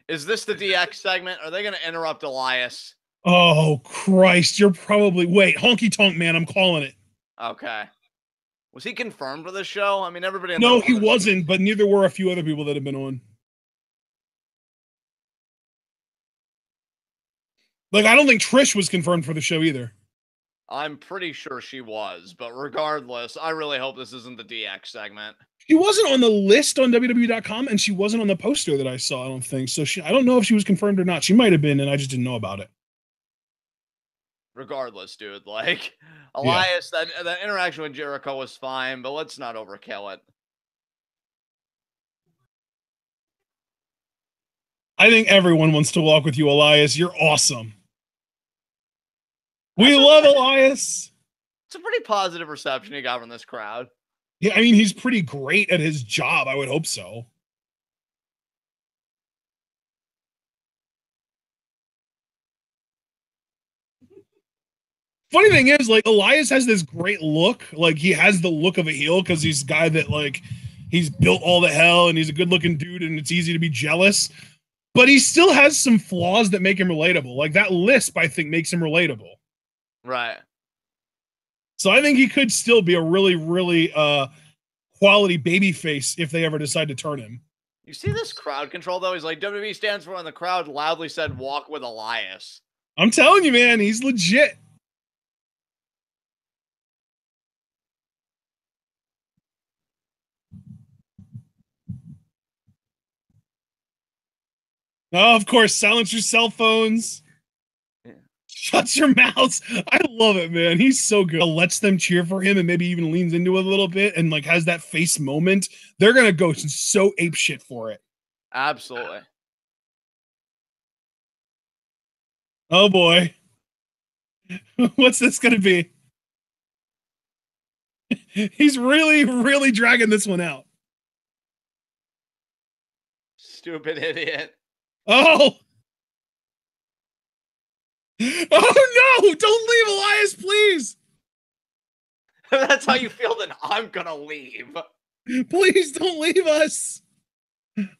Is this the DX segment? Are they going to interrupt Elias? Oh, Christ. You're probably... Wait, Honky Tonk Man, I'm calling it. Okay. Was he confirmed for this show? I mean, everybody... No, he wasn't, but neither were a few other people that have been on. Like, I don't think Trish was confirmed for the show either. I'm pretty sure she was, but regardless, I really hope this isn't the DX segment. She wasn't on the list on WWE.com, and she wasn't on the poster that I saw, I don't think. So I don't know if she was confirmed or not. She might have been, and I just didn't know about it. Regardless, dude, like, Elias, that interaction with Jericho was fine, but let's not overkill it. I think everyone wants to walk with you, Elias. You're awesome. We love Elias. It's a pretty positive reception he got from this crowd. Yeah, I mean, he's pretty great at his job. I would hope so. Funny thing is, like, Elias has this great look. Like, he has the look of a heel because he's a guy that, like, he's built all the hell and he's a good looking dude and it's easy to be jealous. But he still has some flaws that make him relatable. Like, that lisp, I think, makes him relatable. Right. So I think he could still be a really, really quality babyface if they ever decide to turn him. You see this crowd control, though? He's like, WWE stands for, and the crowd loudly said, walk with Elias. I'm telling you, man, he's legit. Oh, of course, silence your cell phones. Yeah. Shut your mouths. I love it, man. He's so good. Lets them cheer for him and maybe even leans into it a little bit and like has that face moment. They're going to go so apeshit for it. Absolutely. Oh, boy. What's this going to be? He's really, really dragging this one out. Stupid idiot. Oh! Oh, no! Don't leave, Elias, please! If that's how you feel, then I'm gonna leave. Please don't leave us.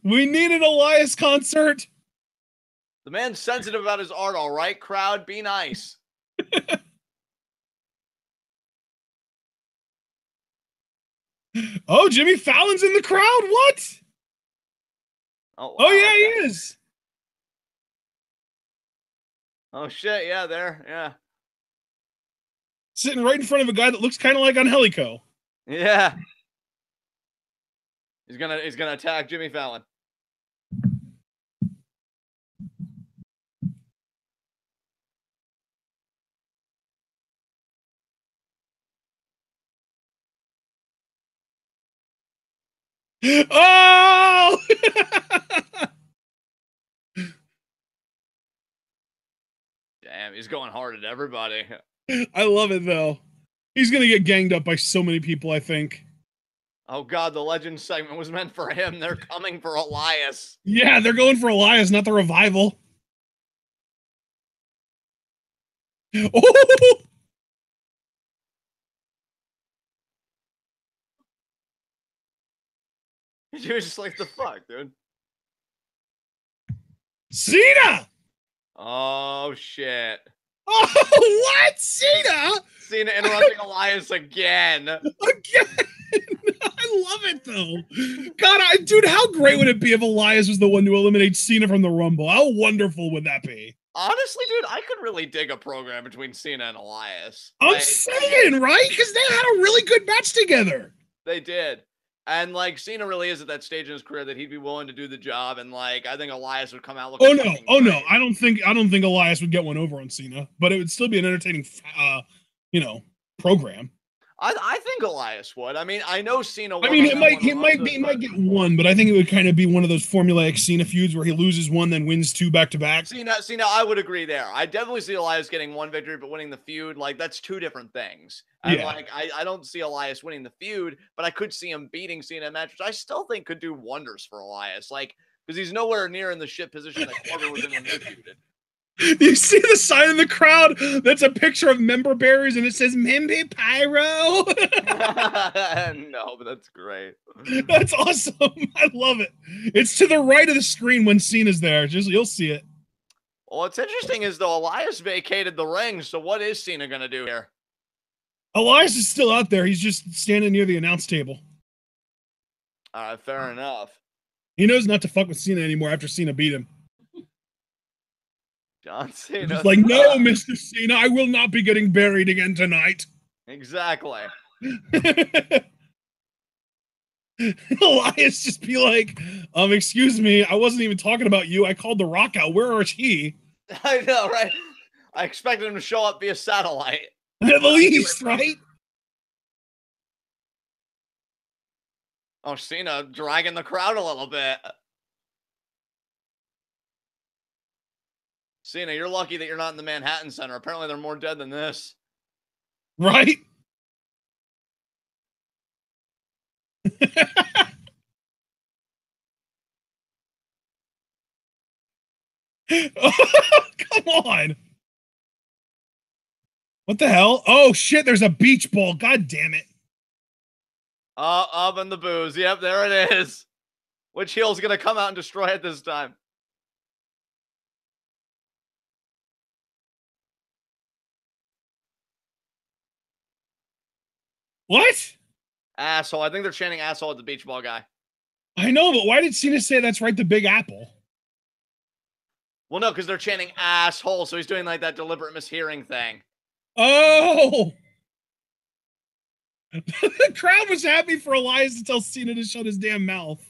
We need an Elias concert. The man's sensitive about his art, all right, crowd? Be nice. Oh, Jimmy Fallon's in the crowd? What? Oh, wow, oh yeah, okay. He is. Oh, shit, yeah, there, yeah. Sitting right in front of a guy that looks kind of like Angelico. Yeah. He's gonna attack Jimmy Fallon. Oh! Damn, he's going hard at everybody. I love it, though. He's going to get ganged up by so many people, I think. Oh, God, the Legend segment was meant for him. They're coming for Elias. Yeah, they're going for Elias, not the Revival. Oh! He was just like, the fuck, dude? Cena! Oh, shit. Oh, what? Cena? Cena interrupting Elias again. Again? I love it, though. God, dude, how great would it be if Elias was the one to eliminate Cena from the Rumble? How wonderful would that be? Honestly, dude, I could really dig a program between Cena and Elias. I'm saying, right? Because they had a really good match together. They did. And, like, Cena really is at that stage in his career that he'd be willing to do the job. And, like, I think Elias would come out looking no. I don't think Elias would get one over on Cena, but it would still be an entertaining, program. I think Elias would. I mean, I know Cena. I mean, he might get one, but I think it would kind of be one of those formulaic Cena feuds where he loses one, then wins two back to back. Cena, I would agree there. I definitely see Elias getting one victory, but winning the feud, like, that's two different things. And like, I don't see Elias winning the feud, but I could see him beating Cena in a match, which I still think could do wonders for Elias. Like, because he's nowhere near in the shit position that Corbin was in when they feuded. You see the sign in the crowd that's a picture of member berries and it says Membe Pyro? No, but that's great. That's awesome. I love it. It's to the right of the screen when Cena's there. You'll see it. Well, what's interesting is, though, Elias vacated the ring, so what is Cena going to do here? Elias is still out there. He's just standing near the announce table. All right, fair enough. He knows not to fuck with Cena anymore after Cena beat him. John Cena. He's like, no, Mr. Cena, I will not be getting buried again tonight. Exactly. Elias just be like, excuse me, I wasn't even talking about you. I called The Rock out. Where is he? I know, right? I expected him to show up via satellite. At least, right? Oh, Cena dragging the crowd a little bit. Cena, you're lucky that you're not in the Manhattan Center. Apparently, they're more dead than this. Right? Come on. What the hell? Oh, shit, there's a beach ball. God damn it. Up in the booze. Yep, there it is. Which heel's going to come out and destroy it this time? What? Asshole. I think they're chanting asshole at the beach ball guy. I know, but why did Cena say that's right, the Big Apple? Well, no, because they're chanting asshole, so he's doing like that deliberate mishearing thing. Oh! The crowd was happy for Elias to tell Cena to shut his damn mouth.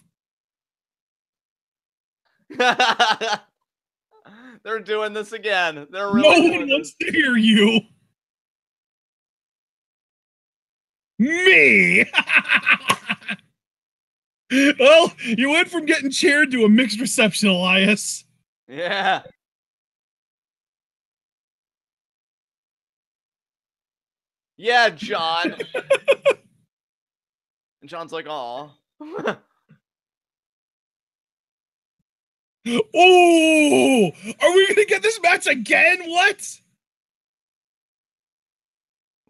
They're doing this again. They're really no one wants to hear you. Me. Well, you went from getting cheered to a mixed reception, Elias. Yeah. Yeah, John. And John's like, "Aw." Oh, are we gonna get this match again? What?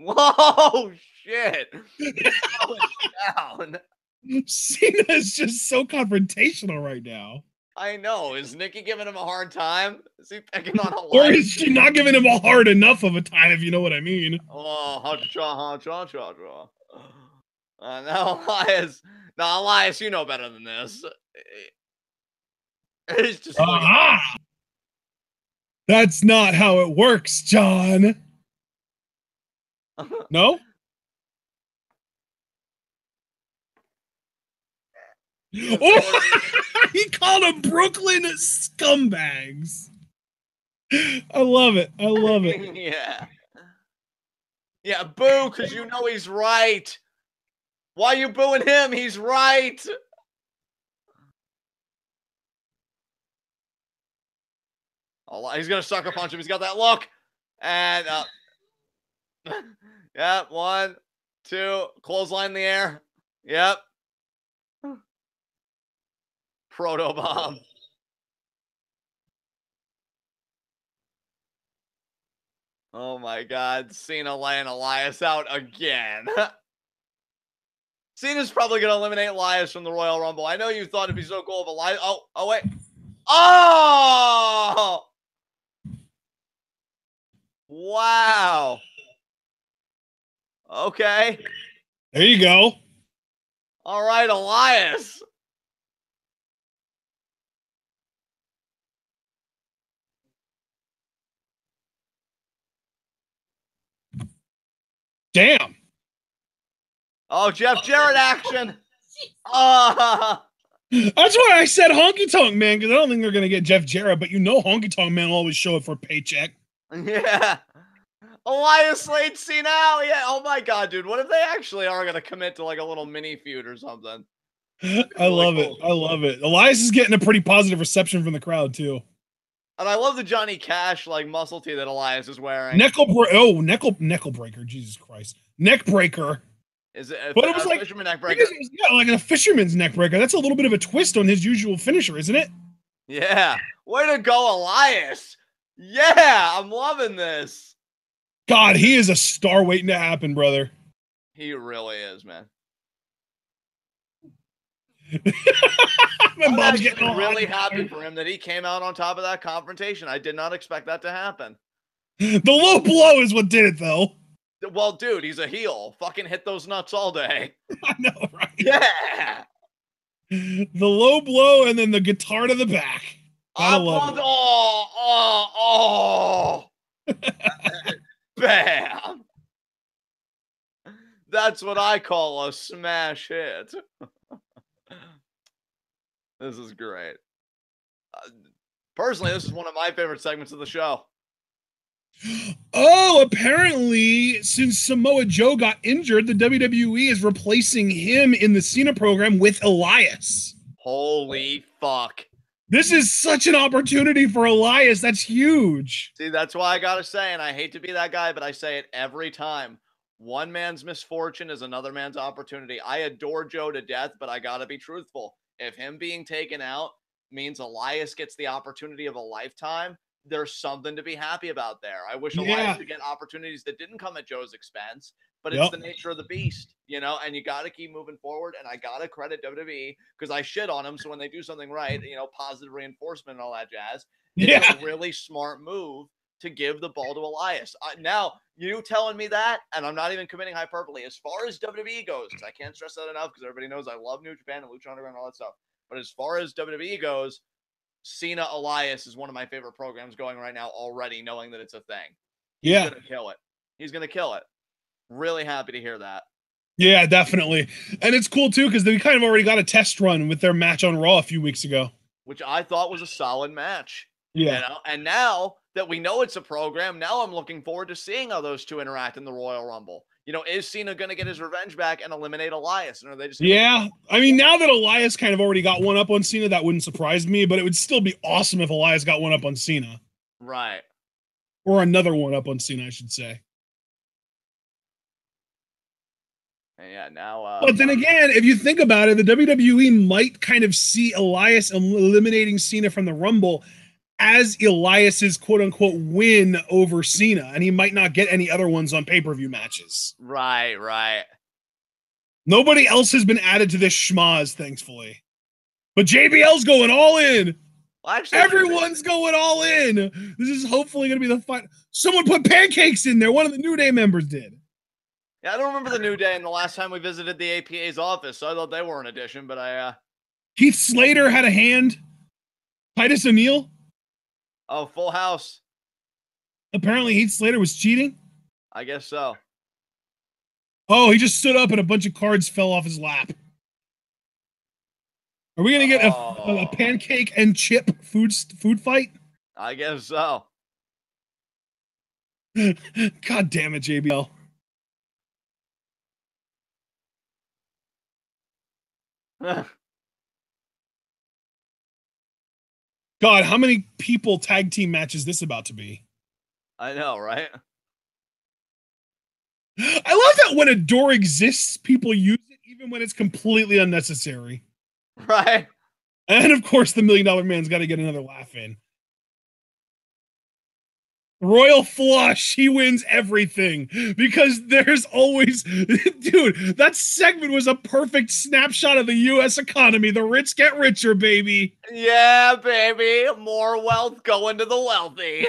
Whoa, shit. It's going down. Cena is just so confrontational right now. I know. Is Nikki giving him a hard time? Is he picking on Elias? Or is she not giving him a hard enough of a time, if you know what I mean? Oh, now Elias. Now, Elias, you know better than this. He's just That's not how it works, John. No? Oh, he called them Brooklyn scumbags. I love it. I love it. Yeah. Yeah, boo, because you know he's right. Why are you booing him? He's right. Oh, he's going to sucker punch him. He's got that look. And, yeah, 1, 2, clothesline in the air. Yep. Proto bomb. Oh my God. Cena laying Elias out again. Cena's probably going to eliminate Elias from the Royal Rumble. I know you thought it'd be so cool if Elias. Oh, wait. Oh! Wow. Okay. There you go. All right, Elias. Damn. Oh, Jeff Jarrett action. Ah. That's why I said Honky Tonk Man, because I don't think they're going to get Jeff Jarrett, but you know Honky Tonk Man will always show up for a paycheck. Yeah. Elias Slade senile. Yeah. Oh my God, dude. What if they actually are going to commit to like a little mini feud or something? I love it. I love it. Elias is getting a pretty positive reception from the crowd, too. And I love the Johnny Cash like muscle tee that Elias is wearing. Neckle breaker. Jesus Christ. Neck breaker. Is it? But it was like fisherman neck breaker. Yeah, like a fisherman's neck breaker. That's a little bit of a twist on his usual finisher, isn't it? Yeah. Way to go, Elias. Yeah, I'm loving this. God, he is a star waiting to happen, brother. He really is, man. I'm actually really happy for him that he came out on top of that confrontation. I did not expect that to happen. The low blow is what did it, though. Well, dude, he's a heel. Fucking hit those nuts all day. I know, right? Yeah. The low blow and then the guitar to the back. Oh. Bam. That's what I call a smash hit. This is great. Personally, this is one of my favorite segments of the show. Oh, apparently, since Samoa Joe got injured, the WWE is replacing him in the Cena program with Elias. Holy fuck. This is such an opportunity for Elias. That's huge. See, that's why I gotta say, and I hate to be that guy, but I say it every time. One man's misfortune is another man's opportunity. I adore Joe to death, but I gotta be truthful. If him being taken out means Elias gets the opportunity of a lifetime, there's something to be happy about there. I wish Elias could get opportunities that didn't come at Joe's expense, but it's the nature of the beast, you know, and you got to keep moving forward. And I got to credit WWE because I shit on them. So when they do something right, you know, positive reinforcement and all that jazz, it's a really smart move to give the ball to Elias. Now, you telling me that, and I'm not even committing hyperbole, as far as WWE goes, because I can't stress that enough because everybody knows I love New Japan and Lucha Underground and all that stuff. But as far as WWE goes, Cena Elias is one of my favorite programs going right now already, knowing that it's a thing. He's going to kill it. He's going to kill it. Really happy to hear that. Yeah, definitely. And it's cool, too, because they kind of already got a test run with their match on Raw a few weeks ago. Which I thought was a solid match. Yeah. You know? And now that we know it's a program, now I'm looking forward to seeing how those two interact in the Royal Rumble. You know, is Cena going to get his revenge back and eliminate Elias? And are they just I mean, now that Elias kind of already got one up on Cena, that wouldn't surprise me, but it would still be awesome if Elias got one up on Cena. Right. Or another one up on Cena, I should say. Yeah, now... but then again, if you think about it, the WWE might kind of see Elias eliminating Cena from the Rumble as Elias's quote-unquote win over Cena, and he might not get any other ones on pay-per-view matches. Right. Nobody else has been added to this schmaz, thankfully. But JBL's going all in. Well, actually, everyone's going all in. This is hopefully going to be the fight. Someone put pancakes in there. One of the New Day members did. Yeah, I don't remember the New Day and the last time we visited the APA's office, so I thought they were an addition, but Keith Slater had a hand. Titus O'Neil. Oh, Full House. Apparently Heath Slater was cheating. I guess so. Oh, he just stood up and a bunch of cards fell off his lap. Are we going to get a pancake and chip food fight? I guess so. God damn it, JBL. God, how many people tag team match is this about to be? I know, right? I love that when a door exists, people use it even when it's completely unnecessary. Right. And of course, the $1 Million Man's got to get another laugh in. Royal Flush, he wins everything because there's always, dude, that segment was a perfect snapshot of the U.S. economy. The rich get richer, baby. Yeah, baby. More wealth going to the wealthy.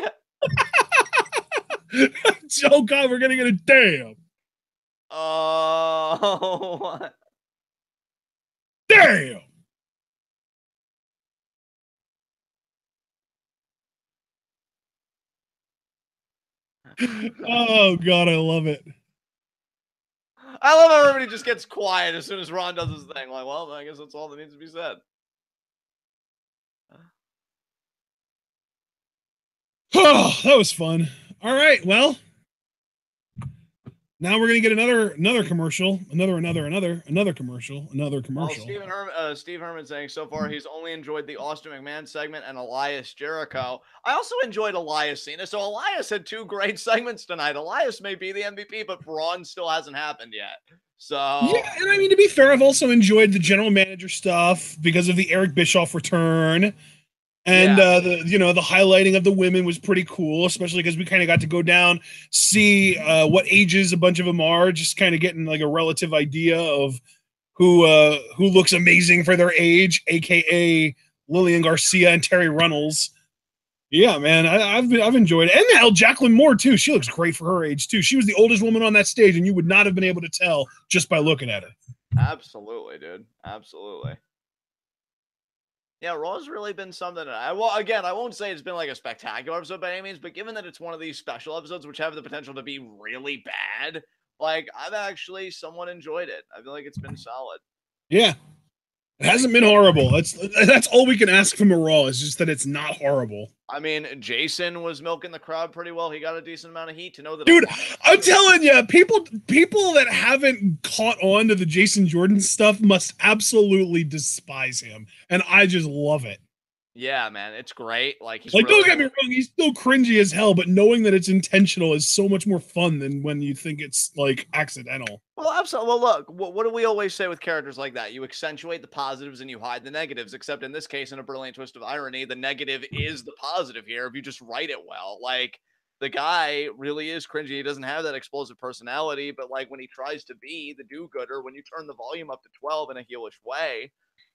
Oh God, we're gonna get a damn. Oh, Damn. Oh God, I love it. I love how everybody just gets quiet as soon as Ron does his thing. Like, well, I guess that's all that needs to be said. Oh, that was fun. All right, well, now we're gonna get another commercial, another commercial, another Well, commercial. Steve Herman saying so far he's only enjoyed the Austin McMahon segment and Elias Jericho. I also enjoyed Elias Cena. So Elias had 2 great segments tonight. Elias may be the MVP, but Braun still hasn't happened yet. So Yeah, and I mean, to be fair, I've also enjoyed the general manager stuff because of the Eric Bischoff return. And yeah. the highlighting of the women was pretty cool, especially because we kind of got to go down, see what ages a bunch of them are, just kind of getting like a relative idea of who looks amazing for their age, aka Lillian Garcia and Terry Runnels. Yeah, man, I've enjoyed it, and hell, Jacqueline Moore too. She looks great for her age too. She was the oldest woman on that stage, and you would not have been able to tell just by looking at her. Absolutely, dude. Absolutely. Yeah, Raw's really been something. I won't say it's been like a spectacular episode by any means, but given that it's one of these special episodes which have the potential to be really bad, like I've actually somewhat enjoyed it. I feel like it's been solid. Yeah, it hasn't been horrible. That's all we can ask from a Raw is just that it's not horrible. I mean, Jason was milking the crowd pretty well. He got a decent amount of heat to know that. Dude, I'm telling you, people that haven't caught on to the Jason Jordan stuff must absolutely despise him, and I just love it. Yeah, man, it's great. Like, he's Like, really, don't get me wrong, he's still cringy as hell, but knowing that it's intentional is so much more fun than when you think it's like accidental. well, absolutely. Well, look, what do we always say with characters like that? You accentuate the positives and you hide the negatives. Except in this case, in a brilliant twist of irony, the negative is the positive here if you just write it well. Like, the guy really is cringy. He doesn't have that explosive personality, but like when he tries to be the do-gooder, when you turn the volume up to 12 in a heelish way,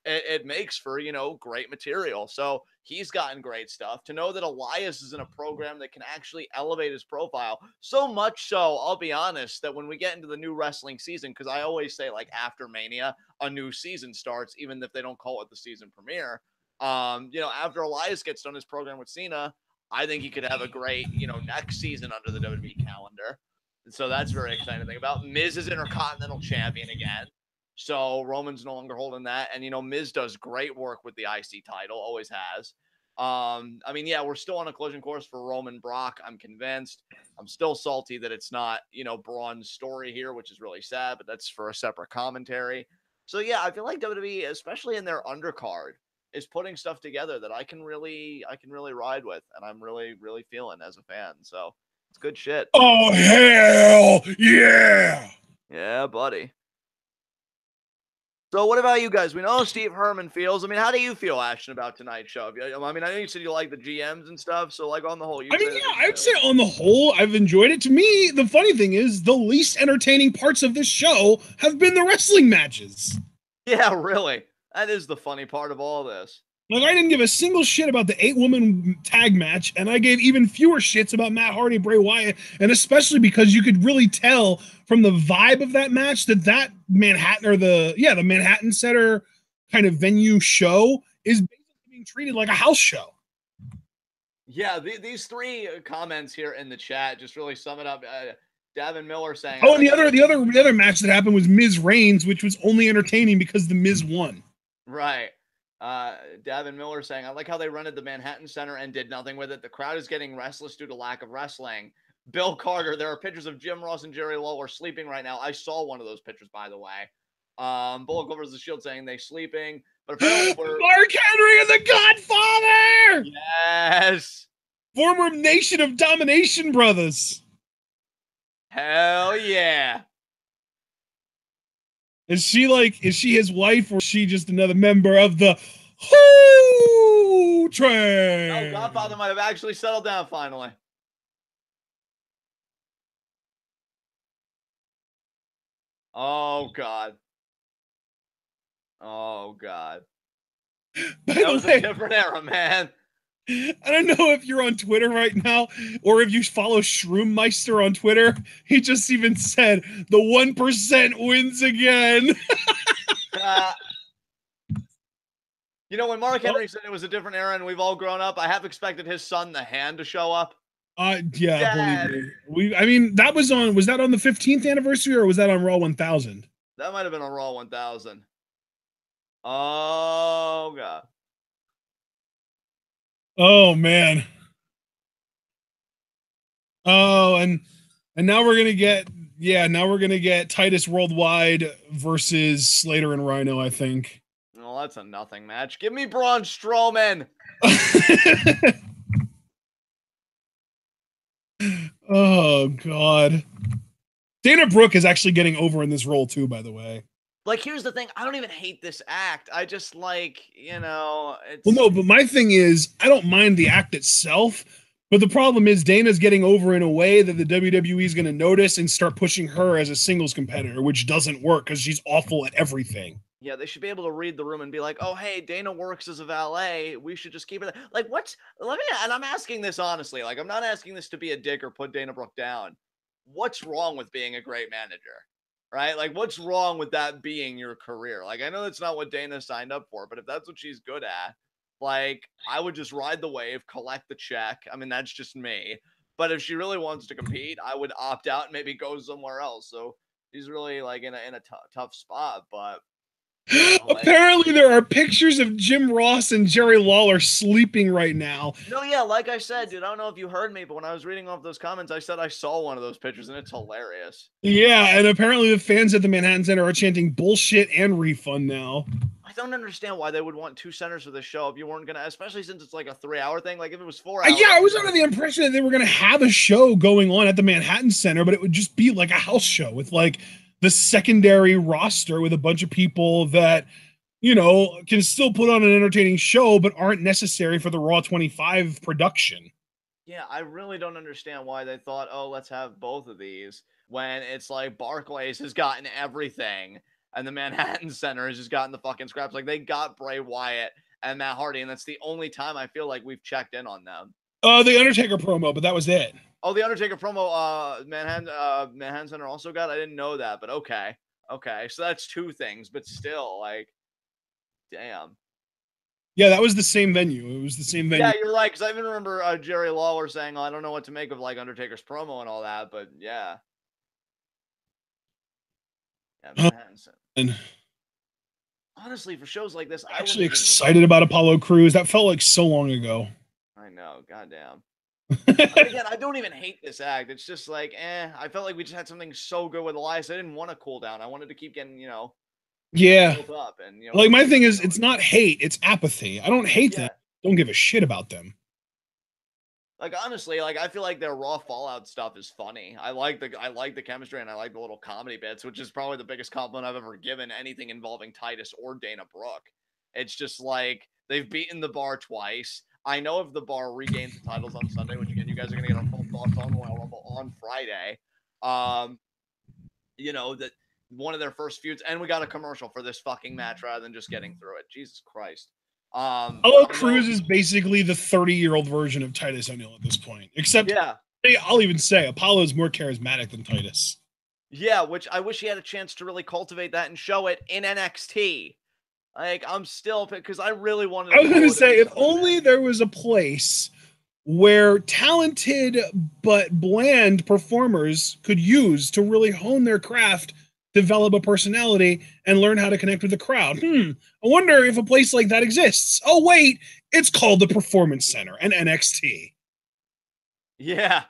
it makes for, great material. So he's gotten great stuff. To know that Elias is in a program that can actually elevate his profile, so much so, I'll be honest, that when we get into the new wrestling season, because I always say, like, after Mania, a new season starts, even if they don't call it the season premiere. After Elias gets done his program with Cena, I think he could have a great, next season under the WWE calendar. And so that's very exciting to think about. Miz is Intercontinental Champion again. So Roman's no longer holding that. And, Miz does great work with the IC title, always has. We're still on a collision course for Roman Brock. I'm convinced. I'm still salty that it's not, Braun's story here, which is really sad, but that's for a separate commentary. So, yeah, I feel like WWE, especially in their undercard, is putting stuff together that I can really ride with. And I'm really, really feeling as a fan. So it's good shit. Oh, hell yeah. Yeah, buddy. So what about you guys? We know how Steve Herman feels. I mean, how do you feel, Ashton, about tonight's show? I mean, I know you said you like the GMs and stuff. So, like, on the whole, I would say on the whole, I've enjoyed it. To me, the funny thing is the least entertaining parts of this show have been the wrestling matches. Yeah, really. That is the funny part of all this. Like, I didn't give a single shit about the 8-woman tag match, and I gave even fewer shits about Matt Hardy, Bray Wyatt, and especially because you could really tell from the vibe of that match that Manhattan, or the Manhattan Center kind of venue show is basically being treated like a house show. Yeah, these 3 comments here in the chat just really sum it up. Davin Miller saying, "Oh, and the other match that happened was Miz Reigns, which was only entertaining because the Miz won." Right. Davin Miller saying, I like how they rented the Manhattan Center and did nothing with it. The crowd is getting restless due to lack of wrestling. Bill Carter, there are pictures of Jim Ross and Jerry Lawler sleeping right now. I saw one of those pictures, by the way. Bullock over the Shield saying they sleeping. But apparently Mark Henry and the Godfather! Yes! Former Nation of Domination brothers. Hell yeah. Is she his wife, or is she just another member of the Who Train? Oh, Godfather might have actually settled down finally. Oh, God. Oh, God. That was a different era, man. I don't know if you're on Twitter right now or if you follow Shroommeister on Twitter. He just even said the 1% wins again. You know, when Mark Henry said it was a different era and we've all grown up, I have expected his son, The Hand, to show up. Yeah, Dad. believe me. I mean, was that on the 15th anniversary or was that on Raw 1000? That might have been a Raw 1000. Oh, God. Oh, man. Oh, and now we're gonna get Titus Worldwide versus Slater and Rhino, I think. Well, that's a nothing match. Give me Braun Strowman. Oh God. Dana Brooke is actually getting over in this role too, by the way. Like, here's the thing. I don't even hate this act. I just like, it's... Well, no, but my thing is, I don't mind the act itself, but the problem is Dana's getting over in a way that the WWE is going to notice and start pushing her as a singles competitor, which doesn't work because she's awful at everything. Yeah, they should be able to read the room and be like, oh, hey, Dana works as a valet. We should just keep it. Like, and I'm asking this honestly. Like, I'm not asking this to be a dick or put Dana Brooke down. What's wrong with being a great manager? Right? Like, what's wrong with that being your career? Like, I know that's not what Dana signed up for, but if that's what she's good at, like, I would just ride the wave, collect the check. I mean, that's just me. But if she really wants to compete, I would opt out and maybe go somewhere else. So she's really, like, in a tough spot. But apparently there are pictures of Jim Ross and Jerry Lawler sleeping right now. No, yeah, like I said, dude, I don't know if you heard me, but when I was reading off those comments, I said I saw one of those pictures, and it's hilarious. Yeah, and apparently the fans at the Manhattan Center are chanting bullshit and refund now. I don't understand why they would want two centers for this show if you weren't gonna, especially since it's like a 3-hour thing. Like if it was 4 hours. Yeah, I was under the impression that they were gonna have a show going on at the Manhattan Center, but it would just be like a house show with like the secondary roster with a bunch of people that can still put on an entertaining show, but aren't necessary for the Raw 25 production. Yeah, I really don't understand why they thought, oh, let's have both of these when it's like Barclays has gotten everything and the Manhattan Center has just gotten the fucking scraps. Like they got Bray Wyatt and Matt Hardy, and that's the only time I feel like we've checked in on them. The Undertaker promo, but that was it. Oh, the Undertaker promo, Manhattan Center also got? I didn't know that, but okay. So that's two things, but still, like, damn. Yeah, that was the same venue. It was the same venue. Yeah, you're right. Because I even remember Jerry Lawler saying, I don't know what to make of like Undertaker's promo and all that, but yeah. And honestly, for shows like this, I'm actually excited about Apollo Crews. That felt like so long ago. I know, goddamn. Again, I don't even hate this act. It's just like, I felt like we just had something so good with Elias. I didn't want to cool down. I wanted to keep getting, yeah. Up and, like my thing is, it's not hate, it's apathy. I don't hate them. Don't give a shit about them. Like honestly, like I feel like their Raw Fallout stuff is funny. I like the chemistry and I like the little comedy bits, which is probably the biggest compliment I've ever given anything involving Titus or Dana Brooke. It's just like they've beaten the Bar twice. I know if the Bar regains the titles on Sunday, which again you guys are gonna get our full thoughts on Royal Rumble on Friday. That one of their first feuds, and we got a commercial for this fucking match rather than just getting through it. Jesus Christ. Apollo Crews is basically the 30-year-old version of Titus O'Neil at this point. Except, I'll even say Apollo's more charismatic than Titus. Yeah, which I wish he had a chance to really cultivate that and show it in NXT. Like, I'm still, because I really wanted to. I was going to say, if only there was a place where talented but bland performers could use to really hone their craft, develop a personality, and learn how to connect with the crowd. I wonder if a place like that exists. Oh, wait, it's called the Performance Center and NXT. Yeah.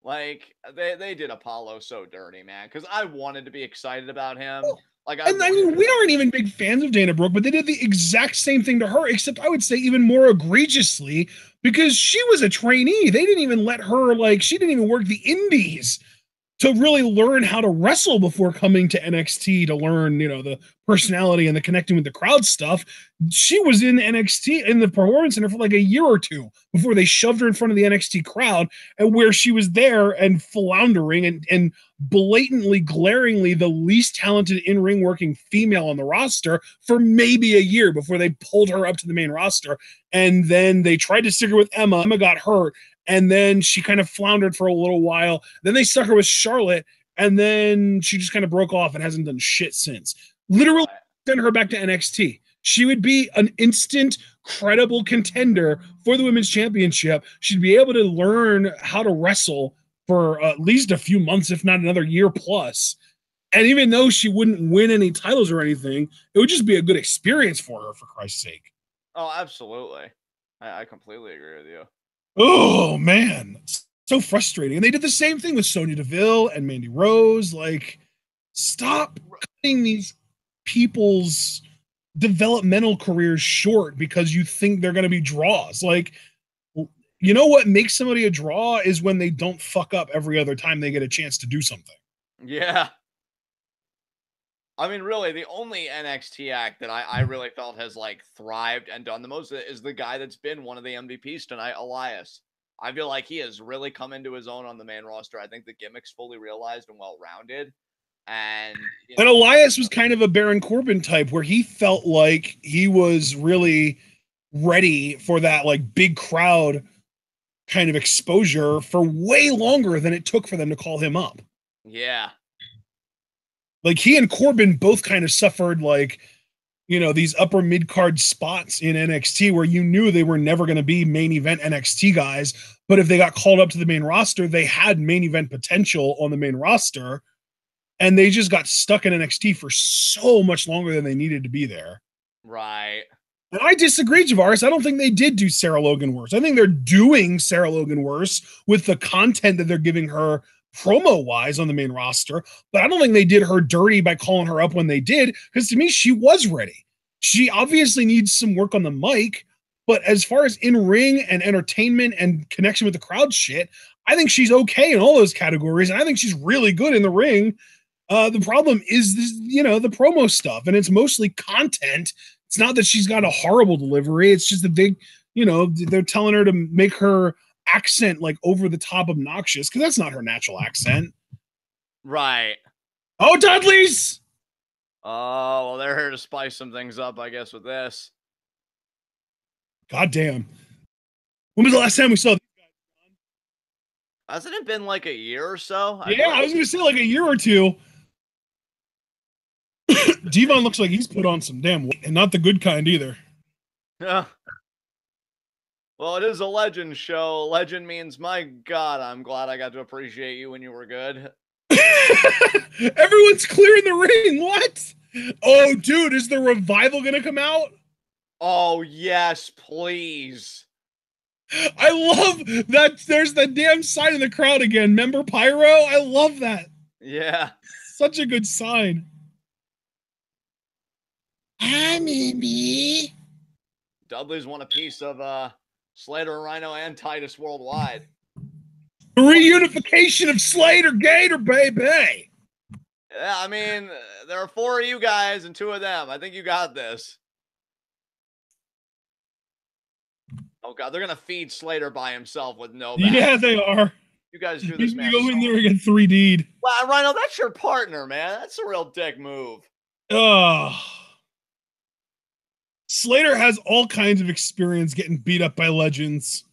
Like, they did Apollo so dirty, man, because I wanted to be excited about him. Like, I mean, we aren't even big fans of Dana Brooke, but they did the exact same thing to her, except I would say even more egregiously, because she was a trainee. They didn't even let her, she didn't even work the indies. to really learn how to wrestle before coming to NXT to learn, the personality and the connecting with the crowd stuff. She was in NXT in the Performance Center for like a year or two before they shoved her in front of the NXT crowd, and where she was there and floundering and blatantly, glaringly the least talented in-ring working female on the roster for maybe a year before they pulled her up to the main roster. And then they tried to stick her with Emma. Emma got hurt, and then she kind of floundered for a little while. Then they stuck her with Charlotte, and then she just kind of broke off and hasn't done shit since. Literally send her back to NXT. She would be an instant, credible contender for the Women's Championship. She'd be able to learn how to wrestle for at least a few months, if not another year plus. And even though she wouldn't win any titles or anything, it would just be a good experience for her, for Christ's sake. Oh, absolutely. I completely agree with you. Oh, man. So frustrating. And they did the same thing with Sonya Deville and Mandy Rose. Like, stop cutting these people's developmental careers short because you think they're going to be draws. Like, you know what makes somebody a draw is when they don't fuck up every other time they get a chance to do something. Yeah. I mean, really, the only NXT act that I really felt has like thrived and done the most is the guy that's been one of the MVPs tonight, Elias. I feel like he has really come into his own on the main roster. I think the gimmick's fully realized and well-rounded. And Elias was kind of a Baron Corbin type where he felt like he was really ready for that like big crowd kind of exposure for way longer than it took for them to call him up. Yeah. Like he and Corbin both kind of suffered like, these upper mid-card spots in NXT where you knew they were never going to be main event NXT guys. But if they got called up to the main roster, they had main event potential on the main roster. And they just got stuck in NXT for so much longer than they needed to be there. Right. And I disagree, Javaris. I don't think they did do Sarah Logan worse. I think they're doing Sarah Logan worse with the content that they're giving her promo-wise on the main roster. But I don't think they did her dirty by calling her up when they did, because to me, she was ready. She obviously needs some work on the mic, but as far as in-ring and entertainment and connection with the crowd shit, I think she's okay in all those categories, and I think she's really good in the ring. The problem is this, the promo stuff, and it's mostly content. It's not that she's got a horrible delivery. It's just that they're telling her to make her accent like over the top obnoxious because that's not her natural accent. Right. Oh, Dudley's. Oh, well, they're here to spice some things up, I guess, with this. God damn. When was the last time we saw? Hasn't it been like a year or so? Yeah, I was going to say like a year or two. Devon looks like he's put on some damn weight, and not the good kind either. Yeah. Well, it is a legend show. Legend means, my God, I'm glad I got to appreciate you when you were good. Everyone's clearing the ring. What? Oh, dude, is the Revival going to come out? Oh, yes, please. I love that there's the damn sign in the crowd again. Remember Pyro? I love that. Yeah. Such a good sign. Hi, Mimi. Dudley's won a piece of Slater, Rhino, and Titus worldwide. The reunification of Slater Gator, baby. Yeah, I mean, there are 4 of you guys and 2 of them. I think you got this. Oh, God, they're going to feed Slater by himself with no back. Yeah, they are. You guys do this, man. You go in there and get 3D'd. Wow, Rhino, that's your partner, man. That's a real dick move. Oh. Slater has all kinds of experience getting beat up by legends.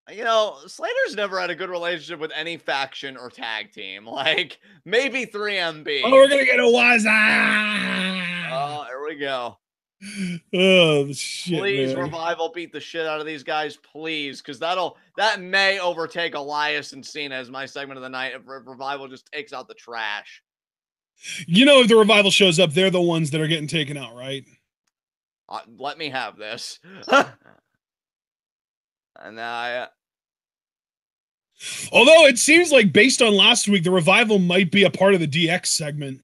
Slater's never had a good relationship with any faction or tag team. Like, maybe 3MB. Oh, we're going to get a Waza. Oh, there we go. Oh, shit, please, man. Revival, beat the shit out of these guys, please. Because that may overtake Elias and Cena as my segment of the night if Revival just takes out the trash. If the Revival shows up, they're the ones that are getting taken out, right? Let me have this. And although it seems like based on last week, the Revival might be a part of the DX segment.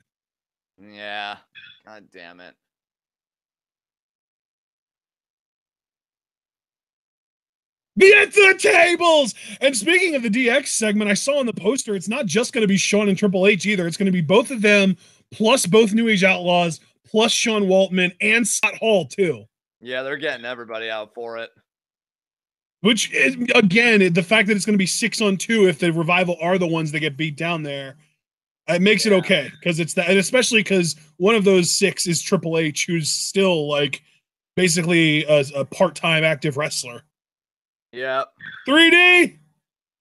Yeah. God damn it. Be at the tables. And speaking of the DX segment, I saw on the poster, it's not just going to be Shawn and Triple H either. It's going to be both of them, plus both New Age Outlaws, plus Sean Waltman and Scott Hall, too. Yeah, they're getting everybody out for it. Which, is, again, the fact that it's going to be 6-on-2 if the Revival are the ones that get beat down there, it makes it okay. Because it's that, and especially because one of those 6 is Triple H, who's still, like, basically a part-time active wrestler. Yep. 3D!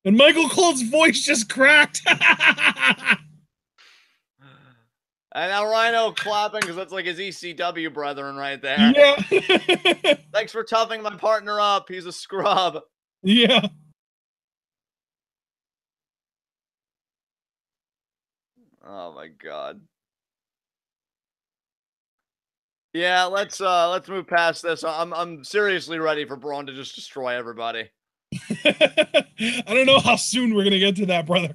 And Michael Cole's voice just cracked. And now Rhino clapping because that's like his ECW brethren right there. Yeah. Thanks for toughing my partner up. He's a scrub. Yeah. Oh my god. Yeah, let's move past this. I'm seriously ready for Braun to just destroy everybody. I don't know how soon we're gonna get to that, brother.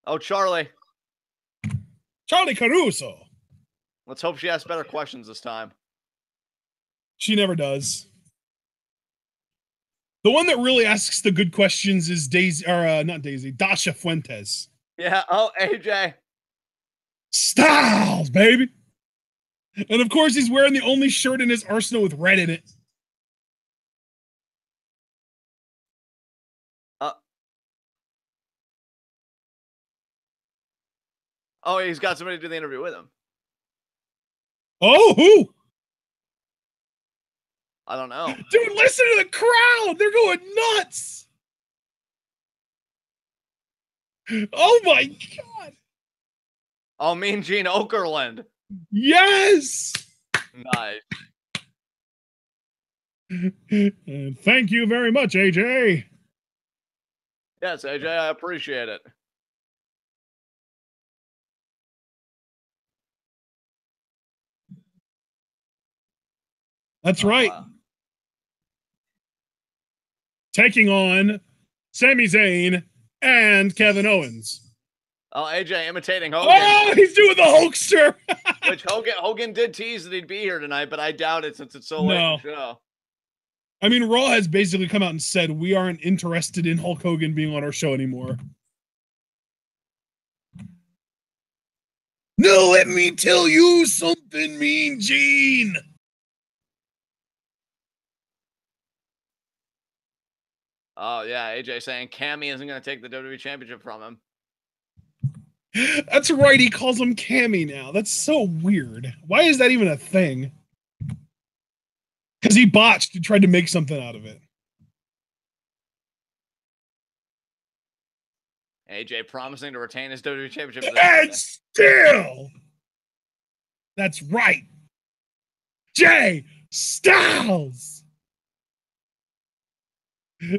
Oh, Charlie Caruso. Let's hope she asks better questions this time. She never does. The one that really asks the good questions is Daisy, or not Daisy, Dasha Fuentes. Yeah. Oh, AJ Styles, baby. And of course, he's wearing the only shirt in his arsenal with red in it. Oh, he's got somebody to do the interview with him. Oh, who? I don't know. Dude, listen to the crowd. They're going nuts. Oh, my God. Oh, Mean Gene Okerlund. Yes. Nice. Thank you very much, AJ. Yes, AJ, I appreciate it. That's right. Taking on Sami Zayn and Kevin Owens. Oh, AJ imitating Hogan. Oh, he's doing the Hulkster. Which Hogan did tease that he'd be here tonight, but I doubt it since it's so late in the show. I mean, Raw has basically come out and said we aren't interested in Hulk Hogan being on our show anymore. No, let me tell you something, Mean Gene. Oh, yeah, AJ saying Cammy isn't going to take the WWE Championship from him. That's right, he calls him Cammy now. That's so weird. Why is that even a thing? Because he botched and tried to make something out of it. AJ promising to retain his WWE Championship. And still, that's right. Jay Styles.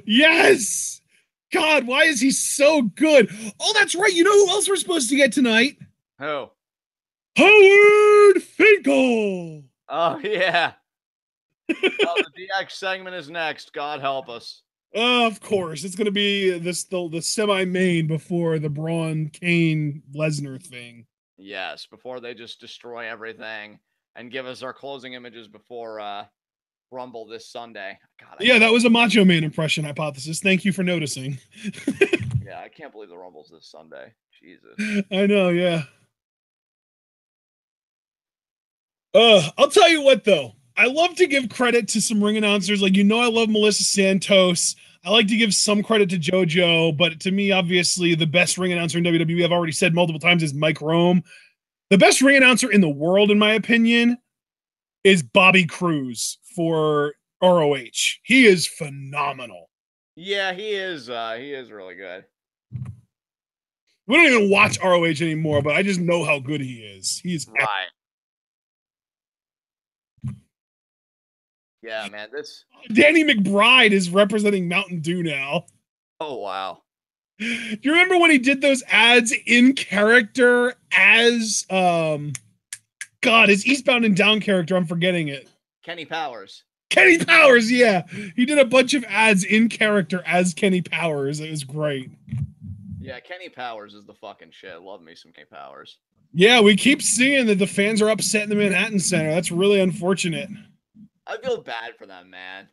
Yes. God, why is he so good? Oh, that's right. You know who else we're supposed to get tonight? Who? Howard Finkel. Oh, yeah. Oh, the DX segment is next. God help us. Of course. It's going to be the semi-main before the Braun, Kane, Lesnar thing. Yes, before they just destroy everything and give us our closing images before Rumble this Sunday. God, yeah, that was a Macho Man impression hypothesis. Thank you for noticing. Yeah, I can't believe the Rumble's this Sunday. Jesus. I know, yeah. I'll tell you what, though. I love to give credit to some ring announcers. Like, I love Melissa Santos. I like to give some credit to JoJo, but to me, obviously, the best ring announcer in WWE, I've already said multiple times, is Mike Rome. The best ring announcer in the world, in my opinion, is Bobby Cruz for ROH. He is phenomenal. Yeah, he is really good. We don't even watch ROH anymore, but I just know how good he is. He's right. Yeah, man, this Danny McBride is representing Mountain Dew now. Oh, wow. Do you remember when he did those ads in character as his Eastbound and Down character? I'm forgetting it. Kenny Powers. Kenny Powers, yeah. He did a bunch of ads in character as Kenny Powers. It was great. Yeah, Kenny Powers is the fucking shit. Love me some Kenny Powers. Yeah, we keep seeing that the fans are upset in the Manhattan Center. That's really unfortunate. I feel bad for them, man.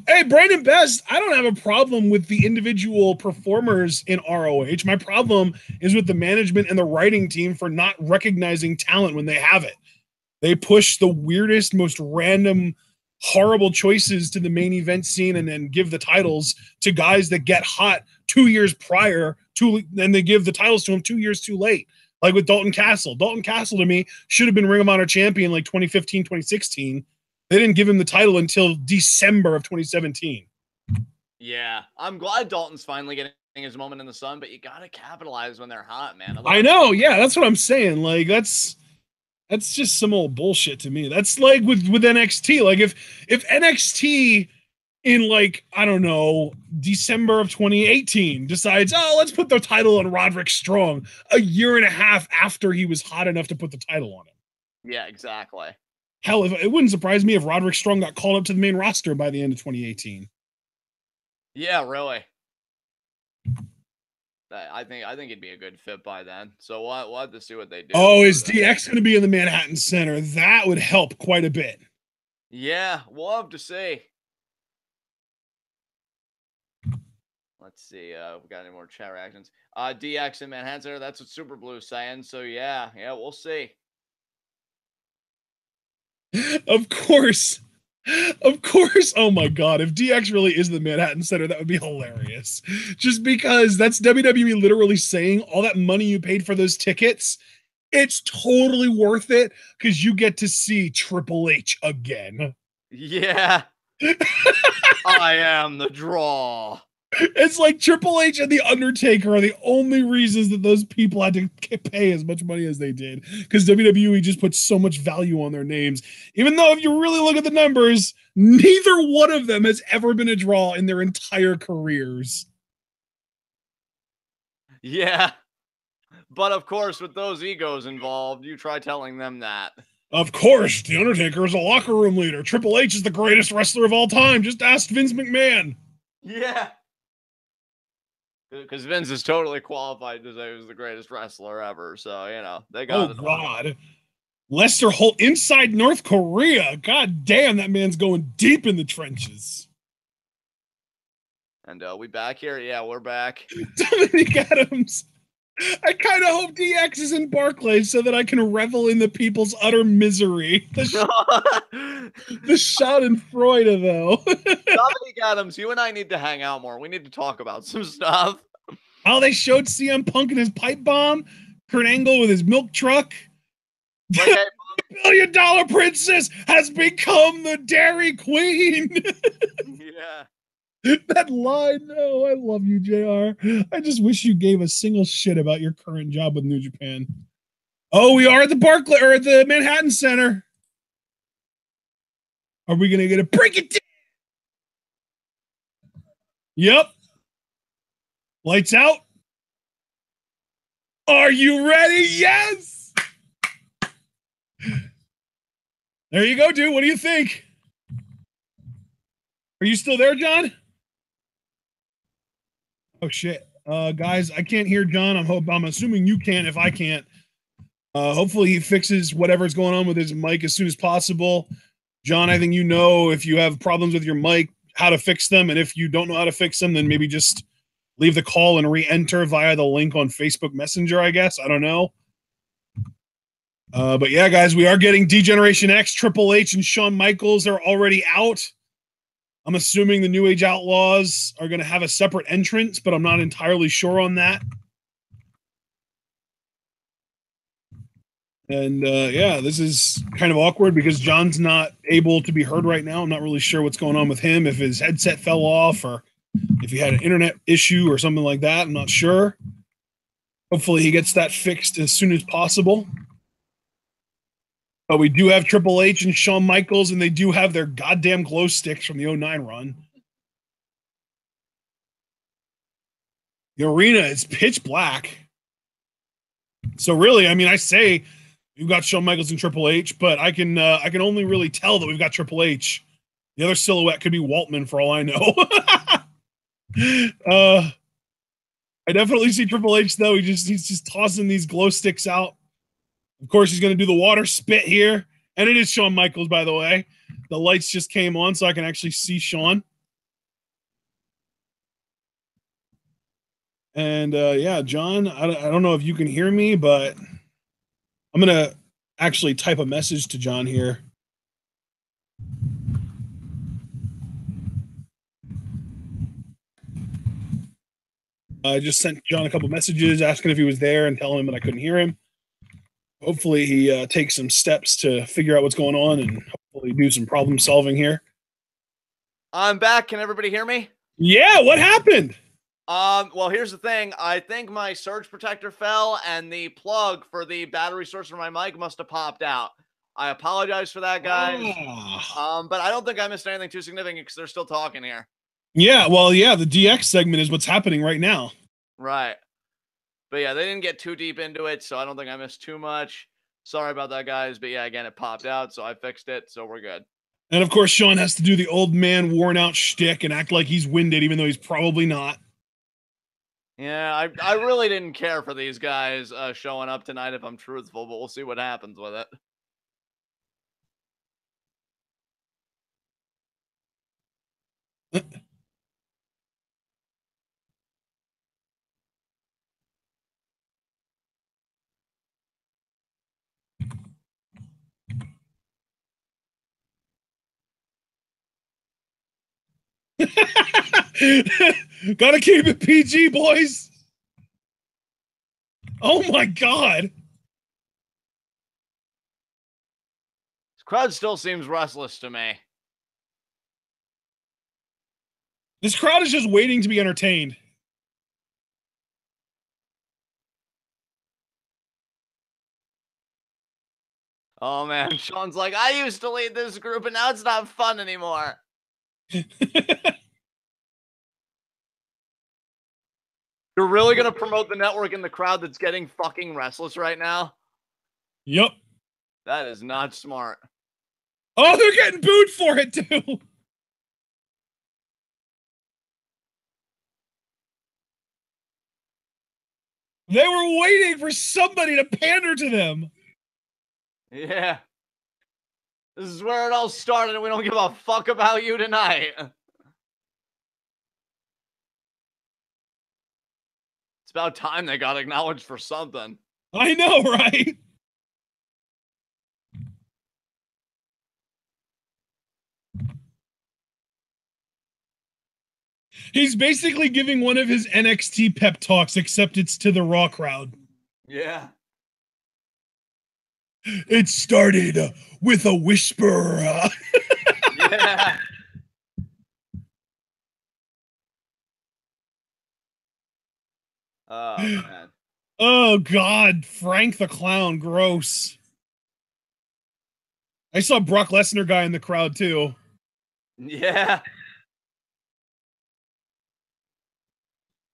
Hey, Brandon Best, I don't have a problem with the individual performers in ROH. My problem is with the management and the writing team for not recognizing talent when they have it. They push the weirdest, most random, horrible choices to the main event scene and then give the titles to guys that get hot 2 years prior to, and they give the titles to them 2 years too late. Like with Dalton Castle. Dalton Castle to me should have been Ring of Honor champion like 2015, 2016. They didn't give him the title until December of 2017. Yeah, I'm glad Dalton's finally getting his moment in the sun, but you got to capitalize when they're hot, man. I know. Yeah, that's what I'm saying. Like, that's just some old bullshit to me. That's like with NXT. Like if NXT in like, I don't know, December of 2018 decides, oh, let's put the title on Roderick Strong a year and a half after he was hot enough to put the title on him. Yeah, exactly. Hell, it wouldn't surprise me if Roderick Strong got called up to the main roster by the end of 2018. Yeah, really. I think he'd be a good fit by then. So we'll have to see what they do. Oh, is DX going to be in the Manhattan Center? That would help quite a bit. Yeah, we'll have to see. Let's see. We got any more chat reactions? DX in Manhattan Center. That's what Super Blue's saying. So yeah, we'll see. Of course. Oh my God. If DX really is the Manhattan Center, that would be hilarious. Just because that's WWE literally saying all that money you paid for those tickets, it's totally worth it because you get to see Triple H again. Yeah. I am the draw. It's like Triple H and The Undertaker are the only reasons that those people had to pay as much money as they did, because WWE just put so much value on their names. Even though if you really look at the numbers, neither one of them has ever been a draw in their entire careers. Yeah. But of course, with those egos involved, you try telling them that. Of course, The Undertaker is a locker room leader. Triple H is the greatest wrestler of all time. Just ask Vince McMahon. Yeah. Because Vince is totally qualified to say he was the greatest wrestler ever. So, they got it. Oh, God. Lester Holt inside North Korea. God damn, that man's going deep in the trenches. And we back here? Yeah, we're back. Dominic Adams. I kind of hope DX is in Barclays so that I can revel in the people's utter misery. The Schadenfreude, though. Dominic Adams, you and I need to hang out more. We need to talk about some stuff. How they showed CM Punk in his pipe bomb, Kurt Angle with his milk truck. Like, hey, $1 billion princess has become the Dairy Queen. Yeah. That line, no, I love you, JR. I just wish you gave a single shit about your current job with New Japan. Oh, we are at the Barclay or at the Manhattan Center. Are we gonna get a break it down? Yep. Lights out. Are you ready? Yes. There you go, dude. What do you think? Are you still there, John? Oh shit. Guys, I can't hear John. I'm assuming you can if I can't. Hopefully he fixes whatever's going on with his mic as soon as possible. John, I think you know if you have problems with your mic, how to fix them. And if you don't know how to fix them, then maybe just leave the call and re-enter via the link on Facebook Messenger, I guess. I don't know. But yeah, guys, we are getting D-Generation X. Triple H and Shawn Michaels are already out. I'm assuming the New Age Outlaws are going to have a separate entrance, but I'm not entirely sure on that. And yeah, this is kind of awkward because John's not able to be heard right now. I'm not really sure what's going on with him, if his headset fell off or if he had an internet issue or something like that. I'm not sure. Hopefully he gets that fixed as soon as possible. But we do have Triple H and Shawn Michaels, and they do have their goddamn glow sticks from the 09 run. The arena is pitch black. So really, I mean, I say we've got Shawn Michaels and Triple H, but I can only really tell that we've got Triple H. The other silhouette could be Waltman for all I know. I definitely see Triple H though. He's just tossing these glow sticks out. Of course, he's going to do the water spit here. And it is Shawn Michaels, by the way. the lights just came on so I can actually see Sean. And yeah, John, I don't know if you can hear me, but I'm going to actually type a message to John here. I just sent John a couple messages asking if he was there and telling him that I couldn't hear him. Hopefully he takes some steps to figure out what's going on and hopefully do some problem solving here. I'm back. Can everybody hear me? Yeah, what happened? Well, here's the thing. I think my surge protector fell and the plug for the battery source for my mic must have popped out. I apologize for that, guys. But I don't think I missed anything too significant because they're still talking here. Yeah, well, yeah, the DX segment is what's happening right now. Right. But yeah, they didn't get too deep into it, so I don't think I missed too much. Sorry about that, guys. But yeah, again, it popped out, so I fixed it, so we're good. And of course, Sean has to do the old man worn out shtick and act like he's winded, even though he's probably not. Yeah, I really didn't care for these guys showing up tonight, if I'm truthful, but we'll see what happens with it. Gotta keep it PG, boys. Oh my god. This crowd still seems restless to me. This crowd is just waiting to be entertained. Oh man, Sean's like, I used to lead this group and now it's not fun anymore. You're really gonna promote the network in the crowd that's getting fucking restless right now? Yep. That is not smart. Oh, they're getting booed for it too. They were waiting for somebody to pander to them. Yeah. This is where it all started and we don't give a fuck about you tonight. It's about time they got acknowledged for something. I know, right? He's basically giving one of his NXT pep talks, except it's to the Raw crowd. Yeah. It started with a whisper. Yeah. Oh, man. Oh, God. Frank the Clown. Gross. I saw Brock Lesnar guy in the crowd, too. Yeah.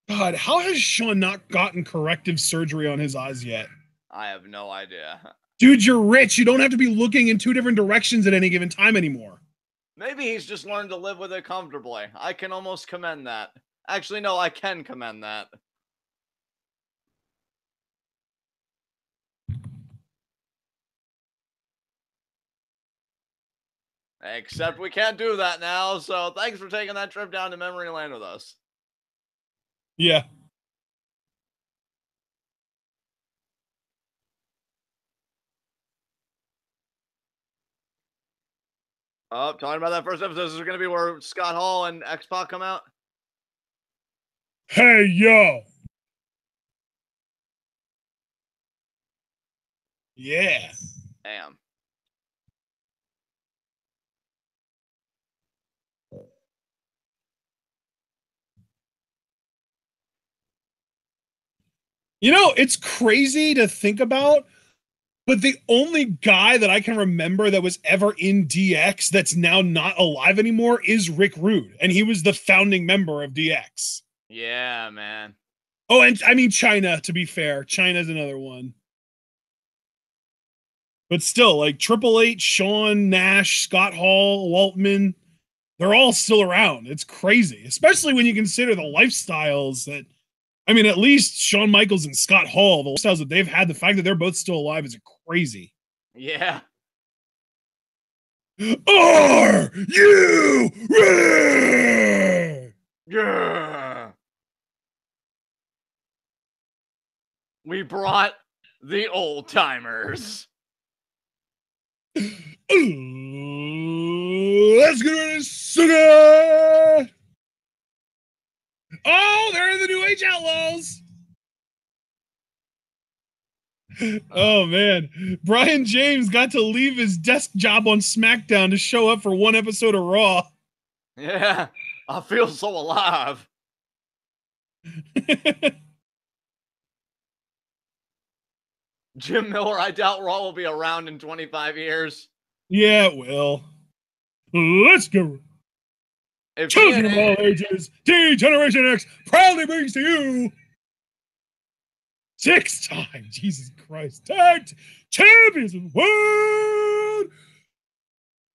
God, how has Sean not gotten corrective surgery on his eyes yet? I have no idea. Dude, you're rich. You don't have to be looking in two different directions at any given time anymore. Maybe he's just learned to live with it comfortably. I can almost commend that. Actually, no, I can commend that. Except we can't do that now, so thanks for taking that trip down to memory lane with us. Yeah. Oh, talking about that first episode, this is going to be where Scott Hall and X-Pac come out? Hey, yo. Yeah. Damn. You know, it's crazy to think about, but the only guy that I can remember that was ever in DX that's now not alive anymore is Rick Rude. And he was the founding member of DX. Yeah, man. Oh, and I mean, China, to be fair. China's another one. But still, like Triple H, Shawn, Nash, Scott Hall, Waltman, they're all still around. It's crazy, especially when you consider the lifestyles that, I mean, at least Shawn Michaels and Scott Hall, the lifestyles that they've had, the fact that they're both still alive is crazy. Yeah. Are you ready? Yeah. We brought the old timers. Let's get ready, sugar. Oh, they're the New Age Outlaws. Oh man, Brian James got to leave his desk job on SmackDown to show up for one episode of Raw. Yeah, I feel so alive. Jim Miller, I doubt Raw will be around in 25 years. Yeah, it will. Let's go. If Children of TNA all ages, D-Generation X proudly brings to you 6-time, Jesus Christ, tag champions of the world,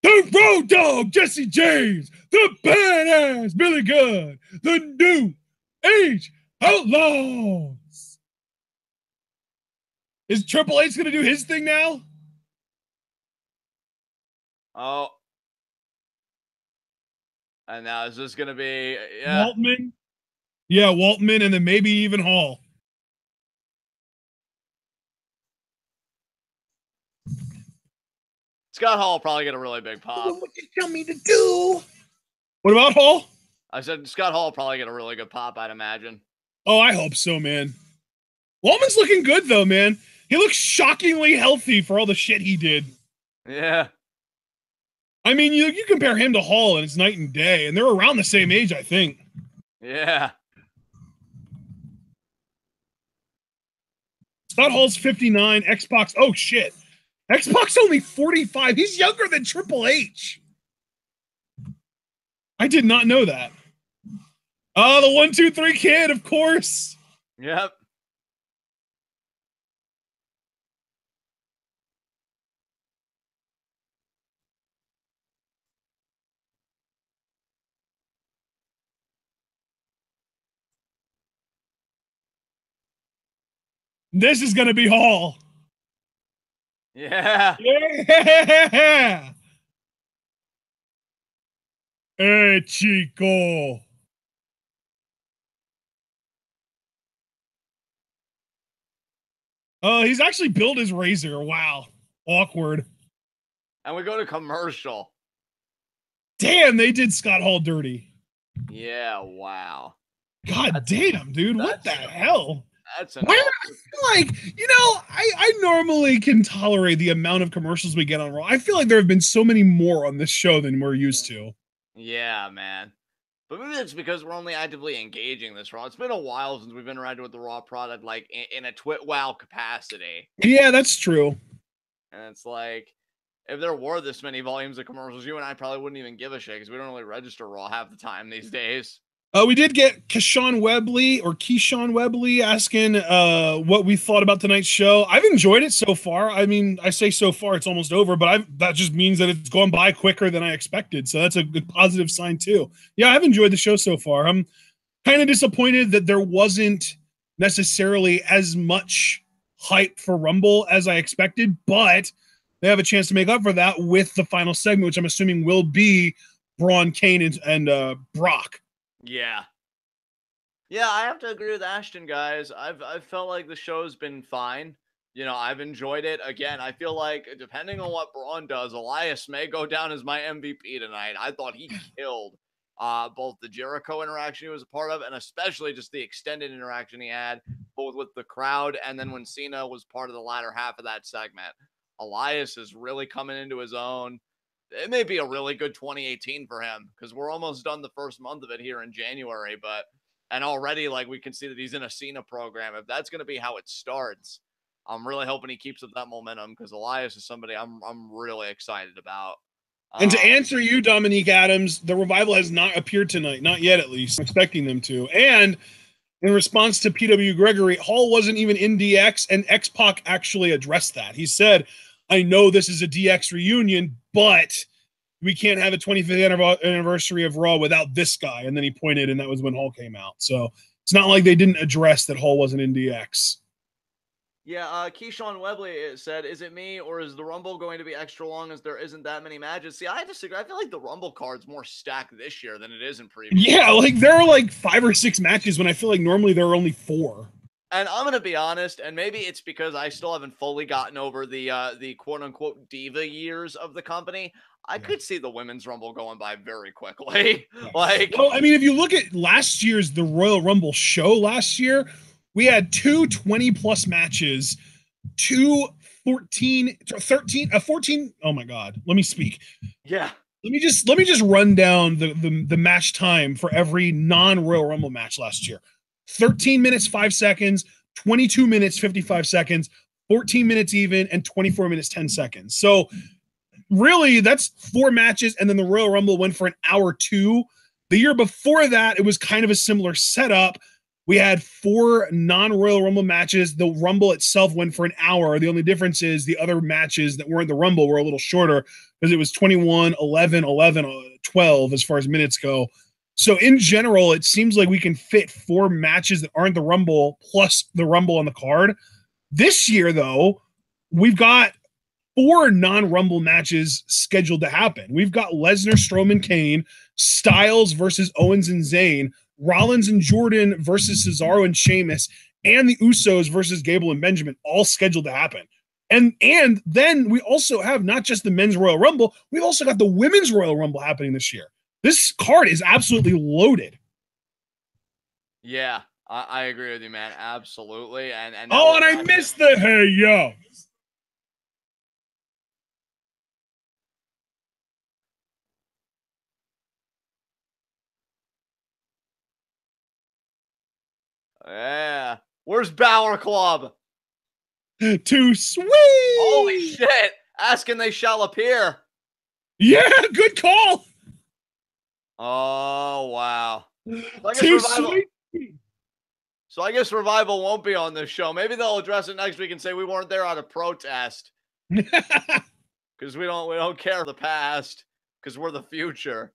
the Road Dogg, Jesse James, the badass Billy Gunn, the New Age Outlaws. Is Triple H going to do his thing now? Oh. And now is this going to be Waltman? Yeah, Waltman, and then maybe even Hall. Scott Hall will probably get a really big pop. What you tell me to do? What about Hall? I said Scott Hall will probably get a really good pop, I'd imagine. Oh, I hope so, man. Waltman's looking good, though, man. He looks shockingly healthy for all the shit he did. Yeah. I mean, you compare him to Hall, and it's night and day, and they're around the same age, I think. Yeah. Scott Hall's 59, X-Pac. Oh, shit. X-Pac's only 45. He's younger than Triple H. I did not know that. Oh, the 1, 2, 3 kid, of course. Yep. This is going to be Hall. Yeah. Yeah. Hey, Chico. Oh, he's actually built his razor. Wow. Awkward. And we go to commercial. Damn, they did Scott Hall dirty. Yeah, wow. God damn, dude. What the hell? That's I feel like, I normally can tolerate the amount of commercials we get on Raw. I feel like there have been so many more on this show than we're used to. Yeah, man. But maybe it's because we're only actively engaging this Raw. It's been a while since we've interacted with the Raw product, like in a TwitWow capacity. Yeah, that's true. And it's like, if there were this many volumes of commercials, you and I probably wouldn't even give a shit because we don't really register Raw half the time these days. We did get Keyshawn Webley asking what we thought about tonight's show. I've enjoyed it so far. I mean, I say so far, it's almost over, but that just means that it's gone by quicker than I expected. So that's a good positive sign too. Yeah, I've enjoyed the show so far. I'm kind of disappointed that there wasn't necessarily as much hype for Rumble as I expected, but they have a chance to make up for that with the final segment, which I'm assuming will be Braun, Kane, and Brock. Yeah. Yeah, I have to agree with Ashton, guys. I've felt like the show's been fine. I've enjoyed it. Again, I feel like depending on what Braun does, Elias may go down as my MVP tonight. I thought he killed both the Jericho interaction he was a part of, and especially just the extended interaction he had, both with the crowd and then when Cena was part of the latter half of that segment. Elias is really coming into his own. It may be a really good 2018 for him because we're almost done the first month of it here in January, and already we can see that he's in a Cena program. If that's going to be how it starts, I'm really hoping he keeps up that momentum because Elias is somebody I'm really excited about. And to answer you, Dominique Adams, the Revival has not appeared tonight, not yet at least. I'm expecting them to. And in response to PW Gregory, Hall wasn't even in DX, and X-Pac actually addressed that. He said, I know this is a DX reunion, but we can't have a 25th anniversary of Raw without this guy. And then he pointed, and that was when Hall came out. So it's not like they didn't address that Hall wasn't in DX. Yeah, Keyshawn Webley said, "Is it me or is the Rumble going to be extra long as there isn't that many matches?" See, I disagree. I feel like the Rumble card's more stacked this year than it is in previous. Yeah, like there are like 5 or 6 matches when I feel like normally there are only 4. And I'm gonna be honest, and maybe it's because I still haven't fully gotten over the quote unquote diva years of the company. I could see the women's Rumble going by very quickly. Like, well, I mean, if you look at last year's the Royal Rumble show last year, we had 2 20+ matches, 2 14, 13, 14. Oh my God, let me speak. yeah, Let me just run down the match time for every non-Royal Rumble match last year. 13 minutes 5 seconds, 22 minutes 55 seconds, 14 minutes even, and 24 minutes 10 seconds. So really, that's 4 matches, and then the Royal Rumble went for an hour 2. The year before that, it was kind of a similar setup. We had 4 non-Royal Rumble matches. The Rumble itself went for an hour. The only difference is the other matches that weren't the Rumble were a little shorter because it was 21, 11, 11, 12 as far as minutes go. So in general, it seems like we can fit 4 matches that aren't the Rumble plus the Rumble on the card. This year, though, we've got 4 non-Rumble matches scheduled to happen. We've got Lesnar, Strowman, Kane, Styles versus Owens and Zayn, Rollins and Jordan versus Cesaro and Sheamus, and the Usos versus Gable and Benjamin, all scheduled to happen. And then we also have not just the men's Royal Rumble, we've also got the women's Royal Rumble happening this year. This card is absolutely loaded. yeah, I agree with you, man. Absolutely. And oh, and I missed the hey yo. Yeah. Where's Balor Club? Too sweet. Holy shit. Asking they shall appear. Yeah, good call. Oh, wow. Too sweet. So I guess Revival won't be on this show. Maybe they'll address it next week and say we weren't there out of protest. Because we don't care the past. Because we're the future.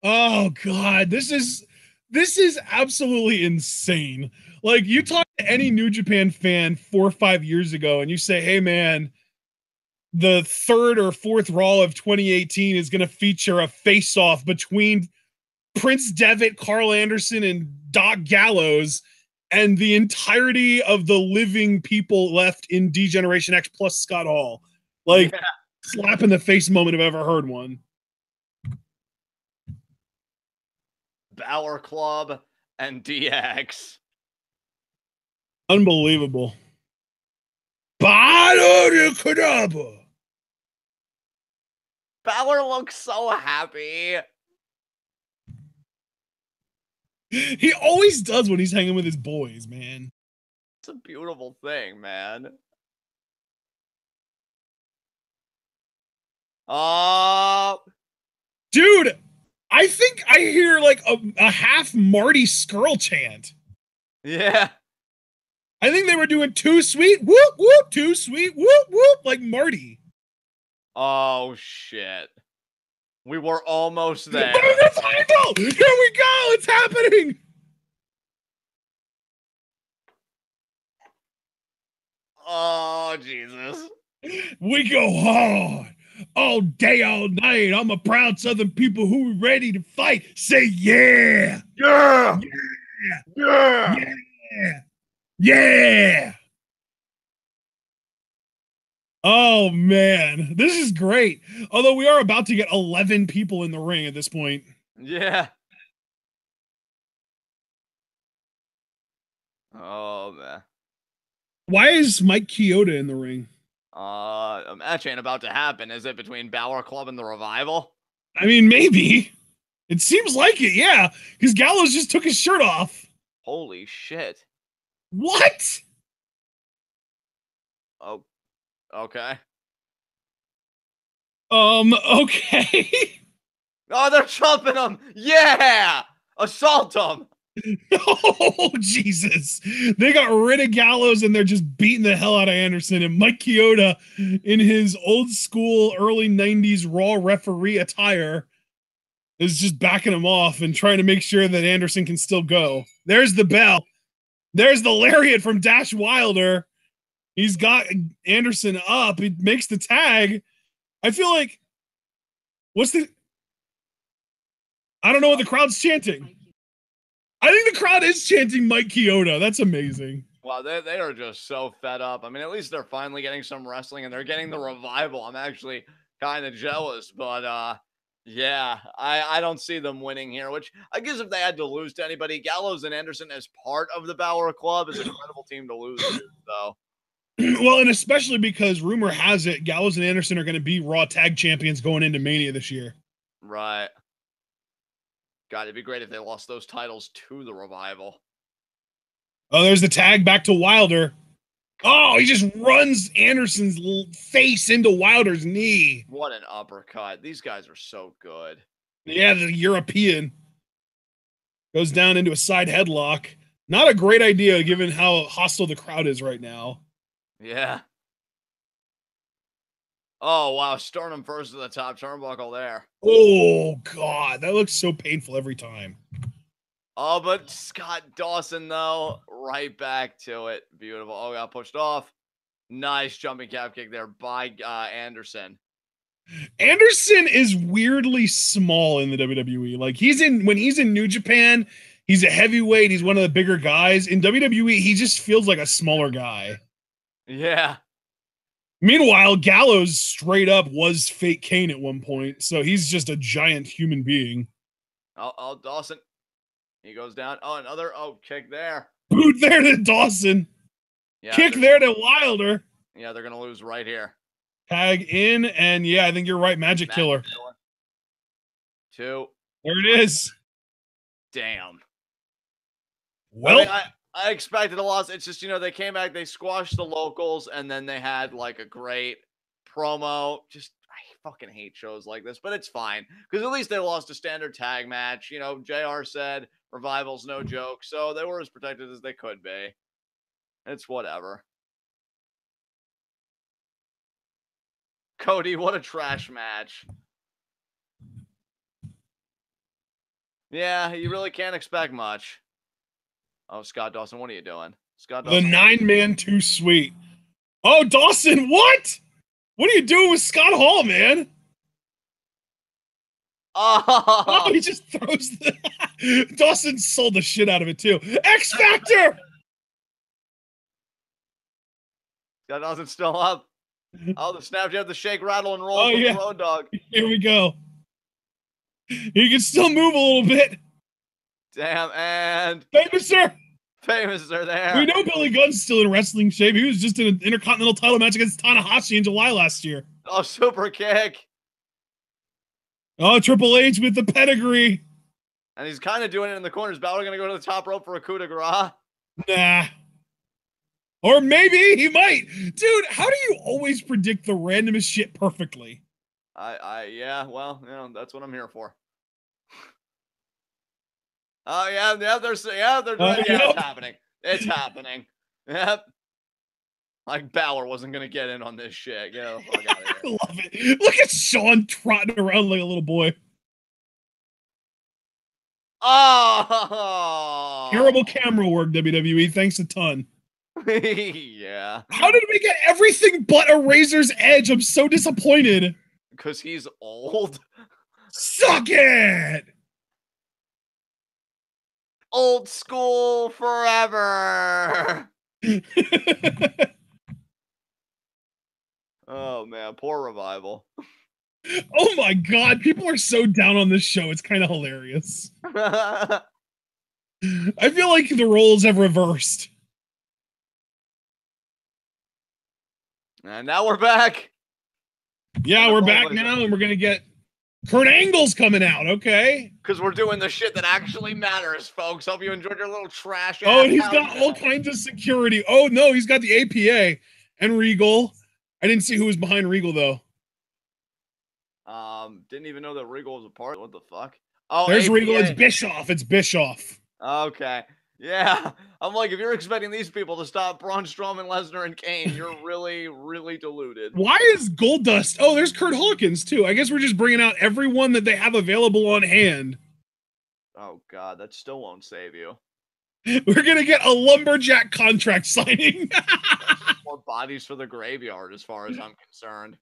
Oh God, this is absolutely insane. Like you talk to any New Japan fan 4 or 5 years ago, and you say, "Hey, man, the 3rd or 4th Raw of 2018 is going to feature a face-off between Prince Devitt, Carl Anderson, and Doc Gallows, and the entirety of the living people left in D-Generation X plus Scott Hall." Like, slap in the face moment if I've ever heard one. Balor Club and DX. Unbelievable. Balor looks so happy. He always does when he's hanging with his boys, man. It's a beautiful thing, man. Dude, I think I hear like a half Marty Skrull chant. Yeah. I think they were doing too sweet, whoop, whoop, too sweet, whoop, whoop, like Marty. Oh, shit. We were almost there. Here we go. It's happening. Oh, Jesus. We go hard. All day, all night. I'm a proud Southern people who are ready to fight. Say yeah. Yeah. Yeah. Yeah. Yeah. Yeah. Oh, man. This is great. Although we are about to get 11 people in the ring at this point. Yeah. Oh, man. Why is Mike Chioda in the ring? A match ain't about to happen, is it, between Balor Club and the Revival? I mean, maybe. It seems like it, yeah. Because Gallows just took his shirt off. Holy shit. What? Oh, okay. Okay. Oh, they're chopping him. Yeah. Assault him. Oh, Jesus. They got rid of Gallows and they're just beating the hell out of Anderson. And Mike Chioda, in his old school early 90s Raw referee attire, is just backing him off and trying to make sure that Anderson can still go. There's the bell. There's the lariat from Dash Wilder. He's got Anderson up. He makes the tag. I feel like, I don't know what the crowd's chanting. I think the crowd is chanting Mike Chioda. That's amazing. Wow, they are just so fed up. I mean, at least they're finally getting some wrestling and they're getting the revival. I'm actually kind of jealous, but yeah, I don't see them winning here, which I guess if they had to lose to anybody, Gallows and Anderson as part of the Balor Club is a credible team to lose to, so. Well, and especially because rumor has it Gallows and Anderson are going to be Raw Tag Champions going into Mania this year. Right. God, it'd be great if they lost those titles to the Revival. Oh, there's the tag back to Wilder. Oh, he just runs Anderson's face into Wilder's knee. What an uppercut. These guys are so good. Yeah, the European goes down into a side headlock. Not a great idea given how hostile the crowd is right now. Yeah. Oh, wow. Sternum first to the top turnbuckle there. Oh, God. That looks so painful every time. Oh, but Scott Dawson, though, right back to it. Beautiful. Oh, got pushed off. Nice jumping calf kick there by Anderson. Anderson is weirdly small in the WWE. Like, when he's in New Japan, he's a heavyweight. He's one of the bigger guys. In WWE, he just feels like a smaller guy. Yeah. Meanwhile, Gallows straight up was fake Kane at one point, so he's just a giant human being. Oh, Dawson. He goes down. Oh, another kick there. Boot there to Dawson. Yeah, kick there to Wilder. Yeah, they're gonna lose right here. Tag in, and yeah, I think you're right. Magic Killer. 2. There it is. Damn. Well, I mean, I expected a loss. It's just, they came back, they squashed the locals, and then they had like a great promo. Just, I fucking hate shows like this, but it's fine because at least they lost a standard tag match. JR said Revival's no joke, so they were as protected as they could be. It's whatever. Cody, what a trash match. Yeah, you really can't expect much. Oh, Scott Dawson, what are you doing? Scott Dawson. The 9-man too sweet. Oh, Dawson, what? What are you doing with Scott Hall, man? Oh, he just throws the... Dawson sold the shit out of it, too. X Factor! Scott Dawson's still up. Oh, the snap jab, the shake, rattle, and roll from the Road Dogg. Here we go. He can still move a little bit. Damn, and... Famous sir there. We know Billy Gunn's still in wrestling shape. He was just in an Intercontinental title match against Tanahashi in July last year. Oh, super kick. Oh, Triple H with the pedigree. And he's kind of doing it in the corners. Balor going to go to the top rope for a coup de grace. Nah. Or maybe he might. Dude, how do you always predict the randomest shit perfectly? Yeah, well, that's what I'm here for. Oh, yeah, it's happening. It's happening. Yep. Like Balor wasn't going to get in on this shit. Get the fuck out of here. I love it. Look at Sean trotting around like a little boy. Oh! Terrible camera work, WWE. Thanks a ton. Yeah. How did we get everything but a Razor's Edge? I'm so disappointed. Because he's old. Suck it! Old school forever. Oh, man. Poor Revival. Oh, my God. People are so down on this show. It's kind of hilarious. I feel like the roles have reversed. And now we're back. Yeah, we're back now, and we're going to get Kurt Angle's coming out, okay? Because we're doing the shit that actually matters, folks. Hope you enjoyed your little trash. Oh, and he's got all kinds of security. Oh, no, he's got the APA and Regal. I didn't see who was behind Regal, though. Didn't even know that Regal was a part. What the fuck? Oh, there's APA. Regal. It's Bischoff. It's Bischoff. Okay. Yeah. I'm like, if you're expecting these people to stop Braun Strowman, Lesnar, and Kane, you're really, really deluded. Why is Goldust? Oh, there's Kurt Hawkins, too. I guess we're just bringing out everyone that they have available on hand. Oh, God. That still won't save you. We're gonna get a lumberjack contract signing. More bodies for the graveyard, as far as I'm concerned.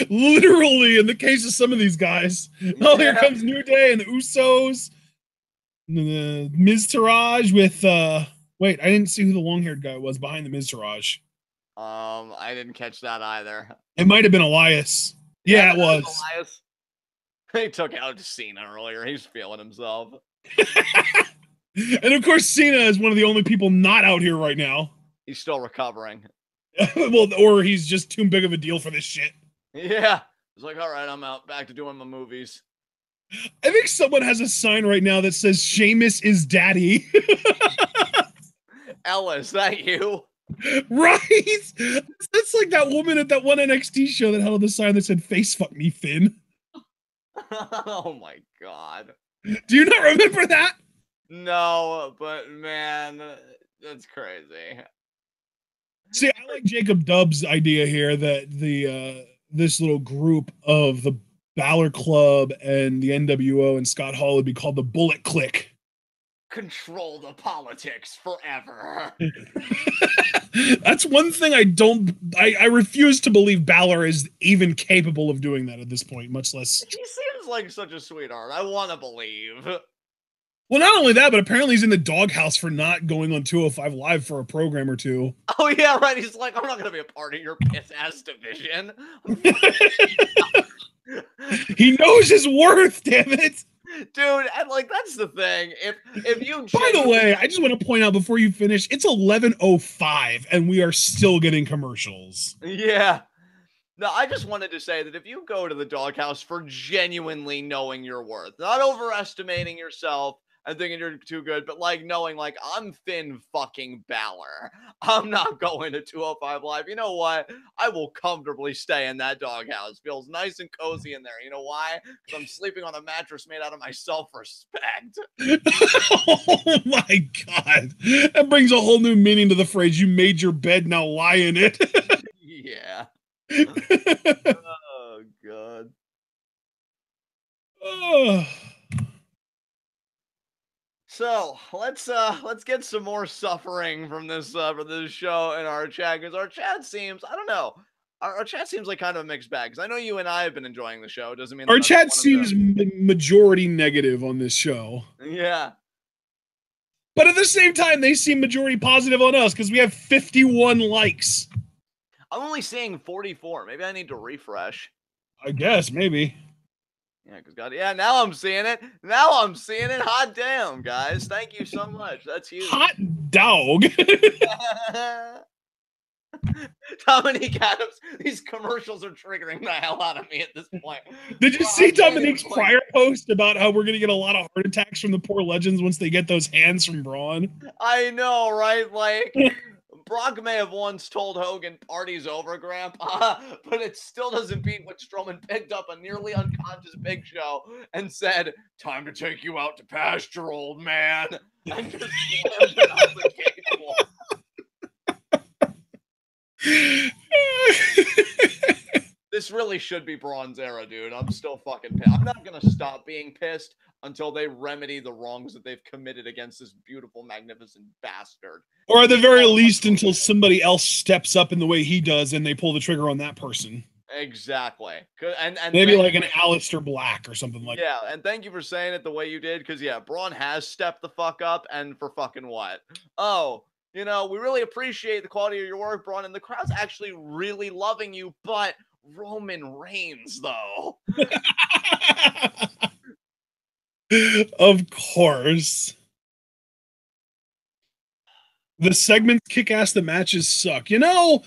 Literally, in the case of some of these guys. Oh, here comes New Day and the Usos. Miz Taraj with wait, I didn't see who the long-haired guy was behind the Miz Taraj. I didn't catch that either. It might have been Elias. Yeah, it was. Elias. They took out Cena earlier. He's feeling himself. And of course, Cena is one of the only people not out here right now. He's still recovering. Well, or he's just too big of a deal for this shit. Yeah. It's like, all right, I'm out. Back to doing my movies. I think someone has a sign right now that says Sheamus is daddy. Ella, is that you? Right? That's like that woman at that one NXT show that held the sign that said face fuck me, Finn. Oh my god. Do you not remember that? No, but man, that's crazy. See, I like Jacob Dubb's idea here that the this little group of the Balor Club and the NWO and Scott Hall would be called the Bullet Click. Control the politics forever. That's one thing I refuse to believe Balor is even capable of doing that at this point, much less. He seems like such a sweetheart. I want to believe. Well, not only that, but apparently he's in the doghouse for not going on 205 Live for a program or two. Oh, yeah, right. He's like, I'm not going to be a part of your piss-ass division. He knows his worth, damn it. Dude, and like, that's the thing. If you... By the way, I just want to point out before you finish, it's 11:05 and we are still getting commercials. Yeah. No, I just wanted to say that if you go to the doghouse for genuinely knowing your worth, not overestimating yourself and thinking you're too good, but like knowing like I'm Finn fucking Balor. I'm not going to 205 Live. You know what? I will comfortably stay in that doghouse. Feels nice and cozy in there. You know why? Because I'm sleeping on a mattress made out of my self-respect. Oh my god. That brings a whole new meaning to the phrase, you made your bed, now lie in it. Yeah. Oh god. Oh. So let's get some more suffering from this show in our chat, because our chat seems, I don't know, our chat seems like kind of a mixed bag. Because I know you and I have been enjoying the show. It doesn't mean our chat seems majority negative on this show. Yeah, but at the same time, they seem majority positive on us because we have 51 likes. I'm only seeing 44. Maybe I need to refresh. I guess maybe. Yeah, because God, yeah, now I'm seeing it. Now I'm seeing it. Hot damn, guys. Thank you so much. That's huge. Hot dog. Dominique Adams, these commercials are triggering the hell out of me at this point. Did you see Dominique's prior post about how we're going to get a lot of heart attacks from the poor legends once they get those hands from Braun? I know, right? Like... Brock may have once told Hogan, party's over, Grandpa, but it still doesn't beat when Strowman picked up a nearly unconscious Big Show and said, time to take you out to pasture, old man, and just slammed it off the cable. This really should be Braun's era, dude. I'm still fucking pissed. I'm not going to stop being pissed until they remedy the wrongs that they've committed against this beautiful, magnificent bastard. Or at the very least, until somebody else steps up in the way he does and they pull the trigger on that person. Exactly. And maybe like an Aleister Black or something like that. Yeah, and thank you for saying it the way you did, because, yeah, Braun has stepped the fuck up, and for fucking what? Oh, you know, we really appreciate the quality of your work, Braun, and the crowd's actually really loving you, but Roman Reigns, though. Of course. The segments kick ass, the matches suck. You know,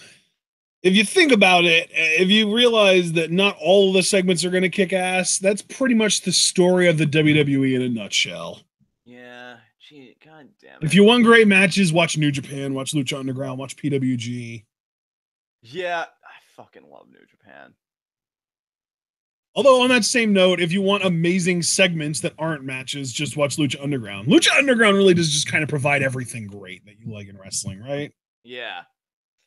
if you think about it, if you realize that not all of the segments are going to kick ass, that's pretty much the story of the WWE in a nutshell. Yeah, gee, god damn it. If you want great matches, watch New Japan, watch Lucha Underground, watch PWG. Yeah, I fucking love New Japan. Although on that same note, if you want amazing segments that aren't matches, just watch Lucha Underground. Lucha Underground really does just kind of provide everything great that you like in wrestling, right? Yeah.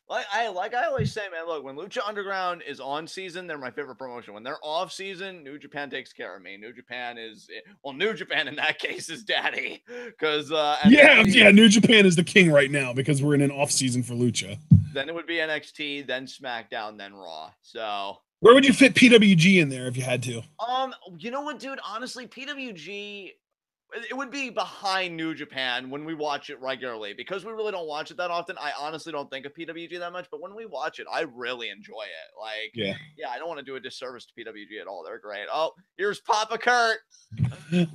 Like I always say, man, look, when Lucha Underground is on season, they're my favorite promotion. When they're off season, New Japan takes care of me. New Japan is New Japan in that case is daddy. Because New Japan is the king right now because we're in an off season for Lucha. Then it would be NXT, then SmackDown, then Raw. So where would you fit PWG in there if you had to? You know what, dude? Honestly, PWG, it would be behind New Japan when we watch it regularly because we really don't watch it that often. I honestly don't think of PWG that much, but when we watch it, I really enjoy it. Like, yeah, I don't want to do a disservice to PWG at all. They're great. Oh, here's Papa Kurt.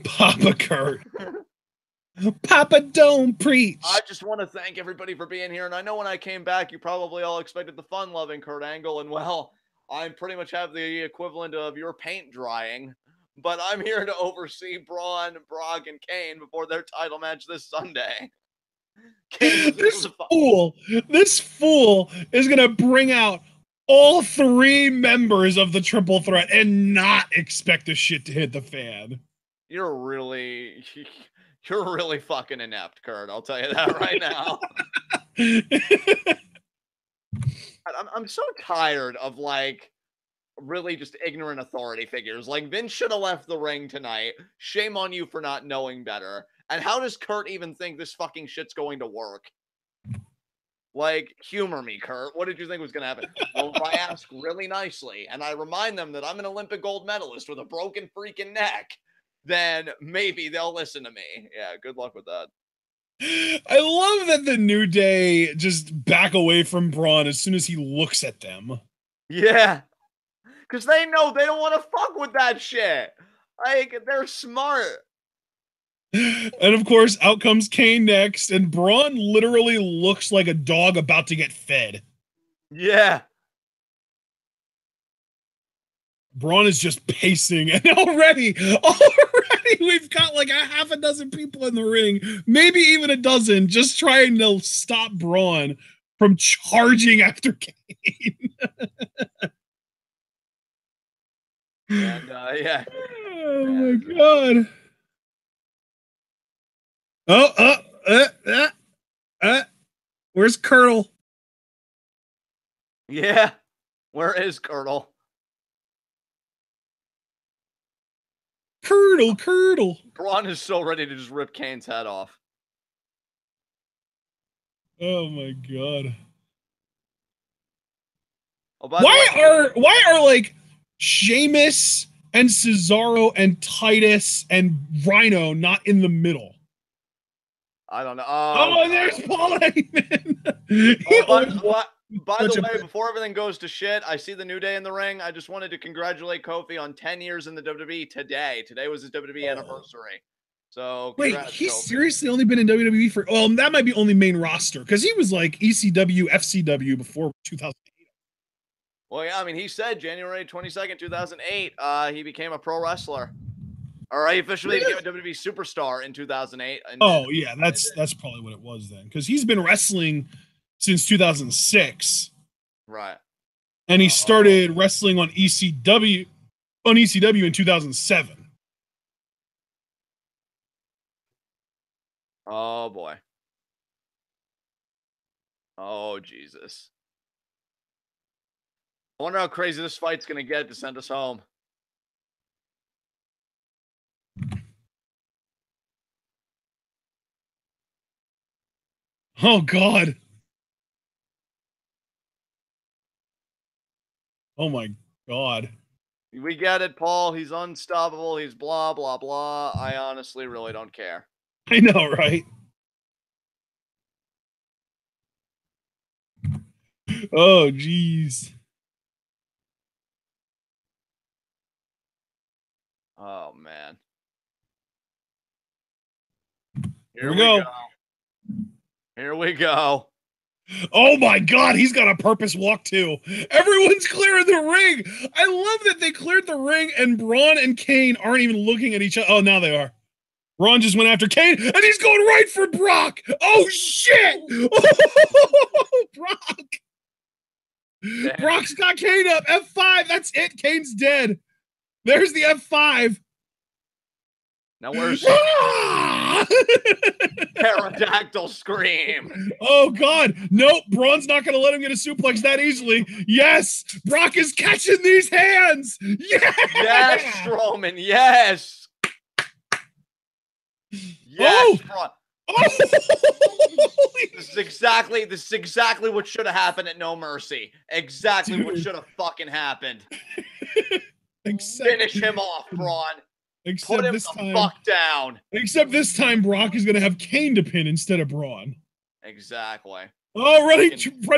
Papa Kurt. Papa, don't preach. I just want to thank everybody for being here. And I know when I came back, you probably all expected the fun-loving Kurt Angle. And, well, I pretty much have the equivalent of your paint drying. But I'm here to oversee Braun, Brock, and Kane before their title match this Sunday. This fool is going to bring out all 3 members of the Triple Threat and not expect the shit to hit the fan. You're really fucking inept, Kurt. I'll tell you that right now. I'm so tired of, like, really just ignorant authority figures. Like, Vince should have left the ring tonight. Shame on you for not knowing better. And how does Kurt even think this fucking shit's going to work? Like, humor me, Kurt. What did you think was going to happen? Well, if I ask really nicely and I remind them that I'm an Olympic gold medalist with a broken freaking neck, then maybe they'll listen to me. Yeah, good luck with that. I love that the New Day just back away from Braun as soon as he looks at them. Yeah. Because they know they don't want to fuck with that shit. Like, they're smart. And of course, out comes Kane next, and Braun literally looks like a dog about to get fed. Yeah. Braun is just pacing, and already we've got like a half a dozen people in the ring, maybe even a dozen, just trying to stop Braun from charging after Kane. And, yeah. Oh my god. Where's Curdle? Yeah. Where is Curdle? Curdle. Braun is so ready to just rip Kane's head off. Oh my god. Oh, why are like Sheamus and Cesaro and Titus and Rhino not in the middle? I don't know. Oh, there's Paul Heyman. By the way, before everything goes to shit, I see the New Day in the ring. I just wanted to congratulate Kofi on 10 years in the WWE today. Today was his WWE anniversary. So wait, he's seriously only been in WWE for that might be only main roster because he was like ECW, FCW before 2008. Well, yeah, I mean, he said January 22nd, 2008, he became a pro wrestler. Or he officially became a WWE superstar in 2008. Oh, yeah, that's probably what it was then. Because he's been wrestling since 2006. Right. And he started wrestling on ECW in 2007. Oh, boy. Oh, Jesus. I wonder how crazy this fight's going to get to send us home. Oh, God. Oh, my God. We get it, Paul. He's unstoppable. He's blah, blah, blah. I honestly really don't care. I know, right? Oh, jeez. Oh, man. Here we go. Here we go. Oh my God, he's got a purpose walk too. Everyone's clearing the ring. I love that they cleared the ring and Braun and Kane aren't even looking at each other. Oh, now they are. Braun just went after Kane and he's going right for Brock. Oh, shit. Oh, Brock. Damn. Brock's got Kane up. F5. That's it. Kane's dead. There's the F5. Now where's... Pterodactyl scream. Oh, God. Nope. Braun's not going to let him get a suplex that easily. Yes. Brock is catching these hands. Yeah. Yes, Strowman. Yes. Yes, Braun. This is exactly what should have happened at No Mercy. Exactly what should have fucking happened. Finish him off, Braun. Put him the fuck down. Except this time, Brock is going to have Kane to pin instead of Braun. Exactly. Oh, running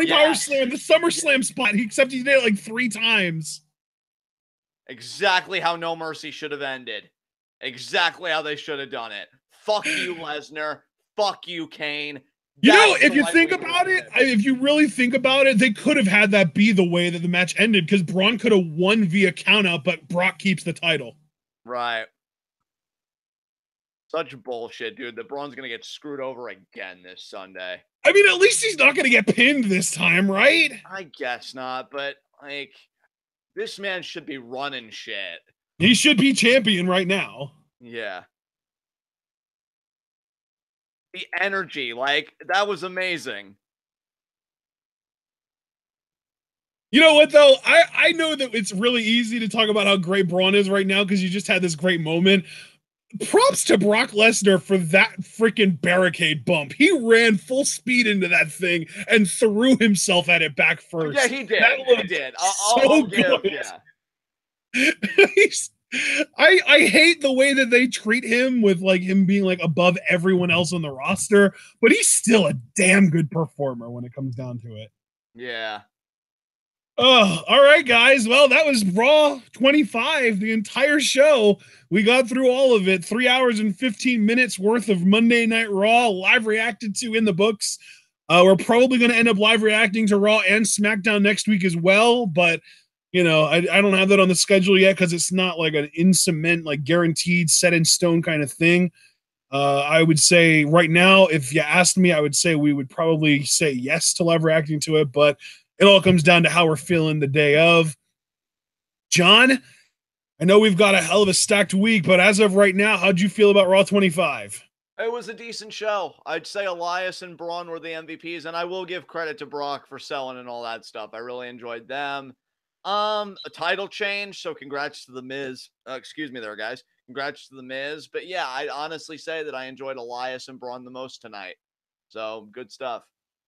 power slam, the SummerSlam spot. Except he did it like 3 times. Exactly how No Mercy should have ended. Exactly how they should have done it. Fuck you, Lesnar. Fuck you, Kane. You know, if you think about it, if you really think about it, they could have had that be the way that the match ended because Braun could have won via countout, but Brock keeps the title. Right. Such bullshit, dude. That Braun's going to get screwed over again this Sunday. I mean, at least he's not going to get pinned this time, right? I guess not, but, like, this man should be running shit. He should be champion right now. Yeah. The energy, like, that was amazing. You know what, though? I know that it's really easy to talk about how great Braun is right now because you just had this great moment. Props to Brock Lesnar for that freaking barricade bump. He ran full speed into that thing and threw himself at it back first. Yeah, he did. He did. I'll good. Yeah. I hate the way that they treat him with like him being like above everyone else on the roster, but he's still a damn good performer when it comes down to it. Yeah. Oh, all right, guys. Well, that was Raw 25, the entire show. We got through all of it. 3 hours and 15 minutes worth of Monday Night Raw live reacted to in the books. We're probably going to end up live reacting to Raw and SmackDown next week as well, but you know, I don't have that on the schedule yet because it's not like an in cement, like guaranteed, set in stone kind of thing. I would say right now, if you asked me, I would say we would probably say yes to live reacting to it, but it all comes down to how we're feeling the day of. John, I know we've got a hell of a stacked week, but as of right now, how'd you feel about Raw 25? It was a decent show. I'd say Elias and Braun were the MVPs, and I will give credit to Brock for selling and all that stuff. I really enjoyed them. A title change, so congrats to The Miz. Excuse me there, guys. Congrats to The Miz. But yeah, I'd honestly say that I enjoyed Elias and Braun the most tonight. So, good stuff.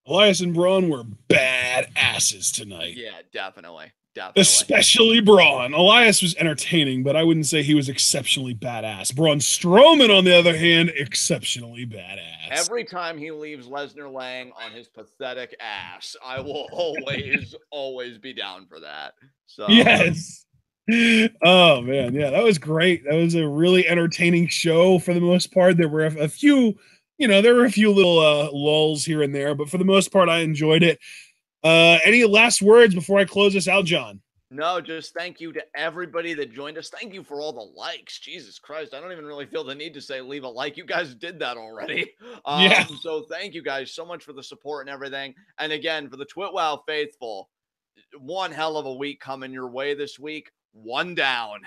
Elias and Braun were badasses tonight. Yeah, definitely. Definitely. Especially Braun. Elias was entertaining, but I wouldn't say he was exceptionally badass. Braun Strowman, on the other hand, exceptionally badass. Every time he leaves Lesnar laying on his pathetic ass, I will always be down for that. So yes. Oh, man. Yeah, that was great. That was a really entertaining show for the most part. There were a few, there were a few little lulls here and there, but for the most part, I enjoyed it. Any last words before I close this out, John? No, just thank you to everybody that joined us. Thank you for all the likes. Jesus Christ, I don't even really feel the need to say leave a like. You guys did that already. Yeah. So thank you guys so much for the support and everything. And again, for the TwitWow faithful, one hell of a week coming your way this week. One down.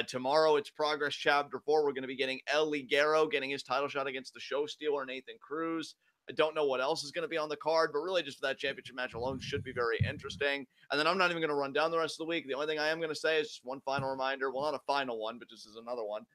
Tomorrow it's Progress Chapter 4. We're going to be getting El Ligero getting his title shot against the Show Stealer, Nathan Cruz. I don't know what else is going to be on the card, but really just for that championship match alone should be very interesting. And then I'm not even going to run down the rest of the week. The only thing I am going to say is just one final reminder. Well, not a final one, but just as another one.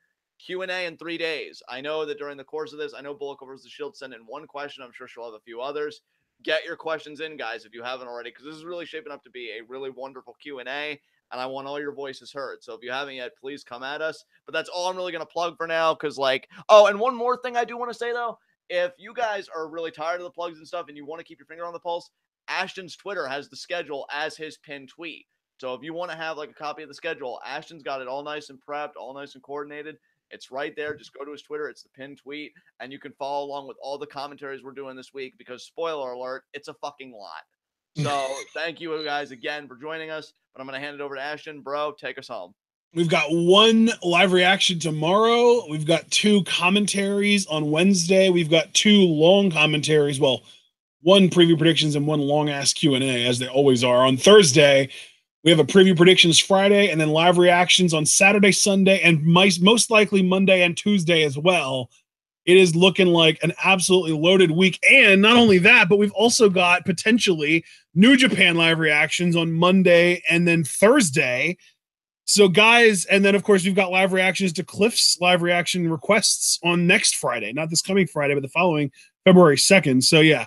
Q&A in 3 days. I know that during the course of this, I know Bullock vs. The Shield sent in one question. I'm sure she'll have a few others. Get your questions in, guys, if you haven't already, because this is really shaping up to be a really wonderful Q&A, and I want all your voices heard. So if you haven't yet, please come at us. But that's all I'm really going to plug for now, because, and one more thing I do want to say, though. If you guys are really tired of the plugs and stuff and you want to keep your finger on the pulse, Ashton's Twitter has the schedule as his pinned tweet. So if you want to have a copy of the schedule, Ashton's got it all nice and prepped, all nice and coordinated. It's right there. Just go to his Twitter. It's the pinned tweet, and you can follow along with all the commentaries we're doing this week because, spoiler alert, it's a fucking lot. So thank you guys again for joining us, but I'm going to hand it over to Ashton. Bro, take us home. We've got one live reaction tomorrow. We've got 2 commentaries on Wednesday. We've got 2 long commentaries. Well, 1 preview predictions and 1 long-ass Q&A, as they always are. On Thursday, we have a preview predictions Friday and then live reactions on Saturday, Sunday, and most likely Monday and Tuesday as well. It is looking like an absolutely loaded week. And not only that, but we've also got potentially New Japan live reactions on Monday and then Thursday. So, guys, and then, of course, we've got live reactions to Cliff's live reaction requests on next Friday, not this coming Friday, but the following February 2nd. So, yeah,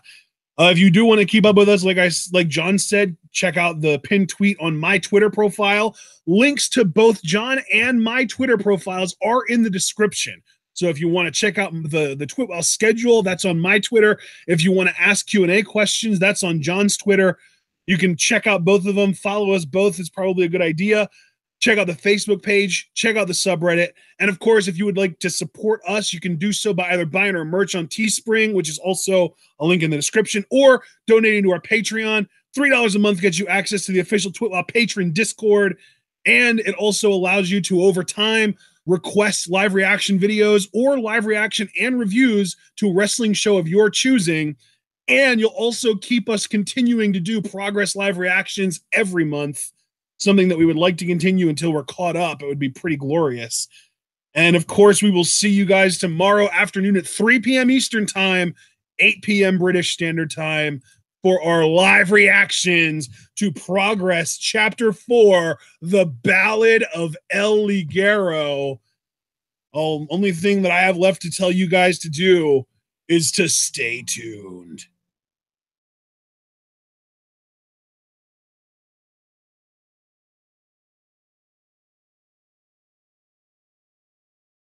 if you do want to keep up with us, like John said, check out the pinned tweet on my Twitter profile. Links to both John and my Twitter profiles are in the description. So if you want to check out the Twitwell schedule, that's on my Twitter. If you want to ask Q&A questions, that's on John's Twitter. You can check out both of them. Follow us both is probably a good idea. Check out the Facebook page, check out the subreddit. And of course, if you would like to support us, you can do so by either buying our merch on Teespring, which is also a link in the description, or donating to our Patreon. $3 a month gets you access to the official Twitwell Patreon Discord. And it also allows you to, over time, request live reaction videos or live reaction and reviews to a wrestling show of your choosing. And you'll also keep us continuing to do Progress live reactions every month. Something that we would like to continue until we're caught up. It would be pretty glorious. And of course, we will see you guys tomorrow afternoon at 3 p.m. Eastern Time, 8 p.m. British Standard Time for our live reactions to Progress Chapter 4, The Ballad of El Ligero. Only thing that I have left to tell you guys to do is to stay tuned.